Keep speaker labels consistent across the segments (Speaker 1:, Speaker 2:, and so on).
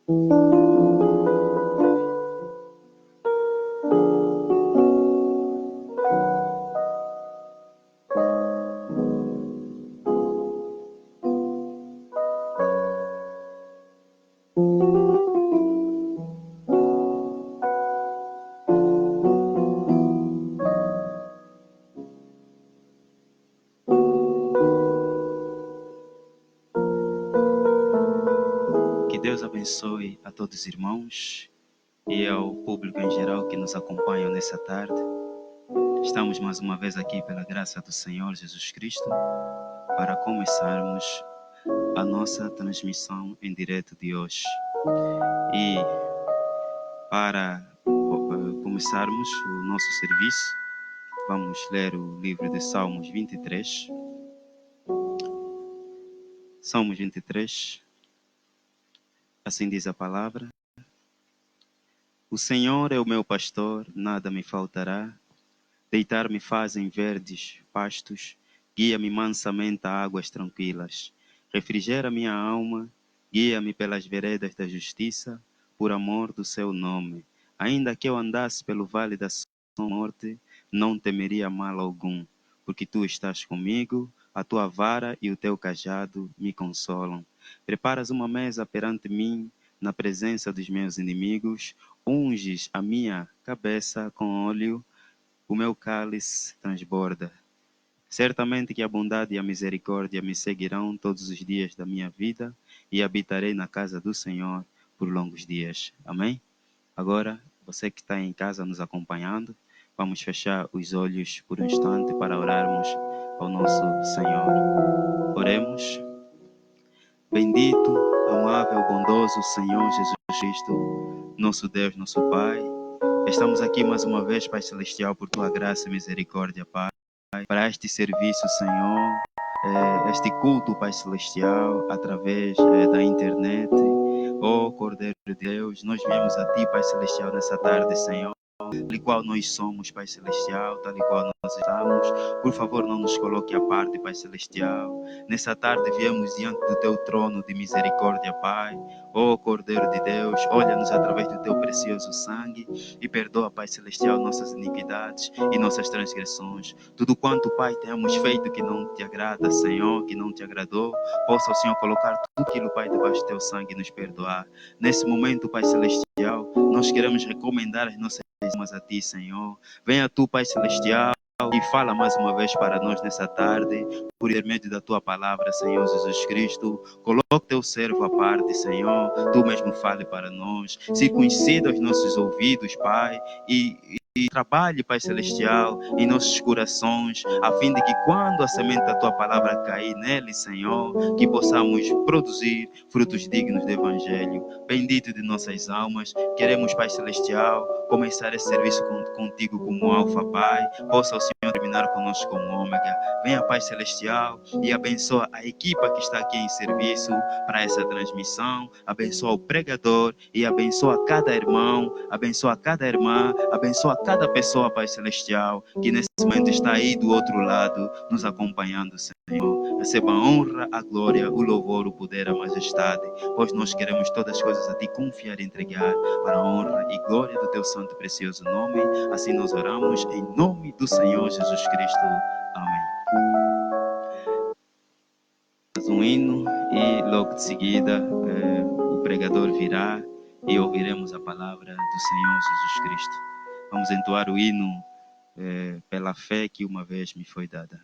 Speaker 1: Que Deus abençoe a todos os irmãos e ao público em geral que nos acompanham nessa tarde. Estamos mais uma vez aqui pela graça do Senhor Jesus Cristo para começarmos a nossa transmissão em direto de hoje. E para começarmos o nosso serviço, vamos ler o livro de Salmos 23. Salmos 23, assim diz a palavra. O Senhor é o meu pastor, nada me faltará. Deitar-me faz em verdes pastos, guia-me mansamente a águas tranquilas. Refrigera minha alma, guia-me pelas veredas da justiça, por amor do seu nome. Ainda que eu andasse pelo vale da morte, não temeria mal algum, porque tu estás comigo, a tua vara e o teu cajado me consolam. Preparas uma mesa perante mim, na presença dos meus inimigos, unges a minha cabeça com óleo, o meu cálice transborda. Certamente que a bondade e a misericórdia me seguirão todos os dias da minha vida e habitarei na casa do Senhor por longos dias. Amém? Agora, você que está em casa nos acompanhando, vamos fechar os olhos por um instante para orarmos ao nosso Senhor. Oremos. Bendito, amável, bondoso Senhor Jesus Cristo, nosso Deus, nosso Pai. Estamos aqui mais uma vez, Pai Celestial, por Tua graça e misericórdia, Pai, para este serviço, Senhor, este culto, Pai Celestial, através da internet. Oh, Cordeiro de Deus, nós viemos a Ti, Pai Celestial, nessa tarde, Senhor, tal e qual nós somos, Pai Celestial, tal e qual nós estamos. Por favor, não nos coloque à parte, Pai Celestial. Nessa tarde viemos diante do Teu trono de misericórdia, Pai. Oh, Cordeiro de Deus, olha-nos através do Teu precioso sangue e perdoa, Pai Celestial, nossas iniquidades e nossas transgressões. Tudo quanto, Pai, tenhamos feito que não Te agrada, Senhor, que não Te agradou, possa o Senhor colocar tudo aquilo, Pai, debaixo do Teu sangue e nos perdoar. Nesse momento, Pai Celestial, nós queremos recomendar as nossas almas a Ti, Senhor. Venha Tu, Pai Celestial, e fala mais uma vez para nós nessa tarde, por intermédio da Tua palavra, Senhor Jesus Cristo. Coloque Teu servo à parte, Senhor. Tu mesmo fale para nós. Circuncida os nossos ouvidos, Pai, e trabalhe, Pai Celestial, em nossos corações, a fim de que quando a semente da Tua palavra cair nele, Senhor, que possamos produzir frutos dignos do Evangelho. Bendito de nossas almas, queremos, Pai Celestial, começar esse serviço contigo como alfa, Pai. Possa o Senhor terminar conosco como ômega. Venha, Pai Celestial, e abençoa a equipa que está aqui em serviço para essa transmissão. Abençoa o pregador e abençoa cada irmão, abençoa cada irmã, abençoa cada pessoa, Pai Celestial, que nesse momento está aí do outro lado, nos acompanhando, Senhor. Receba a honra, a glória, o louvor, o poder, a majestade, pois nós queremos todas as coisas a Ti confiar e entregar para a honra e glória do Teu santo e precioso nome. Assim nós oramos em nome do Senhor Jesus Cristo. Amém. Um hino e logo de seguida o pregador virá e ouviremos a palavra do Senhor Jesus Cristo. Vamos entoar o hino pela fé que uma vez me foi dada.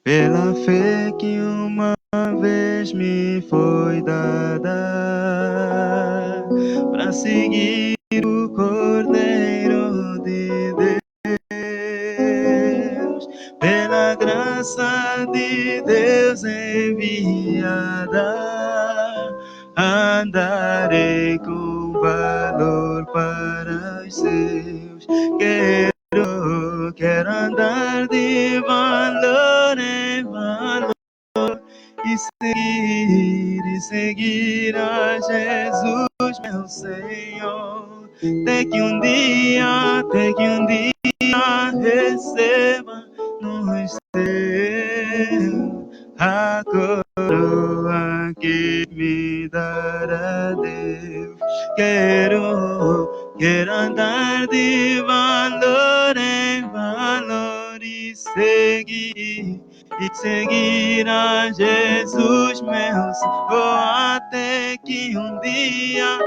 Speaker 1: Pela fé que uma vez me foi dada, para seguir o Cordeiro de Deus, pela graça de Deus enviada, andarei com valor para os seus. Quero andar de valor em valor e seguir a Jesus, meu Senhor. Até que um dia receba nos Quero andar de valor em valor e seguir a Jesus meu Senhor, até que um dia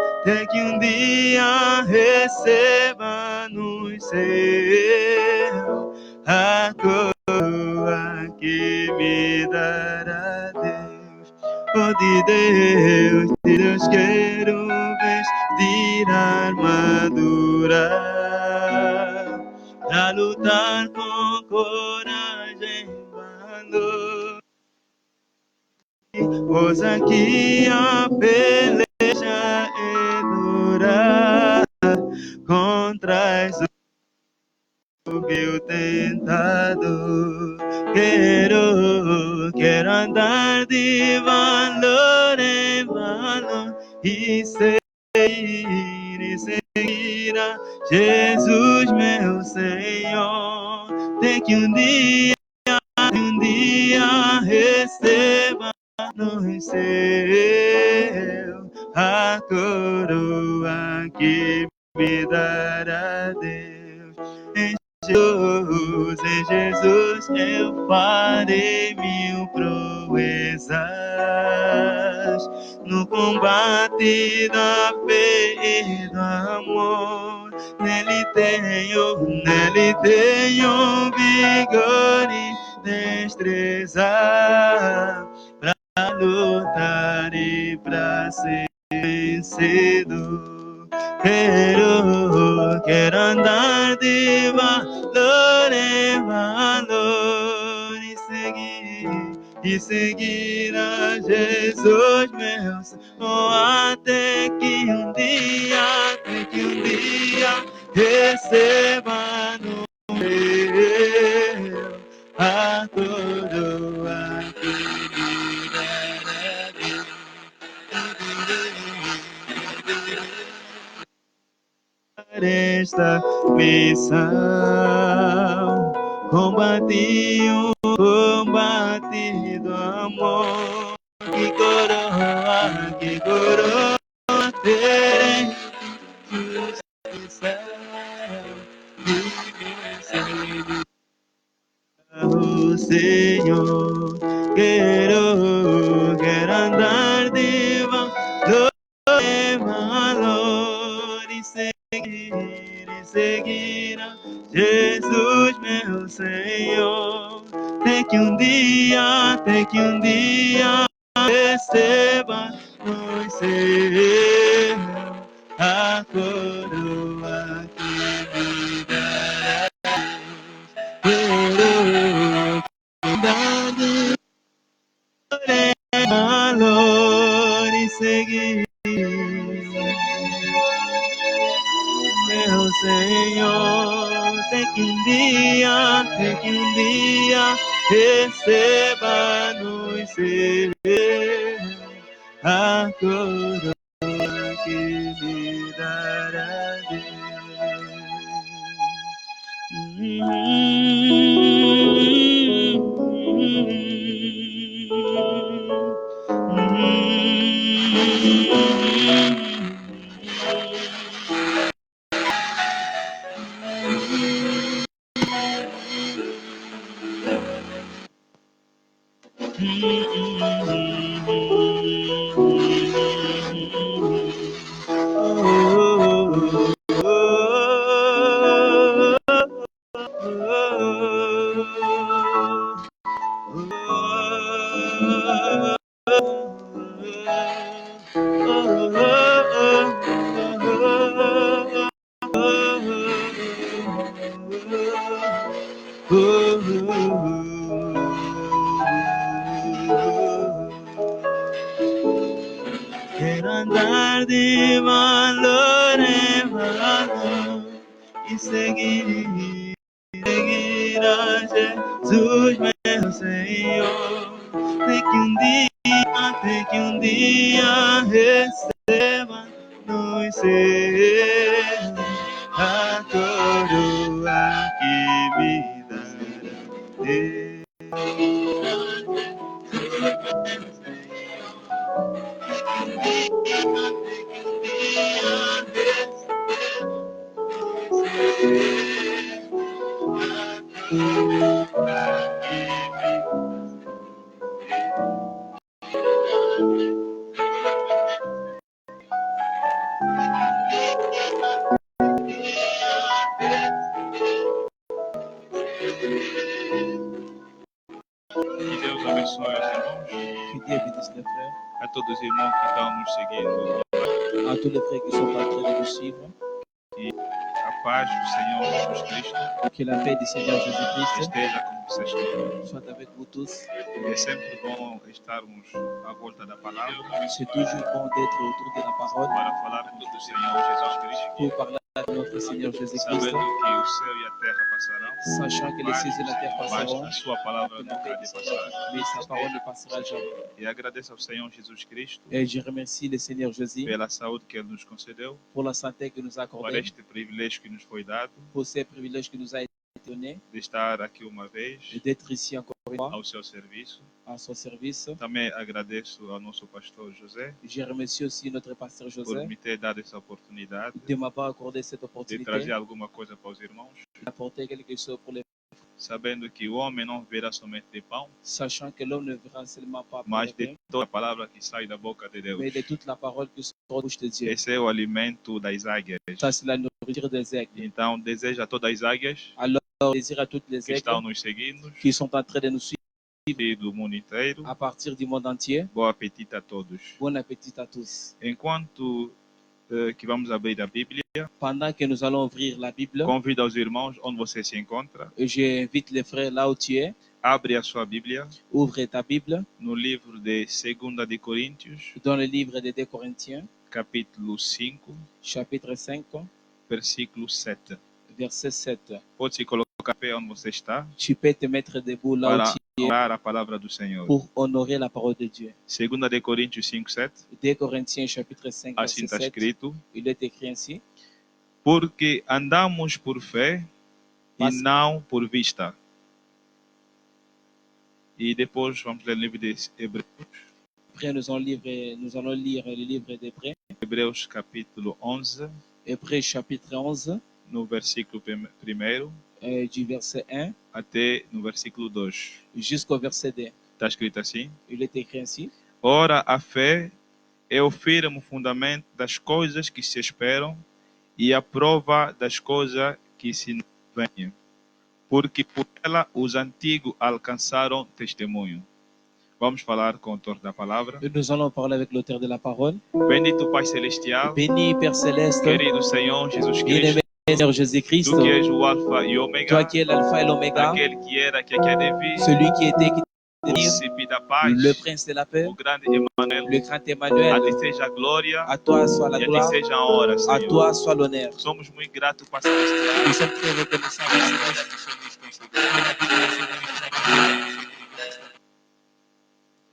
Speaker 1: receba no céu a coroa que me dará Deus. Oh, de Deus quero vestir a armadura pra lutar com coragem e valor, pois aqui a peleja é dura contra as meu tentado. Quero andar de valor em valor e seguir a Jesus meu Senhor. Tem que um dia receba no céu a coroa que me dará Deus. Em Jesus eu farei mil proezas no combate da fé e do amor. Nele tenho vigor e destreza pra lutar e pra ser vencedor. Quero andar de valor em valor e seguir a Jesus meu Senhor, até que um dia receba no céu a coroa que me dará Deus. Esta missão, combati o combate do amor, que coroa terei justiça o Senhor. Quero andar de valor em valor e seguir a Jesus meu Senhor. Tem que um dia receba no céu a coroa que me dará. Quero valor e seguir meu Senhor. Tem que um dia receba nos céus a coroa que me dará Deus. Quero andar de valor em valor e seguir a Jesus meu Senhor. Até que um dia receba nos céus a coroa que me dará Deus.
Speaker 2: Que Deus abençoe os irmãos.
Speaker 3: Que Dieu bénisse les frères.
Speaker 2: A todos os irmãos que estão nos seguindo.
Speaker 3: À tous les frères qui sont en train de nous suivre.
Speaker 2: A paz do Senhor Jesus Cristo
Speaker 3: Que la paix du Seigneur Jésus-Christ
Speaker 2: esteja com vocês todos.
Speaker 3: soit avec vous tous.
Speaker 2: É sempre bom estarmos à volta da palavra
Speaker 3: C'est toujours bon d'être autour de la parole
Speaker 2: para falarmos do Senhor Jesus Cristo,
Speaker 3: pour parler de notre Seigneur Jésus-Christ,
Speaker 2: sabendo que o céu e a terra passarão,
Speaker 3: sachant que les cieux et la terre
Speaker 2: mas
Speaker 3: passeront,
Speaker 2: a sua palavra nunca há de passar.
Speaker 3: mais sa parole ne passera jamais.
Speaker 2: E agradeço ao Senhor Jesus Cristo
Speaker 3: Et je remercie le Seigneur Jésus
Speaker 2: pela saúde que Ele nos concedeu,
Speaker 3: pour la santé qu'il nous a
Speaker 2: por
Speaker 3: accordée,
Speaker 2: este privilégio que nos foi dado
Speaker 3: pour ces privilèges qui nous a été donnés,
Speaker 2: de estar aqui uma vez
Speaker 3: et d'être ici encore une fois
Speaker 2: ao seu serviço.
Speaker 3: à son service.
Speaker 2: Também agradeço ao nosso pastor José
Speaker 3: Je remercie aussi notre pasteur
Speaker 2: por
Speaker 3: José
Speaker 2: me ter dado essa oportunidade
Speaker 3: de m'avoir accordé cette
Speaker 2: de
Speaker 3: opportunité
Speaker 2: trazer alguma coisa para os irmãos,
Speaker 3: d'apporter quelque chose pour les
Speaker 2: sabendo que o homem não verá somente de pão,
Speaker 3: sachant que l'homme ne verra seulement pas par
Speaker 2: mas
Speaker 3: le
Speaker 2: de
Speaker 3: pain,
Speaker 2: toda a palavra que sai da boca de Deus.
Speaker 3: mais de toute la parole qui sort de la bouche de Dieu.
Speaker 2: Esse é o alimento das águias.
Speaker 3: Ça, c'est la nourriture des aigles.
Speaker 2: Então, desejo a todas as águias
Speaker 3: Alors, désir à toutes les
Speaker 2: que estão
Speaker 3: aigles
Speaker 2: nos seguindo
Speaker 3: qui sont en train de nous suivre
Speaker 2: e do mundo inteiro,
Speaker 3: à partir du monde entier.
Speaker 2: bom apetite a todos.
Speaker 3: Bon appétit à tous.
Speaker 2: Enquanto que vamos abrir a Bíblia,
Speaker 3: Pendant que nous allons ouvrir la Bible,
Speaker 2: convido os irmãos onde você se encontra,
Speaker 3: j'invite les frères là où tu es,
Speaker 2: abre a sua Bíblia
Speaker 3: ouvre ta Bible
Speaker 2: no livro de 2 de Coríntios,
Speaker 3: dans le livre des 2 Corinthiens,
Speaker 2: capítulo 5,
Speaker 3: chapitre 5,
Speaker 2: versículo 7.
Speaker 3: verset 7.
Speaker 2: Pode se colocar pé onde você está
Speaker 3: Tu peux te mettre debout là
Speaker 2: para
Speaker 3: où tu es
Speaker 2: orar a palavra do Senhor.
Speaker 3: pour honorer la parole de Dieu.
Speaker 2: 2 de Coríntios 5, 7,
Speaker 3: 2 Corinthiens chapitre 5,
Speaker 2: assim
Speaker 3: verset
Speaker 2: está
Speaker 3: 7,
Speaker 2: escrito:
Speaker 3: il est écrit ainsi.
Speaker 2: porque andamos por fé e
Speaker 3: Mas-
Speaker 2: não por vista. E depois vamos ler o livro de Hebreus,
Speaker 3: Après, nous allons lire le livre d'Hébreux,
Speaker 2: Hebreus capítulo 11,
Speaker 3: Hébreux chapitre 11,
Speaker 2: no versículo 1
Speaker 3: du verset 1
Speaker 2: até no versículo 2.
Speaker 3: jusqu'au verset 2.
Speaker 2: Está escrito assim:
Speaker 3: Il est écrit ainsi.
Speaker 2: ora, a fé é o firme fundamento das coisas que se esperam e a prova das coisas que se não veem. Porque por ela os antigos alcançaram testemunho. Vamos falar com o autor da palavra.
Speaker 3: Nous allons parler avec l'auteur de la parole.
Speaker 2: Bendito Pai Celestial,
Speaker 3: Béni Père Céleste,
Speaker 2: querido Senhor Jesus
Speaker 3: bien-aimé
Speaker 2: Cristo,
Speaker 3: Seigneur Jésus-Christ,
Speaker 2: tu que és o Alfa e
Speaker 3: toi
Speaker 2: Ômega,
Speaker 3: qui es l'alpha et l'oméga,
Speaker 2: aquele que era, que há de vir,
Speaker 3: celui qui était, qui
Speaker 2: o
Speaker 3: est,
Speaker 2: príncipe da paz,
Speaker 3: le prince de la paix,
Speaker 2: o grande Emmanuel.
Speaker 3: le grand
Speaker 2: A
Speaker 3: Emmanuel.
Speaker 2: ti seja a glória
Speaker 3: À toi soit la
Speaker 2: e a ti
Speaker 3: gloire,
Speaker 2: seja a honra,
Speaker 3: à
Speaker 2: Senhor.
Speaker 3: toi soit l'honneur.
Speaker 2: Somos muito gratos, Pai Celestial.
Speaker 3: Nous sommes très reconnaissants. Père Céleste.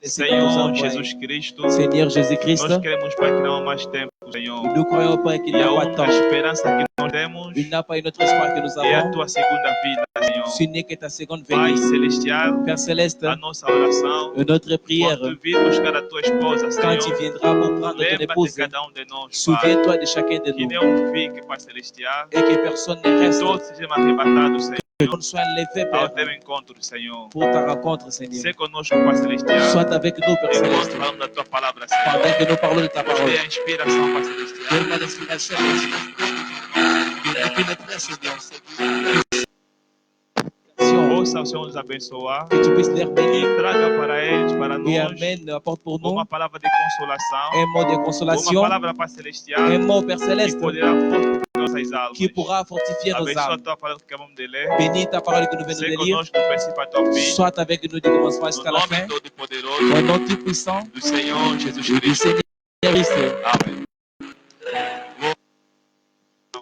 Speaker 2: Senhor Jesus Cristo,
Speaker 3: Seigneur Jésus-Christ,
Speaker 2: nós queremos, Pai, que não há mais tempo, Senhor.
Speaker 3: nous croyons pas qu'il
Speaker 2: E
Speaker 3: n'y
Speaker 2: a
Speaker 3: a pas de
Speaker 2: única
Speaker 3: temps.
Speaker 2: esperança que nós temos
Speaker 3: Il n'y a pas une autre espoir que nous
Speaker 2: é a
Speaker 3: avons.
Speaker 2: tua segunda vida, Senhor.
Speaker 3: Ce n'est que ta seconde
Speaker 2: Pai
Speaker 3: venue.
Speaker 2: Celestial,
Speaker 3: Père Céleste,
Speaker 2: a nossa oração,
Speaker 3: notre prière,
Speaker 2: quando tu vir buscar a tua esposa,
Speaker 3: quand tu
Speaker 2: Senhor,
Speaker 3: viendras pour prendre ton
Speaker 2: lembra de
Speaker 3: épouse,
Speaker 2: cada de nós, Pai.
Speaker 3: souviens-toi de chacun de
Speaker 2: Que
Speaker 3: nous
Speaker 2: não fique, Pai Celestial,
Speaker 3: et que personne ne reste,
Speaker 2: todos sejam arrebatados, Senhor,
Speaker 3: que l'on soit enlevé,
Speaker 2: ao
Speaker 3: Père,
Speaker 2: teu encontro, Senhor.
Speaker 3: pour ta rencontre, Seigneur.
Speaker 2: Sê conosco, Pai Celestial,
Speaker 3: Sois avec nous, Père
Speaker 2: enquanto
Speaker 3: Céleste,
Speaker 2: falamos da tua palavra, Senhor.
Speaker 3: pendant que nous parlons de ta
Speaker 2: Nos
Speaker 3: parole.
Speaker 2: dê a inspiração, Pai Celestial.
Speaker 3: Donne-moi l'inspiration, que tu me prennes, Seigneur.
Speaker 2: Possa o Senhor nos abençoar
Speaker 3: Que tu puisses les
Speaker 2: e
Speaker 3: bénir
Speaker 2: traga para eles, para
Speaker 3: et
Speaker 2: nós,
Speaker 3: amène, apporte pour nous
Speaker 2: uma palavra de consolação,
Speaker 3: un mot de
Speaker 2: uma
Speaker 3: consolation,
Speaker 2: palavra, Pai Celestial,
Speaker 3: un mot, Père
Speaker 2: que
Speaker 3: Céleste,
Speaker 2: poderá fortificar nossas almas.
Speaker 3: qui pourra fortifier nos
Speaker 2: Abençoa a
Speaker 3: âmes.
Speaker 2: tua palavra que acabamos de ler.
Speaker 3: Bénis ta parole que nous venons
Speaker 2: Sê
Speaker 3: de lire.
Speaker 2: conosco do princípio até o fim.
Speaker 3: Sois avec nous du commencement
Speaker 2: No
Speaker 3: jusqu'à la
Speaker 2: nome
Speaker 3: fin.
Speaker 2: todo-poderoso
Speaker 3: Au nom tout-puissant
Speaker 2: do Senhor Jesus
Speaker 3: du
Speaker 2: Cristo.
Speaker 3: Seigneur Christ,
Speaker 2: Amém. Vou,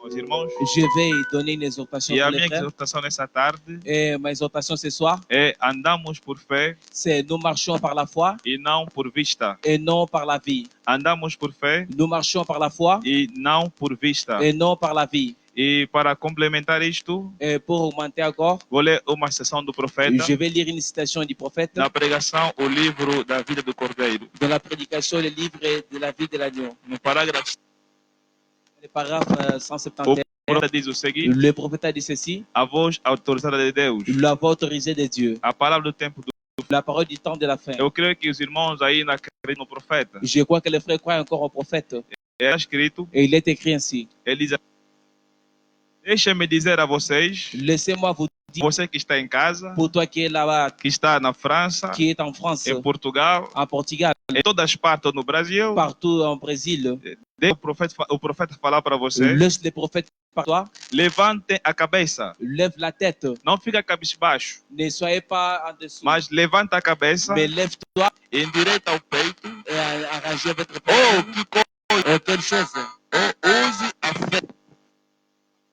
Speaker 2: meus irmãos,
Speaker 3: je vais donner une exhortation
Speaker 2: e a
Speaker 3: pour les
Speaker 2: minha
Speaker 3: frères.
Speaker 2: exortação nessa tarde
Speaker 3: Et ma exhortation ce soir,
Speaker 2: é andamos por fé
Speaker 3: c'est nous marchons par la foi
Speaker 2: e não por vista.
Speaker 3: et non par la vie.
Speaker 2: Andamos por fé
Speaker 3: Nous marchons par la foi
Speaker 2: e não por vista.
Speaker 3: et non par la vie.
Speaker 2: E para complementar isto,
Speaker 3: Et pour augmenter encore,
Speaker 2: vou ler uma sessão do profeta
Speaker 3: je vais lire une citation du prophète
Speaker 2: na pregação, o livro da vida do Cordeiro.
Speaker 3: dans la prédication, le livre de la vie de l'agneau.
Speaker 2: No parágrafo
Speaker 3: Le paragraphe
Speaker 2: O
Speaker 3: 171.
Speaker 2: profeta diz o seguinte:
Speaker 3: Le prophète a dit ceci.
Speaker 2: a voz autorizada de Deus,
Speaker 3: La voix autorisée de Dieu.
Speaker 2: a palavra do tempo do.
Speaker 3: La parole du temps de la fin.
Speaker 2: Eu creio que os irmãos aí não acreditam no profeta.
Speaker 3: Je crois que les frères croient encore au prophète.
Speaker 2: É escrito,
Speaker 3: Et il est écrit ainsi.
Speaker 2: ele diz: deixem-me dizer a vocês,
Speaker 3: Laissez-moi vous dire,
Speaker 2: você que está em casa,
Speaker 3: pour toi qui es là-bas,
Speaker 2: que está na França,
Speaker 3: qui est en France,
Speaker 2: em Portugal,
Speaker 3: en Portugal,
Speaker 2: em todas as partes no Brasil,
Speaker 3: partout en Brésil,
Speaker 2: deixe o profeta falar para você.
Speaker 3: laisse les prophètes par toi,
Speaker 2: Levantem a cabeça,
Speaker 3: lève la tête.
Speaker 2: não fica cabisbaixo,
Speaker 3: Ne soyez pas en dessous,
Speaker 2: mas levanta a cabeça,
Speaker 3: mais lève-toi
Speaker 2: endireita o peito.
Speaker 3: et arrangez votre
Speaker 2: Oh,
Speaker 3: peine.
Speaker 2: que coisa!
Speaker 3: Oh, quelle chose.
Speaker 2: Use a fé.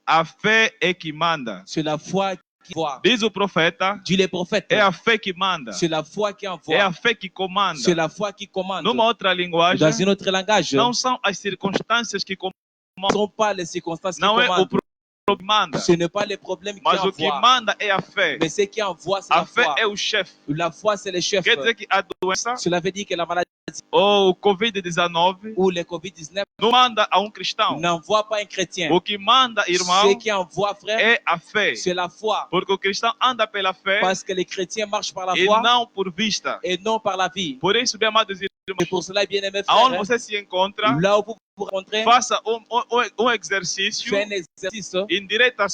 Speaker 2: A fé é que manda.
Speaker 3: C'est la foi qui voit.
Speaker 2: Diz o profeta,
Speaker 3: Dit les prophètes.
Speaker 2: é a fé que manda.
Speaker 3: C'est la foi qui
Speaker 2: É
Speaker 3: envoie.
Speaker 2: a fé que comanda.
Speaker 3: C'est la foi qui commande.
Speaker 2: Numa outra linguagem,
Speaker 3: Dans un autre langage,
Speaker 2: não são as circunstâncias que comandam,
Speaker 3: ce ne sont pas les circonstances qui
Speaker 2: não é o
Speaker 3: commandent.
Speaker 2: problema que manda,
Speaker 3: Ce n'est pas les problèmes qui
Speaker 2: mas o que
Speaker 3: envoient.
Speaker 2: manda é a fé.
Speaker 3: Mais ce qui envoie, c'est
Speaker 2: A
Speaker 3: la
Speaker 2: fé
Speaker 3: foi.
Speaker 2: é o chefe.
Speaker 3: La foi, c'est le chef.
Speaker 2: Quer dizer que a doença
Speaker 3: Cela veut dire que la maladie
Speaker 2: ou o Covid-19
Speaker 3: ou le Covid-19
Speaker 2: não manda a um cristão.
Speaker 3: n'envoie pas un chrétien.
Speaker 2: O que manda,
Speaker 3: Ce
Speaker 2: irmão,
Speaker 3: qui envoie, frère,
Speaker 2: é a fé.
Speaker 3: c'est la foi.
Speaker 2: Porque o cristão anda pela fé
Speaker 3: Parce que les chrétiens marchent par la
Speaker 2: e
Speaker 3: foi
Speaker 2: não por vista.
Speaker 3: et non par la vie.
Speaker 2: Por isso, bem amados
Speaker 3: Et
Speaker 2: irmãos,
Speaker 3: pour cela, bien aimé
Speaker 2: aonde
Speaker 3: frère,
Speaker 2: você se encontra,
Speaker 3: là où vous vous rencontrez,
Speaker 2: faça um exercício,
Speaker 3: fais un exercice,
Speaker 2: endireita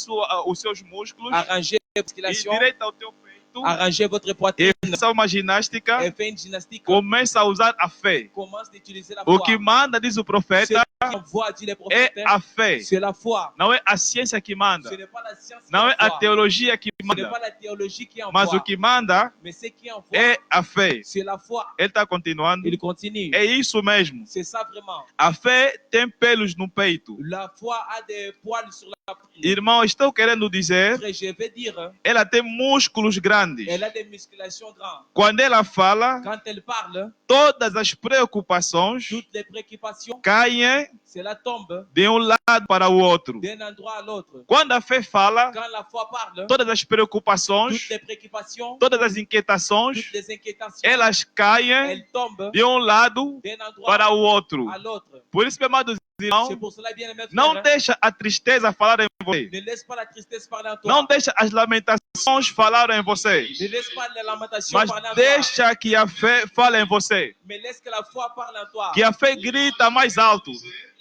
Speaker 2: os seus músculos,
Speaker 3: arrangez la musculation,
Speaker 2: endireita o teu peito,
Speaker 3: arrangez votre poitrine
Speaker 2: e faça uma ginástica,
Speaker 3: et faites une gymnastique.
Speaker 2: começa a usar a fé.
Speaker 3: Commence d'utiliser la
Speaker 2: O
Speaker 3: foi.
Speaker 2: que manda, diz o
Speaker 3: Ce
Speaker 2: profeta,
Speaker 3: qui envoie, dit les
Speaker 2: é
Speaker 3: prophètes,
Speaker 2: a fé.
Speaker 3: c'est la foi.
Speaker 2: Não é a ciência que manda,
Speaker 3: Ce n'est pas la science qui
Speaker 2: não é a
Speaker 3: envoie.
Speaker 2: teologia que
Speaker 3: Ce n'est
Speaker 2: manda,
Speaker 3: pas la théologie qui
Speaker 2: mas o
Speaker 3: envoie.
Speaker 2: que manda
Speaker 3: Mais ce qui envoie,
Speaker 2: é a fé.
Speaker 3: c'est la foi.
Speaker 2: Ele está continuando.
Speaker 3: Il continue.
Speaker 2: É isso mesmo.
Speaker 3: C'est ça vraiment.
Speaker 2: A fé tem pelos no peito.
Speaker 3: La foi a des poils sur la poitrine.
Speaker 2: Irmão, estou querendo dizer,
Speaker 3: Frère, je vais dire,
Speaker 2: ela tem músculos grandes.
Speaker 3: elle a des musculations grandes.
Speaker 2: Quando ela fala,
Speaker 3: Quand elle parle,
Speaker 2: todas as preocupações
Speaker 3: toutes les préoccupations,
Speaker 2: caem
Speaker 3: cela tombe
Speaker 2: de um lado para o outro.
Speaker 3: d'un endroit à l'autre.
Speaker 2: Quando a fé fala,
Speaker 3: Quand la foi parle,
Speaker 2: todas as
Speaker 3: toutes
Speaker 2: preocupações,
Speaker 3: les préoccupations,
Speaker 2: todas as inquietações,
Speaker 3: toutes les inquiétations,
Speaker 2: elas caem
Speaker 3: elles tombent
Speaker 2: de um lado
Speaker 3: d'un endroit
Speaker 2: para o outro.
Speaker 3: à l'autre.
Speaker 2: Por isso, meus amados
Speaker 3: C'est
Speaker 2: irmãos,
Speaker 3: pour cela, bien aimé
Speaker 2: não
Speaker 3: frère,
Speaker 2: deixa a tristeza falar em você.
Speaker 3: ne laisse pas la tristesse parler en toi.
Speaker 2: Não deixa as lamentações falar em você.
Speaker 3: Ne laisse pas les lamentations
Speaker 2: Mas
Speaker 3: parler en toi.
Speaker 2: deixa que a fé fale em você.
Speaker 3: Mais laisse que la foi parle en toi.
Speaker 2: Que a fé grita mais alto.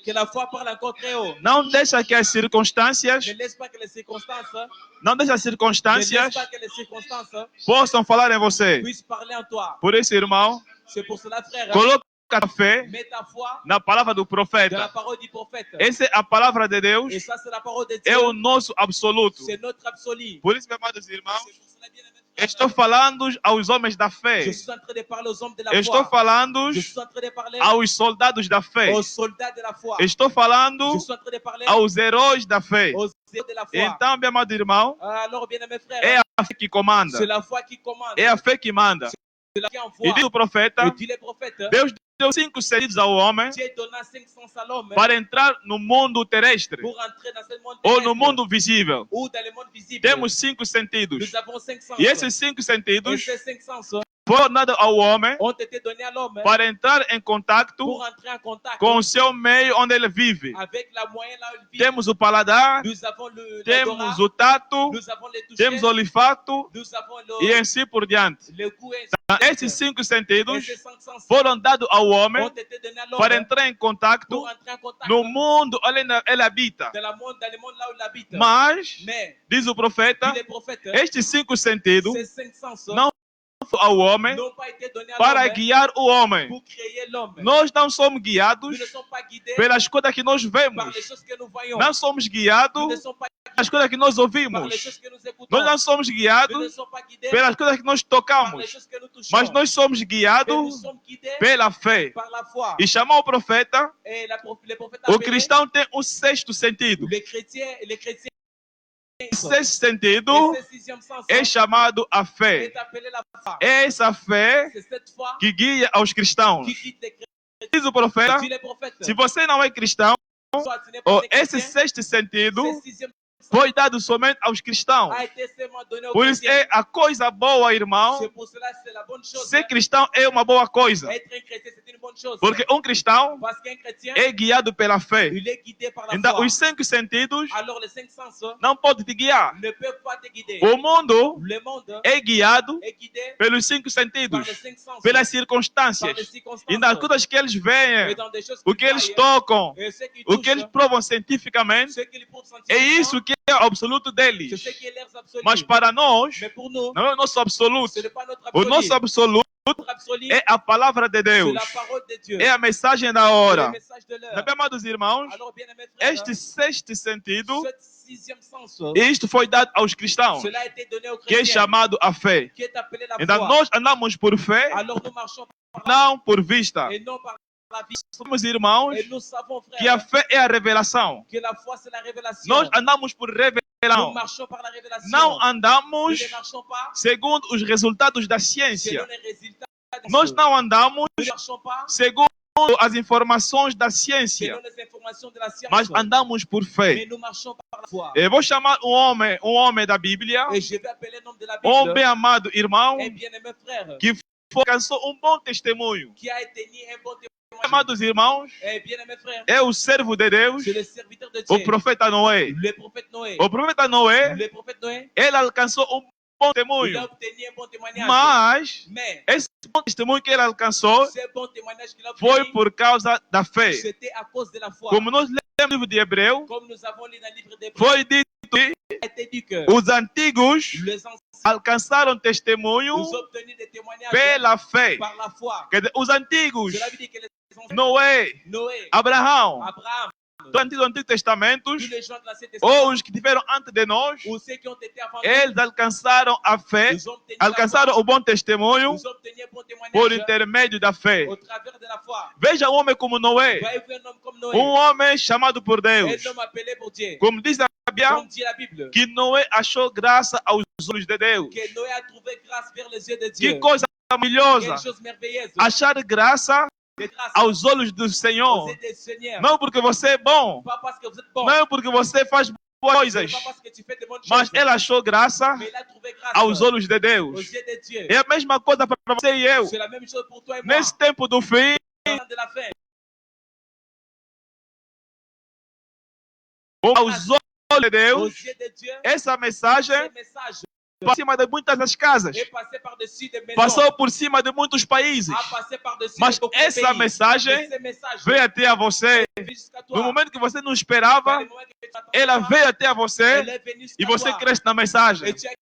Speaker 3: Que la foi parle encore très haut.
Speaker 2: Não deixa que as circunstâncias,
Speaker 3: Ne laisse pas que les circonstances,
Speaker 2: não deixa as
Speaker 3: ne laisse
Speaker 2: circunstâncias
Speaker 3: pas que les circonstances
Speaker 2: possam falar em você.
Speaker 3: puissent parler en toi.
Speaker 2: Por isso, irmão,
Speaker 3: C'est pour cela, frère,
Speaker 2: coloca a fé
Speaker 3: mets ta foi
Speaker 2: na palavra do
Speaker 3: dans la
Speaker 2: profeta.
Speaker 3: parole du prophète.
Speaker 2: Essa é a palavra de
Speaker 3: Et
Speaker 2: Deus,
Speaker 3: ça, c'est la parole de Dieu.
Speaker 2: é o nosso absoluto.
Speaker 3: C'est notre absolu.
Speaker 2: Por isso, meus amados irmãos,
Speaker 3: C'est pour cela, bien aimé frère,
Speaker 2: estou falando aos homens da fé.
Speaker 3: je suis en train de parler aux hommes de la
Speaker 2: Estou
Speaker 3: foi.
Speaker 2: falando
Speaker 3: Je suis en train de parler
Speaker 2: aos soldados da fé.
Speaker 3: aux soldats de la foi.
Speaker 2: Estou falando
Speaker 3: Je suis en train de parler
Speaker 2: aos heróis da fé.
Speaker 3: aux héros de la foi.
Speaker 2: Então, meu amado irmão,
Speaker 3: Alors, bien aimé frère,
Speaker 2: é a fé que comanda.
Speaker 3: c'est la foi qui commande.
Speaker 2: É a fé que manda.
Speaker 3: C'est la qui
Speaker 2: E
Speaker 3: envoie.
Speaker 2: diz o profeta,
Speaker 3: Et dit les prophètes,
Speaker 2: Deus deu 5 sentidos ao homem
Speaker 3: Dieu donna 5 sens à l'homme
Speaker 2: para entrar no mundo terrestre
Speaker 3: pour entrer dans ce monde
Speaker 2: ou no
Speaker 3: terrestre
Speaker 2: mundo visível.
Speaker 3: ou dans le monde visible.
Speaker 2: Temos 5 sentidos.
Speaker 3: Nous avons 5 sens.
Speaker 2: E esses 5
Speaker 3: Et
Speaker 2: sentidos
Speaker 3: ces 5 sens
Speaker 2: foram dados ao homem
Speaker 3: ont été donnés à l'homme
Speaker 2: para entrar em contato
Speaker 3: pour entrer en contact
Speaker 2: com o seu meio onde ele vive.
Speaker 3: avec la moyenne là où il vit.
Speaker 2: Temos o paladar,
Speaker 3: Nous avons l'odorat,
Speaker 2: temos o tato,
Speaker 3: nous avons le toucher,
Speaker 2: temos o olfato
Speaker 3: nous avons
Speaker 2: e assim por diante.
Speaker 3: le goût et
Speaker 2: Esses 5
Speaker 3: et
Speaker 2: sentidos
Speaker 3: ces 5 sens
Speaker 2: foram dados ao homem
Speaker 3: ont été donnés à
Speaker 2: para
Speaker 3: l'homme
Speaker 2: entrar em contato
Speaker 3: pour entrer en contact
Speaker 2: no mundo onde ele habita.
Speaker 3: dans le monde là où il habite.
Speaker 2: Mas,
Speaker 3: Mais,
Speaker 2: diz o profeta,
Speaker 3: dit les prophètes,
Speaker 2: estes 5 sentidos
Speaker 3: ces 5 sens
Speaker 2: não ao homem
Speaker 3: n'ont pas été donnés à
Speaker 2: para
Speaker 3: l'homme
Speaker 2: guiar o homem.
Speaker 3: pour créer l'homme.
Speaker 2: Nós não somos
Speaker 3: Nous
Speaker 2: guiados
Speaker 3: ne sommes pas guidés
Speaker 2: pelas coisas que nós
Speaker 3: par
Speaker 2: vemos.
Speaker 3: les choses que nous voyons.
Speaker 2: Não somos
Speaker 3: Nous ne
Speaker 2: guiados
Speaker 3: sommes pas
Speaker 2: pelas coisas que nós
Speaker 3: par
Speaker 2: ouvimos.
Speaker 3: les choses que nous écoutons.
Speaker 2: Nós não somos
Speaker 3: Nous ne
Speaker 2: guiados
Speaker 3: sommes pas guidés
Speaker 2: pelas coisas que nós
Speaker 3: par les
Speaker 2: tocamos.
Speaker 3: choses que nous touchons.
Speaker 2: Mas nós somos
Speaker 3: Mais nous
Speaker 2: guiados
Speaker 3: sommes guidés
Speaker 2: pela fé.
Speaker 3: par la foi.
Speaker 2: E chamar o profeta,
Speaker 3: Et les prophètes
Speaker 2: o
Speaker 3: appelaient
Speaker 2: cristão tem um sexto sentido.
Speaker 3: les chrétiens,
Speaker 2: O sexto sentido
Speaker 3: et ce sixième sens
Speaker 2: é chamado a fé.
Speaker 3: est appelé la foi.
Speaker 2: É essa fé
Speaker 3: C'est cette foi
Speaker 2: que guia aos cristãos.
Speaker 3: qui guide les chrétiens.
Speaker 2: Diz o profeta,
Speaker 3: Dit les prophètes.
Speaker 2: se você não é cristão,
Speaker 3: Soit tu n'es pas
Speaker 2: ou
Speaker 3: des
Speaker 2: esse
Speaker 3: chrétiens,
Speaker 2: sexto sentido
Speaker 3: ce sixième
Speaker 2: foi dado somente aos cristãos.
Speaker 3: a été seulement donné aux
Speaker 2: Por isso
Speaker 3: chrétiens.
Speaker 2: é a coisa boa, irmão.
Speaker 3: C'est pour cela que c'est la bonne chose.
Speaker 2: Ser cristão é uma boa coisa.
Speaker 3: Être un chrétien, c'est une bonne chose.
Speaker 2: Porque cristão
Speaker 3: Parce qu'un chrétien,
Speaker 2: é guiado pela fé.
Speaker 3: il est guidé par la
Speaker 2: Então,
Speaker 3: foi.
Speaker 2: os 5 sentidos
Speaker 3: Alors les 5 sens
Speaker 2: não podem te guiar.
Speaker 3: ne peuvent pas te guider.
Speaker 2: O mundo
Speaker 3: Le monde
Speaker 2: é guiado
Speaker 3: est guidé
Speaker 2: pelos 5
Speaker 3: par
Speaker 2: sentidos,
Speaker 3: les 5 sens,
Speaker 2: pelas
Speaker 3: par les
Speaker 2: circunstâncias.
Speaker 3: circonstances,
Speaker 2: E nas coisas que eles
Speaker 3: et
Speaker 2: veem,
Speaker 3: dans des choses
Speaker 2: o que
Speaker 3: qu'ils
Speaker 2: eles
Speaker 3: voient,
Speaker 2: tocam,
Speaker 3: et ce qu'ils
Speaker 2: o que eles
Speaker 3: touchent,
Speaker 2: provam cientificamente,
Speaker 3: ce qu'ils prouvent
Speaker 2: é isso
Speaker 3: scientifiquement,
Speaker 2: que é o absoluto
Speaker 3: c'est
Speaker 2: deles.
Speaker 3: ce qui est leur absolu.
Speaker 2: Mas para nós,
Speaker 3: Mais pour nous,
Speaker 2: não é o nosso absoluto.
Speaker 3: ce n'est pas notre
Speaker 2: O
Speaker 3: absolu.
Speaker 2: nosso absoluto
Speaker 3: Notre absolu,
Speaker 2: é a palavra de
Speaker 3: c'est
Speaker 2: Deus.
Speaker 3: la parole de Dieu.
Speaker 2: É a mensagem da
Speaker 3: C'est le
Speaker 2: hora.
Speaker 3: message de l'heure.
Speaker 2: Sabe, amados irmãos,
Speaker 3: Alors, bien aimés frères,
Speaker 2: este sexto sentido,
Speaker 3: ce sixième sens,
Speaker 2: isto foi dado aos cristãos,
Speaker 3: cela a été donné aux
Speaker 2: que é
Speaker 3: chrétiens,
Speaker 2: chamado a fé.
Speaker 3: qui est appelé la
Speaker 2: Então,
Speaker 3: foi.
Speaker 2: nós andamos por fé,
Speaker 3: Alors nous marchons
Speaker 2: não por vista.
Speaker 3: et non par la vie.
Speaker 2: Somos irmãos
Speaker 3: Et nous savons,
Speaker 2: que a
Speaker 3: frère,
Speaker 2: fé é a revelação.
Speaker 3: que la foi c'est la révélation.
Speaker 2: Nós andamos por
Speaker 3: Nous
Speaker 2: revelação.
Speaker 3: marchons par la révélation.
Speaker 2: Não
Speaker 3: Nous
Speaker 2: andamos
Speaker 3: ne marchons pas
Speaker 2: segundo os resultados da
Speaker 3: selon
Speaker 2: ciência.
Speaker 3: les résultats.
Speaker 2: Nós não andamos
Speaker 3: Nous ne marchons pas
Speaker 2: segundo as informações da ciência,
Speaker 3: selon les informations de la science.
Speaker 2: mas andamos por fé.
Speaker 3: Mais nous marchons par la foi.
Speaker 2: Eu vou chamar um homem da Bíblia,
Speaker 3: Et je vais appeler l'homme de la
Speaker 2: um
Speaker 3: Bible,
Speaker 2: bem amado irmão,
Speaker 3: un bien-aimé frère,
Speaker 2: que alcançou um bom testemunho.
Speaker 3: qui a tenu un bon témoignage.
Speaker 2: Amados irmãos,
Speaker 3: Un bien-aimé frère,
Speaker 2: é o servo de Deus,
Speaker 3: c'est le serviteur de
Speaker 2: o
Speaker 3: Dieu,
Speaker 2: profeta Noé.
Speaker 3: le prophète Noé.
Speaker 2: O profeta Noé,
Speaker 3: Le prophète Noé,
Speaker 2: ele alcançou um bom
Speaker 3: il a
Speaker 2: testemunho,
Speaker 3: obtenu un bon témoignage.
Speaker 2: mas
Speaker 3: Mais
Speaker 2: esse bom testemunho que ele alcançou
Speaker 3: ce bon témoignage qu'il a
Speaker 2: foi
Speaker 3: obtenu,
Speaker 2: por causa da fé.
Speaker 3: c'était à cause de la foi.
Speaker 2: Como nós lemos no livro de Hebreu,
Speaker 3: Comme nous avons lu dans le livre d'Hébreux,
Speaker 2: foi dito que
Speaker 3: il a été dit que
Speaker 2: os antigos
Speaker 3: les anciens
Speaker 2: alcançaram testemunho
Speaker 3: ont obtenu des témoignages
Speaker 2: pela fé.
Speaker 3: par la foi.
Speaker 2: Quer dizer, os antigos,
Speaker 3: Cela veut dire que les anciens,
Speaker 2: Noé,
Speaker 3: Noé,
Speaker 2: Abraão,
Speaker 3: Abraham,
Speaker 2: do Antigo Testamento,
Speaker 3: tous les gens de l'Ancien Testament,
Speaker 2: ou os que tiveram antes de nós,
Speaker 3: ou ceux qui ont été avant nous,
Speaker 2: eles alcançaram a fé,
Speaker 3: ils ont obtenu la
Speaker 2: alcançaram
Speaker 3: foi,
Speaker 2: o bom testemunho
Speaker 3: ils ont obtenu un bon
Speaker 2: por
Speaker 3: témoignage
Speaker 2: intermédio da fé.
Speaker 3: au travers de la foi.
Speaker 2: Veja um homem como Noé,
Speaker 3: Voyez-vous un homme comme Noé,
Speaker 2: um homem chamado por Deus.
Speaker 3: un homme appelé pour Dieu,
Speaker 2: Como diz a Bíblia,
Speaker 3: comme dit la Bible,
Speaker 2: que Noé achou graça aos olhos de Deus.
Speaker 3: que Noé a trouvé grâce vers les yeux de
Speaker 2: Que
Speaker 3: Dieu.
Speaker 2: coisa maravilhosa!
Speaker 3: Quelle chose merveilleuse,
Speaker 2: Achar graça
Speaker 3: de grâce
Speaker 2: aos olhos do
Speaker 3: aux
Speaker 2: Senhor.
Speaker 3: yeux du Seigneur.
Speaker 2: Não porque você é bom,
Speaker 3: Pas parce que vous êtes bon,
Speaker 2: não porque você faz boas coisas,
Speaker 3: pas parce que tu fais de bonnes
Speaker 2: mas
Speaker 3: choses,
Speaker 2: ele achou graça
Speaker 3: mais il a trouvé grâce
Speaker 2: aos olhos de
Speaker 3: aux
Speaker 2: Deus.
Speaker 3: yeux de Dieu.
Speaker 2: É a mesma coisa para você e eu.
Speaker 3: C'est la même chose pour toi et moi.
Speaker 2: Nesse tempo do fim,
Speaker 3: Au temps de la fin,
Speaker 2: aos olhos de
Speaker 3: aux
Speaker 2: Deus,
Speaker 3: yeux de Dieu,
Speaker 2: essa mensagem
Speaker 3: ce message
Speaker 2: por cima de muitas das casas,
Speaker 3: est passé par-dessus des maisons,
Speaker 2: passou por cima de muitos países,
Speaker 3: a passé par-dessus
Speaker 2: mas
Speaker 3: beaucoup de
Speaker 2: essa
Speaker 3: pays.
Speaker 2: mensagem
Speaker 3: Mais ce message
Speaker 2: veio até a você
Speaker 3: est venu jusqu'à
Speaker 2: no
Speaker 3: toi.
Speaker 2: momento que você não
Speaker 3: Dans
Speaker 2: esperava.
Speaker 3: le moment que tu attendais
Speaker 2: Ela
Speaker 3: pas,
Speaker 2: veio até a você
Speaker 3: elle est venue
Speaker 2: e
Speaker 3: jusqu'à
Speaker 2: você
Speaker 3: toi.
Speaker 2: cresce na mensagem.
Speaker 3: Et tu as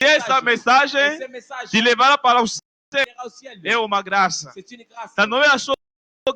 Speaker 2: E essa
Speaker 3: et
Speaker 2: mensagem
Speaker 3: ce message
Speaker 2: te levará para o céu.
Speaker 3: ira au ciel.
Speaker 2: É uma graça.
Speaker 3: C'est une grâce.
Speaker 2: Então Noé achou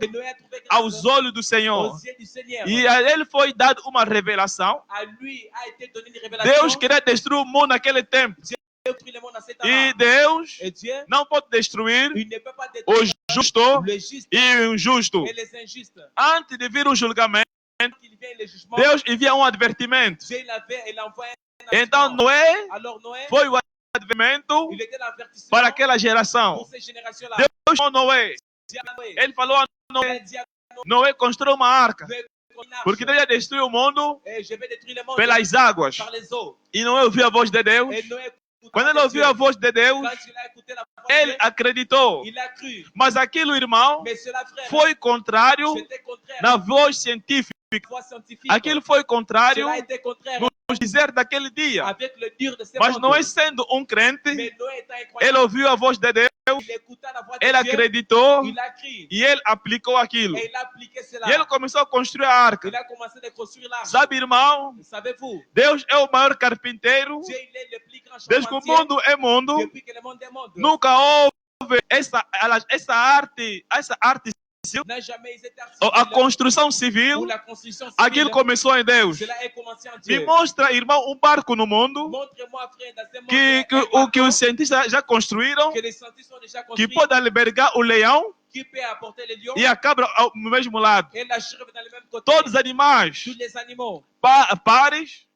Speaker 3: Et Noé a trouvé grâce
Speaker 2: aos olhos do Senhor.
Speaker 3: aux yeux du Seigneur.
Speaker 2: E a ele foi dado uma revelação.
Speaker 3: À lui a été donné une révélation.
Speaker 2: Deus queria destruir o mundo naquele tempo.
Speaker 3: Dieu détruit le monde à cet
Speaker 2: E
Speaker 3: endroit.
Speaker 2: Deus
Speaker 3: Et Dieu,
Speaker 2: não pode destruir
Speaker 3: il ne peut pas
Speaker 2: o
Speaker 3: détruire
Speaker 2: justo
Speaker 3: le juste
Speaker 2: e o injusto.
Speaker 3: et les injustes.
Speaker 2: Antes de vir o julgamento,
Speaker 3: Quand il vient le jugement,
Speaker 2: Deus envia um advertimento.
Speaker 3: Dieu il envoie un
Speaker 2: Então
Speaker 3: avertissement.
Speaker 2: Noé
Speaker 3: Alors Noé,
Speaker 2: foi o advertimento
Speaker 3: il était l'avertissement
Speaker 2: para aquela geração.
Speaker 3: pour ces générations-là.
Speaker 2: Deus chamou Noé.
Speaker 3: Dieu a Noé.
Speaker 2: Ele falou a
Speaker 3: Il
Speaker 2: Noé,
Speaker 3: a dit à
Speaker 2: Noé construiu uma arca.
Speaker 3: Noé qu'on arche.
Speaker 2: Porque Deus ia destruir o mundo
Speaker 3: Et je vais détruire le monde
Speaker 2: pelas águas.
Speaker 3: par les eaux.
Speaker 2: E Noé ouviu a voz de Deus.
Speaker 3: Et Noé, écoutant
Speaker 2: Quando ele
Speaker 3: de
Speaker 2: ouviu
Speaker 3: Dieu,
Speaker 2: a voz de Deus,
Speaker 3: quand il a écouté la voix de
Speaker 2: ele
Speaker 3: Dieu,
Speaker 2: acreditou.
Speaker 3: il a cru.
Speaker 2: Mas aquilo, irmão,
Speaker 3: Mais cela, frère,
Speaker 2: foi contrário
Speaker 3: c'était contraire
Speaker 2: na
Speaker 3: à
Speaker 2: voz científica.
Speaker 3: la voix scientifique.
Speaker 2: Aquilo foi contrário
Speaker 3: Cela a été contraire
Speaker 2: no dizer daquele dia.
Speaker 3: avec le dur de ces
Speaker 2: Mas
Speaker 3: mondes.
Speaker 2: Noé, sendo um crente,
Speaker 3: Mais Noé étant
Speaker 2: ele
Speaker 3: incroyable,
Speaker 2: ouviu a voz de Deus,
Speaker 3: il écouta la voix de
Speaker 2: ele
Speaker 3: Dieu,
Speaker 2: acreditou
Speaker 3: il a cru.
Speaker 2: e ele aplicou aquilo.
Speaker 3: Et il a appliqué cela.
Speaker 2: E ele começou a construir a arca.
Speaker 3: Il a commencé à construire l'arche.
Speaker 2: Sabe, irmão,
Speaker 3: Savez-vous,
Speaker 2: Deus é o maior carpinteiro.
Speaker 3: Dieu il est le plus grand
Speaker 2: Desde que o
Speaker 3: charpentier
Speaker 2: mundo é mundo,
Speaker 3: depuis que le monde est monde.
Speaker 2: nunca houve essa arte
Speaker 3: N'a jamais été
Speaker 2: a
Speaker 3: artificiel
Speaker 2: construção
Speaker 3: pour
Speaker 2: civil.
Speaker 3: la construction
Speaker 2: Aquilo
Speaker 3: civile.
Speaker 2: começou em Deus.
Speaker 3: Cela est commencé en
Speaker 2: Me
Speaker 3: Dieu.
Speaker 2: mostra, irmão, um barco no mundo
Speaker 3: Montre-moi, frère, dans ce monde,
Speaker 2: que os cientistas já construíram,
Speaker 3: que les scientifiques ont déjà
Speaker 2: que
Speaker 3: construit,
Speaker 2: pode albergar o leão
Speaker 3: qui peut apporter le lion
Speaker 2: e a cabra ao mesmo lado.
Speaker 3: et la chèvre dans le même côté.
Speaker 2: Todos os animais
Speaker 3: Tous les animaux,
Speaker 2: pares,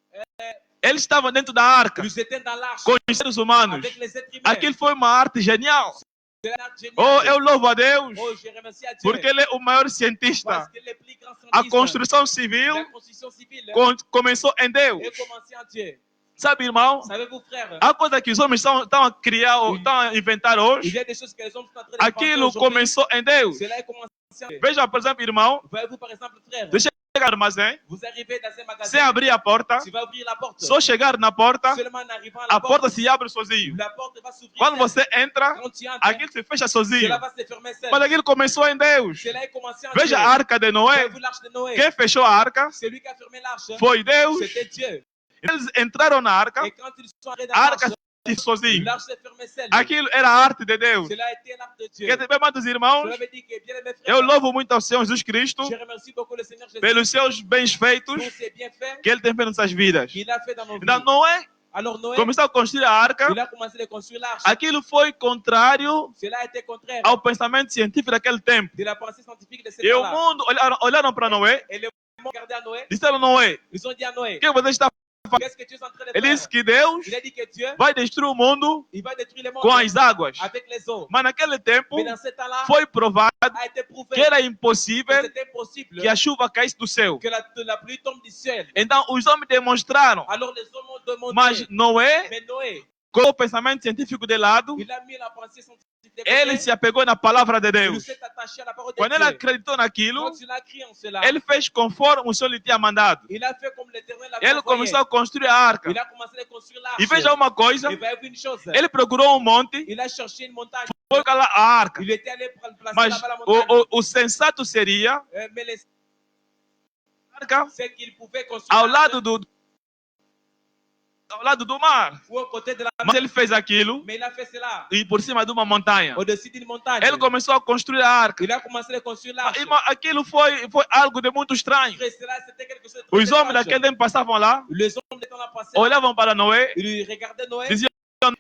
Speaker 2: eles estavam dentro da arca
Speaker 3: nous étions dans l'arche
Speaker 2: com os seres humanos.
Speaker 3: avec les êtres humains.
Speaker 2: Aquilo foi uma arte genial.
Speaker 3: C'est un acte génial.
Speaker 2: Oh, eu louvo a Deus,
Speaker 3: Oh, je remercie à Dieu.
Speaker 2: porque Ele é o maior cientista.
Speaker 3: Parce que le plus grand
Speaker 2: A
Speaker 3: scientiste,
Speaker 2: construção
Speaker 3: la
Speaker 2: civil
Speaker 3: construction civile
Speaker 2: começou em Deus.
Speaker 3: est commencée en Dieu.
Speaker 2: Sabe, irmão?
Speaker 3: Savez-vous, frère,
Speaker 2: Há coisa que os homens estão a criar, estão a inventar
Speaker 3: il
Speaker 2: hoje.
Speaker 3: y a des choses que les hommes sont en train de inventer
Speaker 2: Aquilo
Speaker 3: aujourd'hui.
Speaker 2: começou em Deus.
Speaker 3: Cela est commencé en Dieu.
Speaker 2: Veja, por exemplo, irmão,
Speaker 3: Voyez-vous, par exemple, frère,
Speaker 2: deixa eu chegar no armazém,
Speaker 3: vous arrivez dans un
Speaker 2: sem
Speaker 3: magasin,
Speaker 2: abrir a porta,
Speaker 3: tu vas ouvrir la porte.
Speaker 2: só chegar na porta,
Speaker 3: Seulement en arrivant à la
Speaker 2: a porta
Speaker 3: porte,
Speaker 2: se abre sozinho.
Speaker 3: la porte va s'ouvrir.
Speaker 2: Quando
Speaker 3: seule.
Speaker 2: você entra,
Speaker 3: Quand tu entres,
Speaker 2: aquilo se fecha sozinho.
Speaker 3: cela va se fermer seul.
Speaker 2: Mas aquilo começou em Deus.
Speaker 3: Cela est commencé en
Speaker 2: Veja
Speaker 3: Dieu.
Speaker 2: a arca de Noé.
Speaker 3: Voyez-vous l'arche de Noé?
Speaker 2: Quem fechou a arca
Speaker 3: Celui qui a fermé l'arche,
Speaker 2: foi Deus.
Speaker 3: c'était Dieu.
Speaker 2: Eles entraram na arca,
Speaker 3: Et quand ils sont entrés dans
Speaker 2: a arca
Speaker 3: l'arche,
Speaker 2: se fechou sozinho.
Speaker 3: l'arche s'est fermée seule.
Speaker 2: Aquilo era a arte de Deus.
Speaker 3: Cela a été l'arche de Dieu.
Speaker 2: Quer dizer, amados irmãos,
Speaker 3: Cela veut dire que, bien aimé
Speaker 2: eu
Speaker 3: frère,
Speaker 2: louvo muito ao Senhor Jesus Cristo
Speaker 3: je remercie beaucoup le Seigneur Jésus
Speaker 2: pelos seus bens feitos
Speaker 3: pour ses bienfaits
Speaker 2: que Ele tem feito em nossas vidas.
Speaker 3: qu'il a fait dans nos vies.
Speaker 2: Então, Noé
Speaker 3: Alors Noé,
Speaker 2: começou a construir a arca.
Speaker 3: il a commencé à construire l'arche.
Speaker 2: Aquilo foi contrário
Speaker 3: Cela a été contraire
Speaker 2: ao pensamento científico daquele tempo.
Speaker 3: de la pensée scientifique de ce
Speaker 2: E o
Speaker 3: temps-là.
Speaker 2: mundo olharam para Noé,
Speaker 3: Et le monde regardait à Noé,
Speaker 2: disseram: Noé,
Speaker 3: ils ont dit à Noé,
Speaker 2: o que você está fazendo?
Speaker 3: qu'est-ce que tu es en train de
Speaker 2: Ele
Speaker 3: faire?
Speaker 2: disse que Deus
Speaker 3: Il a dit que Dieu,
Speaker 2: vai destruir o mundo
Speaker 3: il va détruire le monde
Speaker 2: com as águas.
Speaker 3: avec les eaux.
Speaker 2: Mas naquele tempo
Speaker 3: Mais dans ce temps-là,
Speaker 2: foi provado
Speaker 3: a été prouvé
Speaker 2: que era
Speaker 3: que
Speaker 2: impossível
Speaker 3: c'était impossible
Speaker 2: que a chuva caísse do céu.
Speaker 3: que la pluie tombe du ciel.
Speaker 2: Então os homens demonstraram,
Speaker 3: Alors les hommes ont demandé,
Speaker 2: mas Noé,
Speaker 3: mais Noé,
Speaker 2: com o pensamento científico de lado,
Speaker 3: il a mis la pensée scientifique de
Speaker 2: ele
Speaker 3: côté,
Speaker 2: se apegou na palavra de
Speaker 3: il
Speaker 2: Deus.
Speaker 3: s'est attaché à la parole de
Speaker 2: Quando ele
Speaker 3: Dieu.
Speaker 2: acreditou naquilo,
Speaker 3: Quand il a crié en cela,
Speaker 2: ele fez conforme o Senhor lhe tinha mandado.
Speaker 3: il a fait comme l'Éternel l'avait
Speaker 2: Ele
Speaker 3: envoyé.
Speaker 2: começou a construir a arca.
Speaker 3: Il a commencé à construire l'arche.
Speaker 2: E veja uma coisa,
Speaker 3: Et voyez-vous une chose,
Speaker 2: ele procurou um monte,
Speaker 3: il a cherché une montagne.
Speaker 2: foi lá a arca.
Speaker 3: Il était allé placer
Speaker 2: Mas
Speaker 3: là-bas la montagne.
Speaker 2: o sensato seria
Speaker 3: Mais
Speaker 2: a arca
Speaker 3: c'est qu'il pouvait construire
Speaker 2: ao
Speaker 3: l'arche
Speaker 2: lado do mar.
Speaker 3: ou à côté de la
Speaker 2: Mas ele fez aquilo
Speaker 3: Mais il a fait cela
Speaker 2: e por cima de uma montanha.
Speaker 3: au-dessus d'une montagne.
Speaker 2: Ele começou a construir a arca.
Speaker 3: Il a commencé à construire l'arche.
Speaker 2: Irmão, aquilo foi algo de muito estranho.
Speaker 3: Après cela, c'était quelque chose de très
Speaker 2: Os homens
Speaker 3: étrange.
Speaker 2: daquele tempo passavam lá,
Speaker 3: Les hommes étant là passés,
Speaker 2: olhavam para Noé,
Speaker 3: ils regardaient Noé,
Speaker 2: diziam: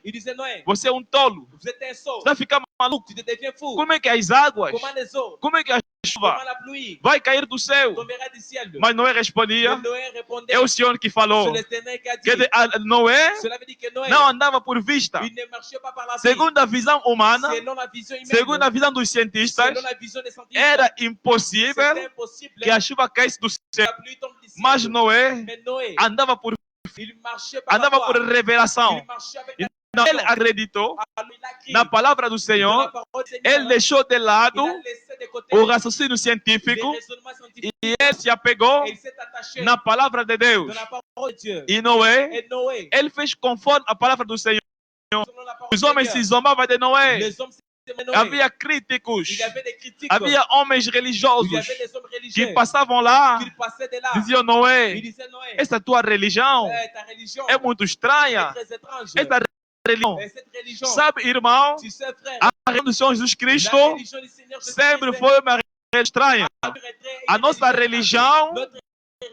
Speaker 3: ils disaient Noé,
Speaker 2: você é um tolo,
Speaker 3: vous êtes un sot,
Speaker 2: você vai ficar maluco.
Speaker 3: tu te deviens fou.
Speaker 2: Como é que as águas,
Speaker 3: Comment les eaux,
Speaker 2: como é que a
Speaker 3: comment
Speaker 2: chuva
Speaker 3: la pluie
Speaker 2: vai cair do céu?
Speaker 3: tombera du ciel?
Speaker 2: Mas Noé
Speaker 3: Et
Speaker 2: respondia:
Speaker 3: Noé répondait,
Speaker 2: é o Senhor que
Speaker 3: c'est
Speaker 2: falou.
Speaker 3: l'Éternel qui a dit.
Speaker 2: Quer dizer, Noé
Speaker 3: Cela veut dire que Noé,
Speaker 2: não andava por vista.
Speaker 3: il ne marchait pas par la vie.
Speaker 2: Segundo a visão humana,
Speaker 3: Selon la vision humaine,
Speaker 2: segundo a visão dos cientistas,
Speaker 3: selon la vision des scientifiques,
Speaker 2: era
Speaker 3: c'était
Speaker 2: impossível
Speaker 3: impossible
Speaker 2: que a chuva caísse do
Speaker 3: que
Speaker 2: céu.
Speaker 3: la pluie tombe du ciel.
Speaker 2: Mas Noé
Speaker 3: Mais Noé,
Speaker 2: andava por
Speaker 3: il marchait par la
Speaker 2: andava por
Speaker 3: foi.
Speaker 2: revelação.
Speaker 3: Il marchait avec
Speaker 2: Então,
Speaker 3: la
Speaker 2: ele
Speaker 3: vision.
Speaker 2: acreditou
Speaker 3: Alors, il a crié
Speaker 2: na palavra do
Speaker 3: dans la
Speaker 2: Senhor,
Speaker 3: parole du Seigneur.
Speaker 2: ele deixou de
Speaker 3: Il
Speaker 2: lado
Speaker 3: a laissé de côté
Speaker 2: o raciocínio
Speaker 3: les
Speaker 2: científico
Speaker 3: raisonnements scientifiques
Speaker 2: e ele se apegou
Speaker 3: et il s'est attaché
Speaker 2: na palavra de Deus.
Speaker 3: dans la parole de Dieu.
Speaker 2: E Noé,
Speaker 3: Et Noé,
Speaker 2: ele fez conforme a palavra do Senhor.
Speaker 3: selon la parole
Speaker 2: Os
Speaker 3: du
Speaker 2: homens se
Speaker 3: Seigneur,
Speaker 2: zombavam de Noé.
Speaker 3: les hommes s'aimaient Noé.
Speaker 2: Havia críticos,
Speaker 3: Il y avait des critiques.
Speaker 2: havia homens
Speaker 3: Il y
Speaker 2: religiosos
Speaker 3: avait des hommes
Speaker 2: que
Speaker 3: religieux
Speaker 2: passavam lá,
Speaker 3: qui passaient de là.
Speaker 2: diziam:
Speaker 3: Il
Speaker 2: Noé,
Speaker 3: disait Noé,
Speaker 2: essa tua religião
Speaker 3: ta religion
Speaker 2: é muito
Speaker 3: est
Speaker 2: estranha.
Speaker 3: très étrange.
Speaker 2: Essa religião,
Speaker 3: Et cette religion,
Speaker 2: sabe, irmão,
Speaker 3: tu sais frère,
Speaker 2: a religião do Senhor Jesus Cristo
Speaker 3: la religion du Seigneur
Speaker 2: sempre foi uma religião estranha. A nossa religião
Speaker 3: Notre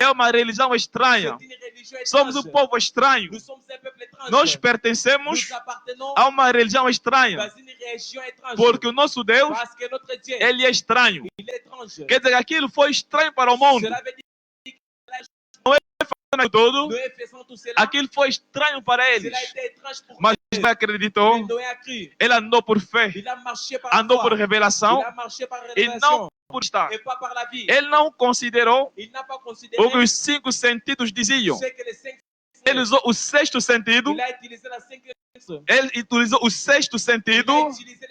Speaker 2: é uma religião estranha.
Speaker 3: c'est une religion
Speaker 2: Somos
Speaker 3: étrange.
Speaker 2: um povo estranho.
Speaker 3: Nous sommes un peuple étrange.
Speaker 2: Nós pertencemos
Speaker 3: Nous appartenons
Speaker 2: a uma religião estranha.
Speaker 3: dans une région étrange.
Speaker 2: Porque o nosso Deus,
Speaker 3: Parce que notre Dieu,
Speaker 2: ele é estranho.
Speaker 3: il est étrange.
Speaker 2: Quer dizer, aquilo foi estranho para o mundo.
Speaker 3: Cela veut dire
Speaker 2: Tudo,
Speaker 3: Noé faisant tout cela,
Speaker 2: aquilo foi estranho para eles.
Speaker 3: cela a été étrange pour
Speaker 2: Mas
Speaker 3: Noé.
Speaker 2: Noé acreditou,
Speaker 3: Mais Noé a cru.
Speaker 2: ele andou por fé,
Speaker 3: Il a marché par la
Speaker 2: andou por
Speaker 3: foi.
Speaker 2: revelação
Speaker 3: Il a marché par
Speaker 2: e
Speaker 3: révélation
Speaker 2: não por estar.
Speaker 3: et pas par la vie.
Speaker 2: Ele não considerou
Speaker 3: Il n'a pas considéré
Speaker 2: o que os 5 sentidos diziam.
Speaker 3: ce que les cinq
Speaker 2: Ele usou o sexto sentido,
Speaker 3: il a utilisé la cinquième sens.
Speaker 2: ele utilizou o sexto
Speaker 3: Il
Speaker 2: sentido,
Speaker 3: a utilisé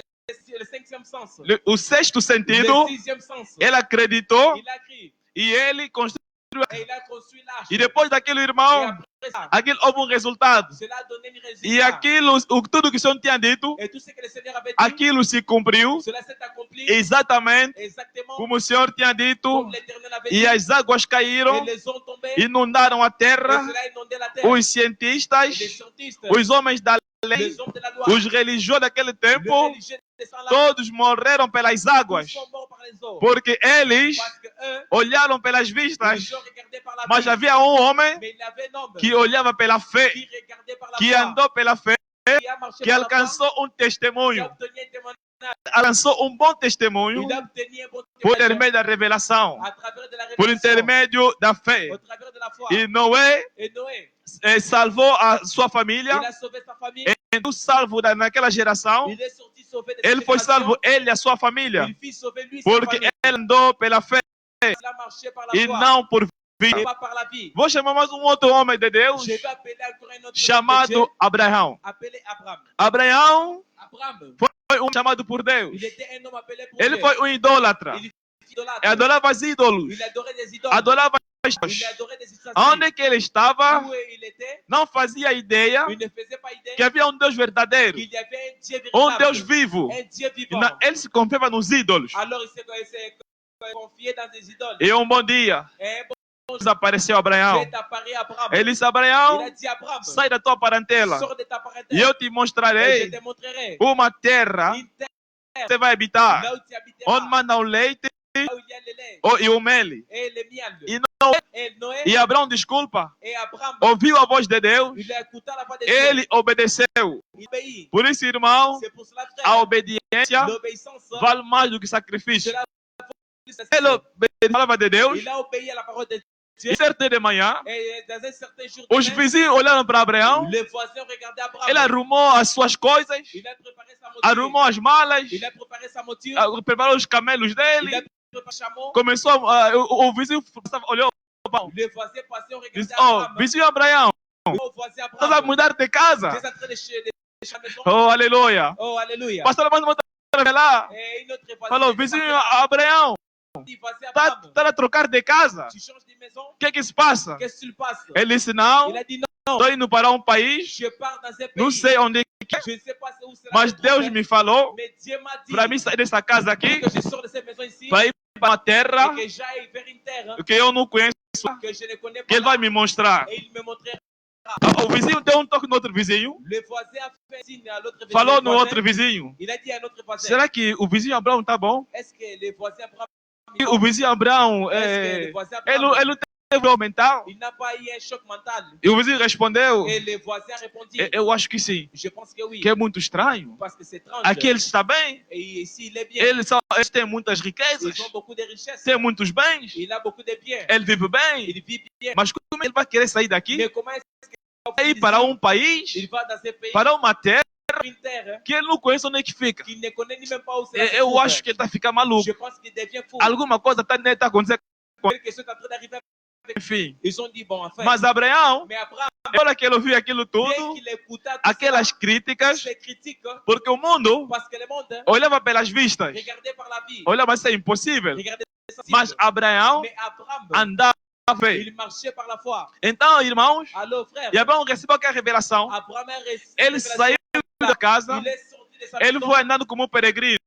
Speaker 3: le cinquième sens.
Speaker 2: o sexto
Speaker 3: Le
Speaker 2: sentido,
Speaker 3: sixième sens.
Speaker 2: ele acreditou
Speaker 3: Il a cru
Speaker 2: e ele construiu.
Speaker 3: et il a construit l'arche.
Speaker 2: E depois daquilo,
Speaker 3: Et
Speaker 2: irmão,
Speaker 3: après ça,
Speaker 2: aquilo houve um resultado.
Speaker 3: cela a donné une résultat.
Speaker 2: E aquilo, tudo que o Senhor tinha dito,
Speaker 3: Et tout ce que le Seigneur avait dit,
Speaker 2: aquilo se cumpriu
Speaker 3: cela s'est accompli
Speaker 2: exatamente
Speaker 3: exactement
Speaker 2: como o Senhor tinha dito.
Speaker 3: comme l'Éternel avait
Speaker 2: E
Speaker 3: dit.
Speaker 2: as águas
Speaker 3: Et
Speaker 2: caíram,
Speaker 3: les ont tombé.
Speaker 2: inundaram a
Speaker 3: Et
Speaker 2: terra.
Speaker 3: cela a inondé la terre.
Speaker 2: Os
Speaker 3: Et les
Speaker 2: cientistas,
Speaker 3: scientistes,
Speaker 2: os homens da lei,
Speaker 3: les hommes de la loi,
Speaker 2: os religiosos daquele
Speaker 3: les
Speaker 2: tempo,
Speaker 3: religieux de sang là,
Speaker 2: todos morreram pelas
Speaker 3: tous
Speaker 2: águas.
Speaker 3: sont morts par les eaux.
Speaker 2: Porque eles
Speaker 3: Parce que eux,
Speaker 2: olharam pelas
Speaker 3: ils
Speaker 2: vistas,
Speaker 3: ont regardé par la
Speaker 2: mas
Speaker 3: vue.
Speaker 2: havia um homem
Speaker 3: Mais il y avait un homme
Speaker 2: que olhava pela fé,
Speaker 3: qui regardait par la
Speaker 2: que
Speaker 3: foi,
Speaker 2: andou pela fé,
Speaker 3: qui a marché
Speaker 2: que
Speaker 3: par la foi,
Speaker 2: alcançou um
Speaker 3: qui a
Speaker 2: testemunho,
Speaker 3: obtenu un témoignage.
Speaker 2: alcançou um bom testemunho
Speaker 3: Il a obtenu un bon
Speaker 2: por
Speaker 3: témoignage
Speaker 2: intermédio da revelação,
Speaker 3: à travers de la
Speaker 2: por
Speaker 3: révélation,
Speaker 2: intermédio da fé.
Speaker 3: au travers de la foi.
Speaker 2: E Noé
Speaker 3: Et Noé,
Speaker 2: salvou a sua família,
Speaker 3: il a sauvé sa famille,
Speaker 2: e salvo naquela geração.
Speaker 3: il est sorti sauvé de
Speaker 2: Ele
Speaker 3: cette
Speaker 2: foi
Speaker 3: génération.
Speaker 2: salvo, ele e a sua família.
Speaker 3: Il fut sauvé lui et sa
Speaker 2: Porque
Speaker 3: famille.
Speaker 2: ele andou pela fé
Speaker 3: Il a marché par la
Speaker 2: e
Speaker 3: foi
Speaker 2: não por
Speaker 3: et
Speaker 2: vista.
Speaker 3: pas par la vie.
Speaker 2: Vou chamar mais um outro homem de Deus
Speaker 3: Je vais appeler encore un autre homme de Dieu,
Speaker 2: chamado Abraão.
Speaker 3: appelé Abraham.
Speaker 2: Abraão
Speaker 3: Abraham,
Speaker 2: foi um chamado por Deus.
Speaker 3: il était un homme appelé pour
Speaker 2: Ele
Speaker 3: Dieu.
Speaker 2: foi um idólatra.
Speaker 3: Il fut idolâtre.
Speaker 2: E adorava os ídolos.
Speaker 3: Il adorait des idoles.
Speaker 2: Adorava
Speaker 3: Il
Speaker 2: Deus.
Speaker 3: adorait des statues.
Speaker 2: Onde que ele estava,
Speaker 3: Où il était,
Speaker 2: não fazia ideia
Speaker 3: il ne faisait pas idée
Speaker 2: que havia um Deus verdadeiro,
Speaker 3: qu'il y avait un Dieu
Speaker 2: um Deus
Speaker 3: véritable,
Speaker 2: vivo.
Speaker 3: un Dieu
Speaker 2: E
Speaker 3: vivant.
Speaker 2: ele se confiava nos ídolos.
Speaker 3: Alors il s'est confié dans des idoles.
Speaker 2: E um bom dia,
Speaker 3: Et un bon
Speaker 2: Deus apareceu a Abraão.
Speaker 3: Dieu t'apparaît à Abraham.
Speaker 2: Ele disse,
Speaker 3: Il
Speaker 2: Abraão,
Speaker 3: a dit Abraham,
Speaker 2: sai da tua parentela
Speaker 3: sors de ta
Speaker 2: e
Speaker 3: parentèle
Speaker 2: eu te
Speaker 3: et je
Speaker 2: mostrarei
Speaker 3: te montrerai
Speaker 2: uma terra
Speaker 3: une terre
Speaker 2: que você vai habitar,
Speaker 3: là où tu habiteras,
Speaker 2: onde manda o leite
Speaker 3: là où il y a le lait
Speaker 2: e o mel.
Speaker 3: et le miel.
Speaker 2: E, não,
Speaker 3: Et Noé
Speaker 2: e Abraão, desculpa,
Speaker 3: et Abraham,
Speaker 2: ouviu a voz de Deus,
Speaker 3: il a écouté la voix de Dieu.
Speaker 2: ele obedeceu.
Speaker 3: Il obéit.
Speaker 2: Por isso, irmão,
Speaker 3: C'est pour cela,
Speaker 2: a
Speaker 3: frère,
Speaker 2: obediência
Speaker 3: l'obéissance,
Speaker 2: vale mais do que sacrifício.
Speaker 3: cela
Speaker 2: Ele obedeceu a palavra de Deus
Speaker 3: il a obéi à la parole de Dieu.
Speaker 2: e certo de manhã,
Speaker 3: Et dans un certain jour,
Speaker 2: os vizinhos olharam para Abraão,
Speaker 3: les voisins regardaient Abraham.
Speaker 2: ele arrumou as suas coisas,
Speaker 3: Il a préparé sa monture.
Speaker 2: arrumou as malas,
Speaker 3: Il a préparé sa monture.
Speaker 2: preparou os camelos
Speaker 3: Il a
Speaker 2: dele,
Speaker 3: préparé le chameau.
Speaker 2: começou, o vizinho olhou,
Speaker 3: Les voisins passaient, on
Speaker 2: disse,
Speaker 3: regardait
Speaker 2: oh,
Speaker 3: Abraham.
Speaker 2: vizinho Abraão,
Speaker 3: Oh, voisin
Speaker 2: você vai
Speaker 3: Abraham.
Speaker 2: mudar de
Speaker 3: Tu es
Speaker 2: casa?
Speaker 3: en train de changer la maison.
Speaker 2: Oh, aleluia.
Speaker 3: Oh, alléluia.
Speaker 2: Pastor, mais uma outra lá,
Speaker 3: Et une autre voisine.
Speaker 2: falou, vizinho Abraão,
Speaker 3: dit, voisin
Speaker 2: tá
Speaker 3: Abraham,
Speaker 2: a trocar de casa?
Speaker 3: tu changes de maison?
Speaker 2: O que se passa?
Speaker 3: Qu'est-ce que tu passes?
Speaker 2: Ele disse, não,
Speaker 3: Il a dit non,
Speaker 2: estou indo para um país,
Speaker 3: je pars dans un pays.
Speaker 2: não sei onde,
Speaker 3: Je ne sais pas où c'est.
Speaker 2: mas Deus me falou
Speaker 3: Mais Dieu m'a dit
Speaker 2: para mim sair dessa casa aqui,
Speaker 3: que je sors de cette maison ici
Speaker 2: para ir para uma terra
Speaker 3: et que j'aille vers une terre
Speaker 2: que eu não conheço,
Speaker 3: que je ne connais
Speaker 2: que
Speaker 3: pas
Speaker 2: ele vai me mostrar.
Speaker 3: et il me montrait.
Speaker 2: O vizinho deu um toque no outro vizinho,
Speaker 3: Le voisin a fait signe à l'autre
Speaker 2: falou no
Speaker 3: voisin.
Speaker 2: outro vizinho.
Speaker 3: Il a dit à notre voisin,
Speaker 2: Será que o vizinho Abraão tá bom?
Speaker 3: est-ce que les voisins Abraham,
Speaker 2: E o vizinho Abraão,
Speaker 3: est-ce que les voisins
Speaker 2: ele
Speaker 3: Abraham,
Speaker 2: não teve problema mental?
Speaker 3: il n'a pas eu un choc mental?
Speaker 2: E o vizinho respondeu,
Speaker 3: Et les voisins répondirent,
Speaker 2: eu acho que sim,
Speaker 3: je pense que oui,
Speaker 2: que é muito estranho.
Speaker 3: parce que c'est étrange.
Speaker 2: Aqui ele está bem,
Speaker 3: Et ici, il est bien.
Speaker 2: eles têm muitas riquezas,
Speaker 3: Ils ont beaucoup de richesses.
Speaker 2: têm muitos bens,
Speaker 3: Il a beaucoup de biens.
Speaker 2: ele vive bem,
Speaker 3: Il vit bien.
Speaker 2: mas como ele vai querer sair daqui
Speaker 3: Mais comment est-ce
Speaker 2: e ir para um país,
Speaker 3: il va dans ce pays,
Speaker 2: para uma terra
Speaker 3: une terre
Speaker 2: que ele não conhece onde é que fica?
Speaker 3: qu'il ne connaît ni même pas où c'est?
Speaker 2: Eu acho que ele está ficando maluco.
Speaker 3: Je pense qu'il devient fou.
Speaker 2: Alguma coisa está acontecendo,
Speaker 3: Quelque chose est en train d'arriver.
Speaker 2: enfim.
Speaker 3: Ils ont dit, bon, enfin.
Speaker 2: Mas Abraão,
Speaker 3: Mais Abraham,
Speaker 2: agora que ele ouviu aquilo
Speaker 3: dès
Speaker 2: tudo,
Speaker 3: qu'il écouta tout
Speaker 2: aquelas
Speaker 3: ça,
Speaker 2: críticas,
Speaker 3: ces critiques,
Speaker 2: porque o mundo
Speaker 3: parce que le monde,
Speaker 2: olhava pelas vistas,
Speaker 3: regardé par la vie,
Speaker 2: olhava isso é impossível.
Speaker 3: regardé
Speaker 2: Mas Abraão
Speaker 3: mais Abraham,
Speaker 2: andava a fé.
Speaker 3: il marchait par la foi.
Speaker 2: Então, irmãos,
Speaker 3: Alors, frère,
Speaker 2: e Abraão recebeu aquela revelação.
Speaker 3: Abraham a reçu
Speaker 2: Ele
Speaker 3: révélation.
Speaker 2: saiu da casa,
Speaker 3: Il est sorti de sa
Speaker 2: ele
Speaker 3: maison,
Speaker 2: foi andando como um peregrino,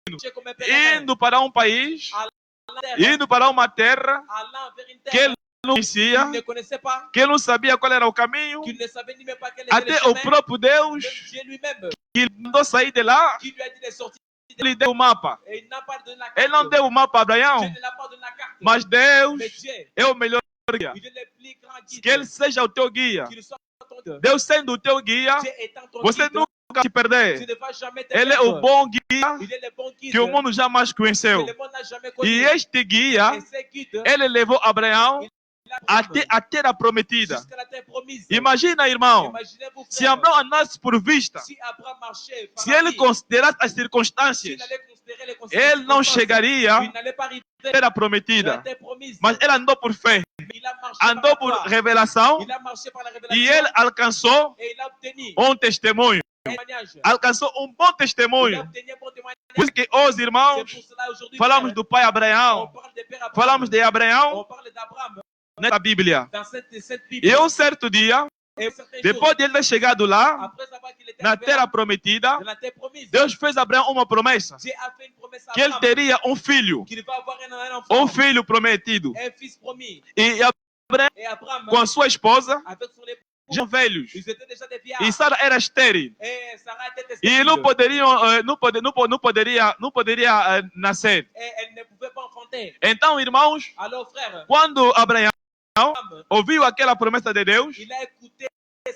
Speaker 3: marché comme un pèlerin,
Speaker 2: indo para um país,
Speaker 3: allant terre,
Speaker 2: indo para uma terra
Speaker 3: allant vers une
Speaker 2: que
Speaker 3: terre
Speaker 2: ele não conhecia,
Speaker 3: qu'il ne connaissait pas,
Speaker 2: que ele não sabia qual era o caminho.
Speaker 3: qu'il ne savait ni même pas quel était le
Speaker 2: Até o
Speaker 3: chemin.
Speaker 2: próprio Deus,
Speaker 3: Même Dieu lui-même,
Speaker 2: que mandou sair de lá,
Speaker 3: qui lui a dit de sortir,
Speaker 2: ele deu o mapa.
Speaker 3: et il n'a pas donné la carte.
Speaker 2: Ele não deu o mapa a Abraão,
Speaker 3: Dieu ne l'a pas donné la carte.
Speaker 2: mas Deus
Speaker 3: Mais Dieu,
Speaker 2: é o melhor guia.
Speaker 3: il est le plus grand guide.
Speaker 2: Que ele seja o teu guia.
Speaker 3: Qu'il soit ton guide.
Speaker 2: Deus sendo o teu guia,
Speaker 3: Dieu étant ton
Speaker 2: você
Speaker 3: guide,
Speaker 2: nunca se
Speaker 3: tu
Speaker 2: perder.
Speaker 3: ne vas jamais te
Speaker 2: Ele é
Speaker 3: perdre.
Speaker 2: o bom guia
Speaker 3: Il est le bon guide
Speaker 2: que o mundo jamais
Speaker 3: que
Speaker 2: conheceu.
Speaker 3: le monde n'a jamais connu.
Speaker 2: E este guia,
Speaker 3: Et ce guide,
Speaker 2: ele levou Abraão
Speaker 3: il a
Speaker 2: até a terra prometida.
Speaker 3: jusqu'à la terre promise.
Speaker 2: Imagina, irmão,
Speaker 3: Imaginez-vous,
Speaker 2: se
Speaker 3: frère,
Speaker 2: Abraão andasse por vista,
Speaker 3: si Abraham marchait par
Speaker 2: se
Speaker 3: la
Speaker 2: ele
Speaker 3: vie,
Speaker 2: considerasse as
Speaker 3: s'il
Speaker 2: circunstâncias,
Speaker 3: allait considérer les
Speaker 2: ele não
Speaker 3: conséquences,
Speaker 2: chegaria
Speaker 3: il n'allait pas arriver
Speaker 2: à terra
Speaker 3: à la
Speaker 2: prometida.
Speaker 3: terre promise.
Speaker 2: Mas ele andou por fé,
Speaker 3: Il a marché
Speaker 2: andou
Speaker 3: par la
Speaker 2: por
Speaker 3: foi.
Speaker 2: revelação
Speaker 3: Il a marché par la
Speaker 2: e
Speaker 3: révélation
Speaker 2: ele alcançou
Speaker 3: et il a obtenu
Speaker 2: um testemunho.
Speaker 3: un témoignage.
Speaker 2: Alcançou um bom
Speaker 3: Il a
Speaker 2: testemunho.
Speaker 3: obtenu un bon témoignage.
Speaker 2: Por isso que hoje,
Speaker 3: C'est
Speaker 2: irmãos,
Speaker 3: pour cela aujourd'hui,
Speaker 2: falamos
Speaker 3: frère,
Speaker 2: do pai
Speaker 3: on
Speaker 2: Abraão,
Speaker 3: parle de Père Abraham,
Speaker 2: falamos de Abraão
Speaker 3: on parle d'Abraham
Speaker 2: nessa Bíblia.
Speaker 3: dans cette Bible.
Speaker 2: E um certo dia,
Speaker 3: Et un certain
Speaker 2: depois
Speaker 3: jour,
Speaker 2: de ele ter chegado lá,
Speaker 3: après avoir qu'il était
Speaker 2: na
Speaker 3: arrivé
Speaker 2: terra
Speaker 3: là,
Speaker 2: prometida,
Speaker 3: dans la terre promise,
Speaker 2: Deus fez a Abraão uma promessa,
Speaker 3: Dieu a fait une promesse à
Speaker 2: que ele
Speaker 3: Abraham
Speaker 2: teria um filho,
Speaker 3: qu'il va avoir un enfant,
Speaker 2: um filho prometido.
Speaker 3: un fils promis.
Speaker 2: E
Speaker 3: Et Abraham,
Speaker 2: com a sua esposa,
Speaker 3: avec son époux,
Speaker 2: já eram velhos.
Speaker 3: ils étaient déjà des vieillards.
Speaker 2: E Sara era estéril.
Speaker 3: Et Sarah était
Speaker 2: E
Speaker 3: stérile.
Speaker 2: não poderiam, não poderia nascer.
Speaker 3: Et elle ne pouvait pas enfanter.
Speaker 2: Então, irmãos,
Speaker 3: Alors, frère,
Speaker 2: quando Abraão
Speaker 3: Abraham,
Speaker 2: ouviu aquela promessa de Deus,
Speaker 3: il a écouté.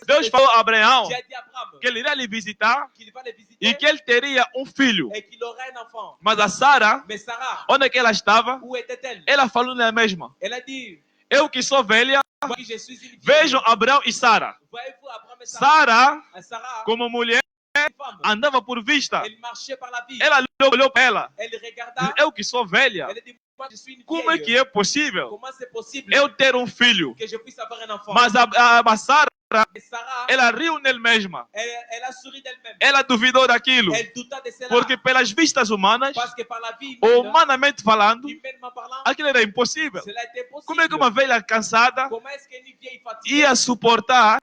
Speaker 2: Deus falou a Abraão
Speaker 3: Dieu a dit à Abraham
Speaker 2: que ele iria lhe visitar
Speaker 3: qu'il va le visiter
Speaker 2: e que ele teria um filho.
Speaker 3: et qu'il aura un enfant.
Speaker 2: Mas a Sara,
Speaker 3: Mais Sarah,
Speaker 2: onde é que ela estava,
Speaker 3: où était-elle?
Speaker 2: ela falou na mesma.
Speaker 3: Elle a dit,
Speaker 2: Eu que sou velha,
Speaker 3: moi je suis une vieille.
Speaker 2: vejam Abraão e Sara.
Speaker 3: Voyez-vous Abraham et Sarah?
Speaker 2: Sara,
Speaker 3: Sarah,
Speaker 2: como mulher,
Speaker 3: cette femme.
Speaker 2: andava por vista.
Speaker 3: Elle marchait par la vie.
Speaker 2: Ela olhou para ela.
Speaker 3: Elle regarda.
Speaker 2: Eu que sou velha,
Speaker 3: Elle dit, moi, je suis une
Speaker 2: como é que
Speaker 3: vieille.
Speaker 2: é possível
Speaker 3: Comment c'est possible
Speaker 2: eu ter um filho?
Speaker 3: que je puisse avoir un enfant?
Speaker 2: Mas a Sara,
Speaker 3: Et Sarah,
Speaker 2: ela riu nele mesma.
Speaker 3: elle a souri d'elle-même.
Speaker 2: Ela duvidou daquilo.
Speaker 3: Elle douta de cela.
Speaker 2: Porque pelas vistas humanas,
Speaker 3: Parce que par la vie
Speaker 2: ou
Speaker 3: humaine,
Speaker 2: humanamente falando,
Speaker 3: humainement parlant,
Speaker 2: aquilo era impossível.
Speaker 3: cela était possible.
Speaker 2: Como é que uma velha cansada
Speaker 3: Comment est-ce qu'une vieille fatiguée
Speaker 2: ia suportar